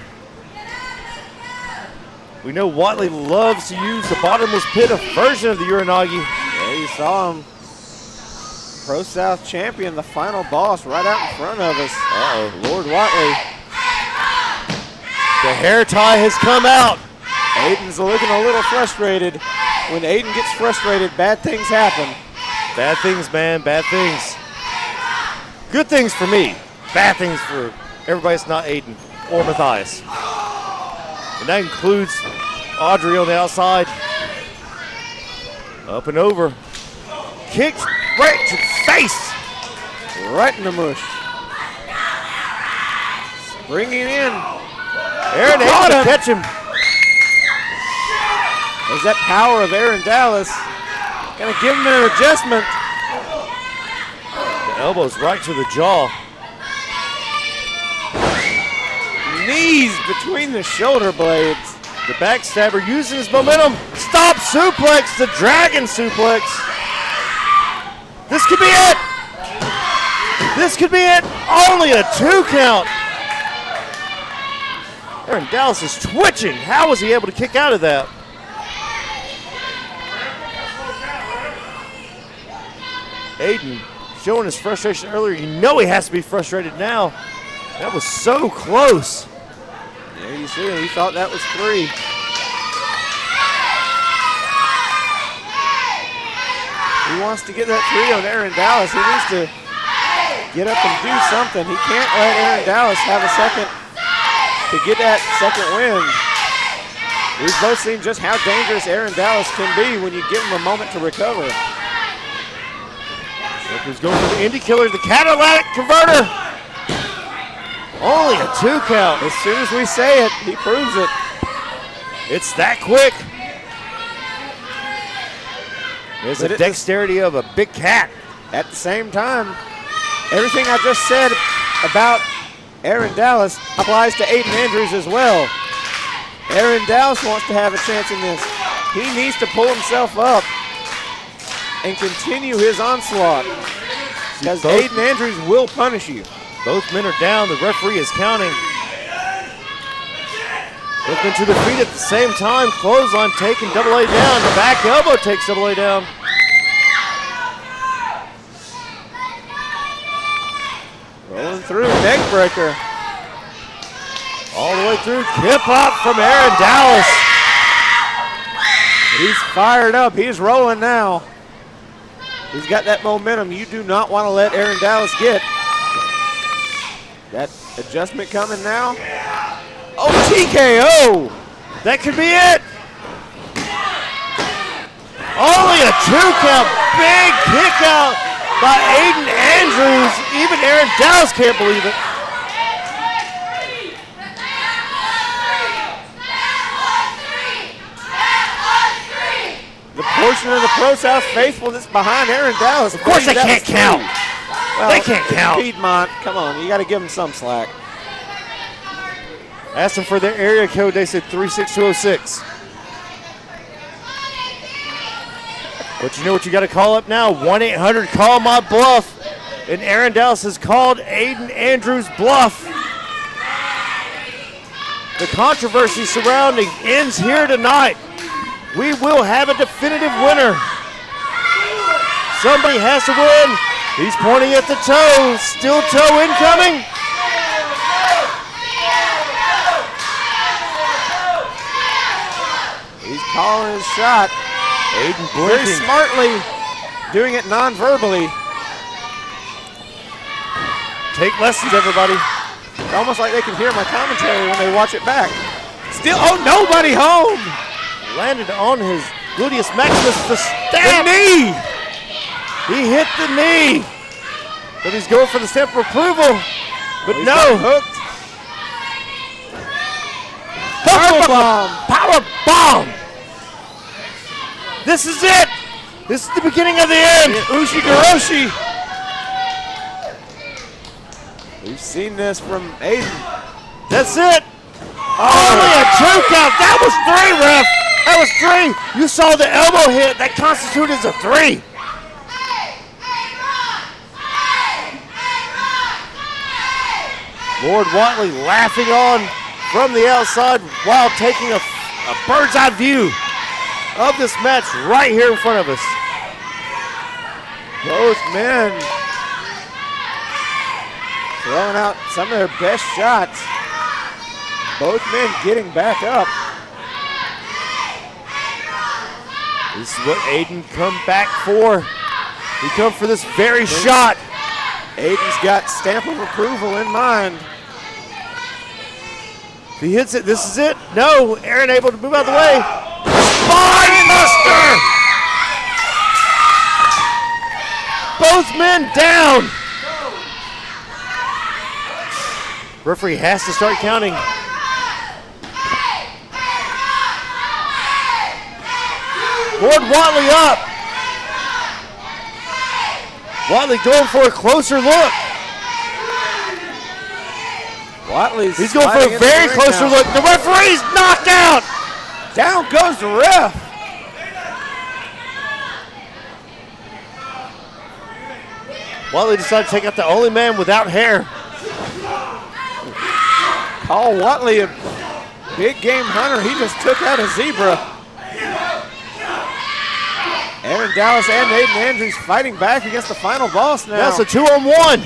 We know Watley loves to use the bottomless pit, a version of the Uranagi. Yeah, you saw him. ProSouth champion, the final boss, right out in front of us. Uh-oh. Lord Watley. The hair tie has come out. Aiden's looking a little frustrated. When Aiden gets frustrated, bad things happen. Bad things, man, bad things. Good things for me. Bad things for everybody that's not Aiden or Matthias. And that includes Audrey on the outside. Up and over. Kicked right to the face. Right in the mush. Bringing in. Aaron able to catch him. There's that power of Aaron Dallas. Gonna give him an adjustment. The elbows right to the jaw. Knees between the shoulder blades. The backstabber using his momentum. Stop suplex, the dragon suplex. This could be it. This could be it. Only a 2 count. Aaron Dallas is twitching. How was he able to kick out of that? Aiden showing his frustration earlier. You know he has to be frustrated now. That was so close. Yeah, you see it. He thought that was 3. He wants to get that 3 on Aaron Dallas. He needs to get up and do something. He can't let Aaron Dallas have a second to get that second win. We've both seen just how dangerous Aaron Dallas can be when you give him a moment to recover. He's going for the Indy Killer, the catalytic converter. Only a 2 count. As soon as we say it, he proves it. It's that quick. There's the dexterity of a big cat. At the same time, everything I just said about Aaron Dallas applies to Aiden Andrews as well. Aaron Dallas wants to have a chance in this. He needs to pull himself up and continue his onslaught, because Aiden Andrews will punish you. Both men are down. The referee is counting. Looking to the feet at the same time. Clothesline taking Double A down. The back elbow takes Double A down. Rolling through, neck breaker. All the way through. Kip up from Aaron Dallas. He's fired up. He's rolling now. He's got that momentum you do not want to let Aaron Dallas get. That adjustment coming now. Oh, TKO. That could be it. Only a 2 count. Big kick out by Aiden Andrews. Even Aaron Dallas can't believe it. The portion of the ProSouth faithful that's behind Aaron Dallas. Of course they can't count. Well, they can't count. Piedmont, come on, you got to give them some slack. Ask them for their area code. They said 36206. But you know what you got to call up now? 1-800 call my bluff. And Aaron Dallas has called Aiden Andrews' bluff. The controversy surrounding ends here tonight. We will have a definitive winner. Somebody has to win. He's pointing at the toe. Still toe incoming. He's calling his shot. Aiden very blinking. smartly doing it non-verbally. Take lessons, everybody. It's almost like they can hear my commentary when they watch it back. Still, oh, nobody home. Landed on his gluteus maximus, the stamp. The knee. He hit the knee. But he's going for the stamp of approval. But He's no. got hooked. Power bomb. Power bomb. This is it. This is the beginning of the end. Ushi-Goroshi. We've seen this from Aiden. That's it. Only a 2 count. That was 3, ref. That was 3. You saw the elbow hit. That constituted as a 3. Lord Watley laughing on from the outside while taking a bird's eye view of this match right here in front of us. Both men throwing out some of their best shots. Both men getting back up. This is what Aiden come back for. He come for this very shot. Aiden's got stamp of approval in mind. If he hits it, this is it. No, Aaron able to move out of the way. Spine buster! Both men down. Referee has to start counting. Lord Watley up. Watley going for a closer look. He's going for a very closer look. The referee's knocked out. Down goes the ref. Watley decided to take out the only man without hair. Call Watley a big game hunter. He just took out a zebra. Aaron Dallas and Aiden Andrews fighting back against the final boss now. That's a 2-on-1.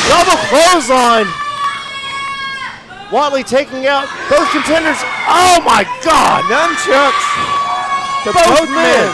Double clothesline. Watley taking out both contenders. Oh my God. Nunchucks to Both both men.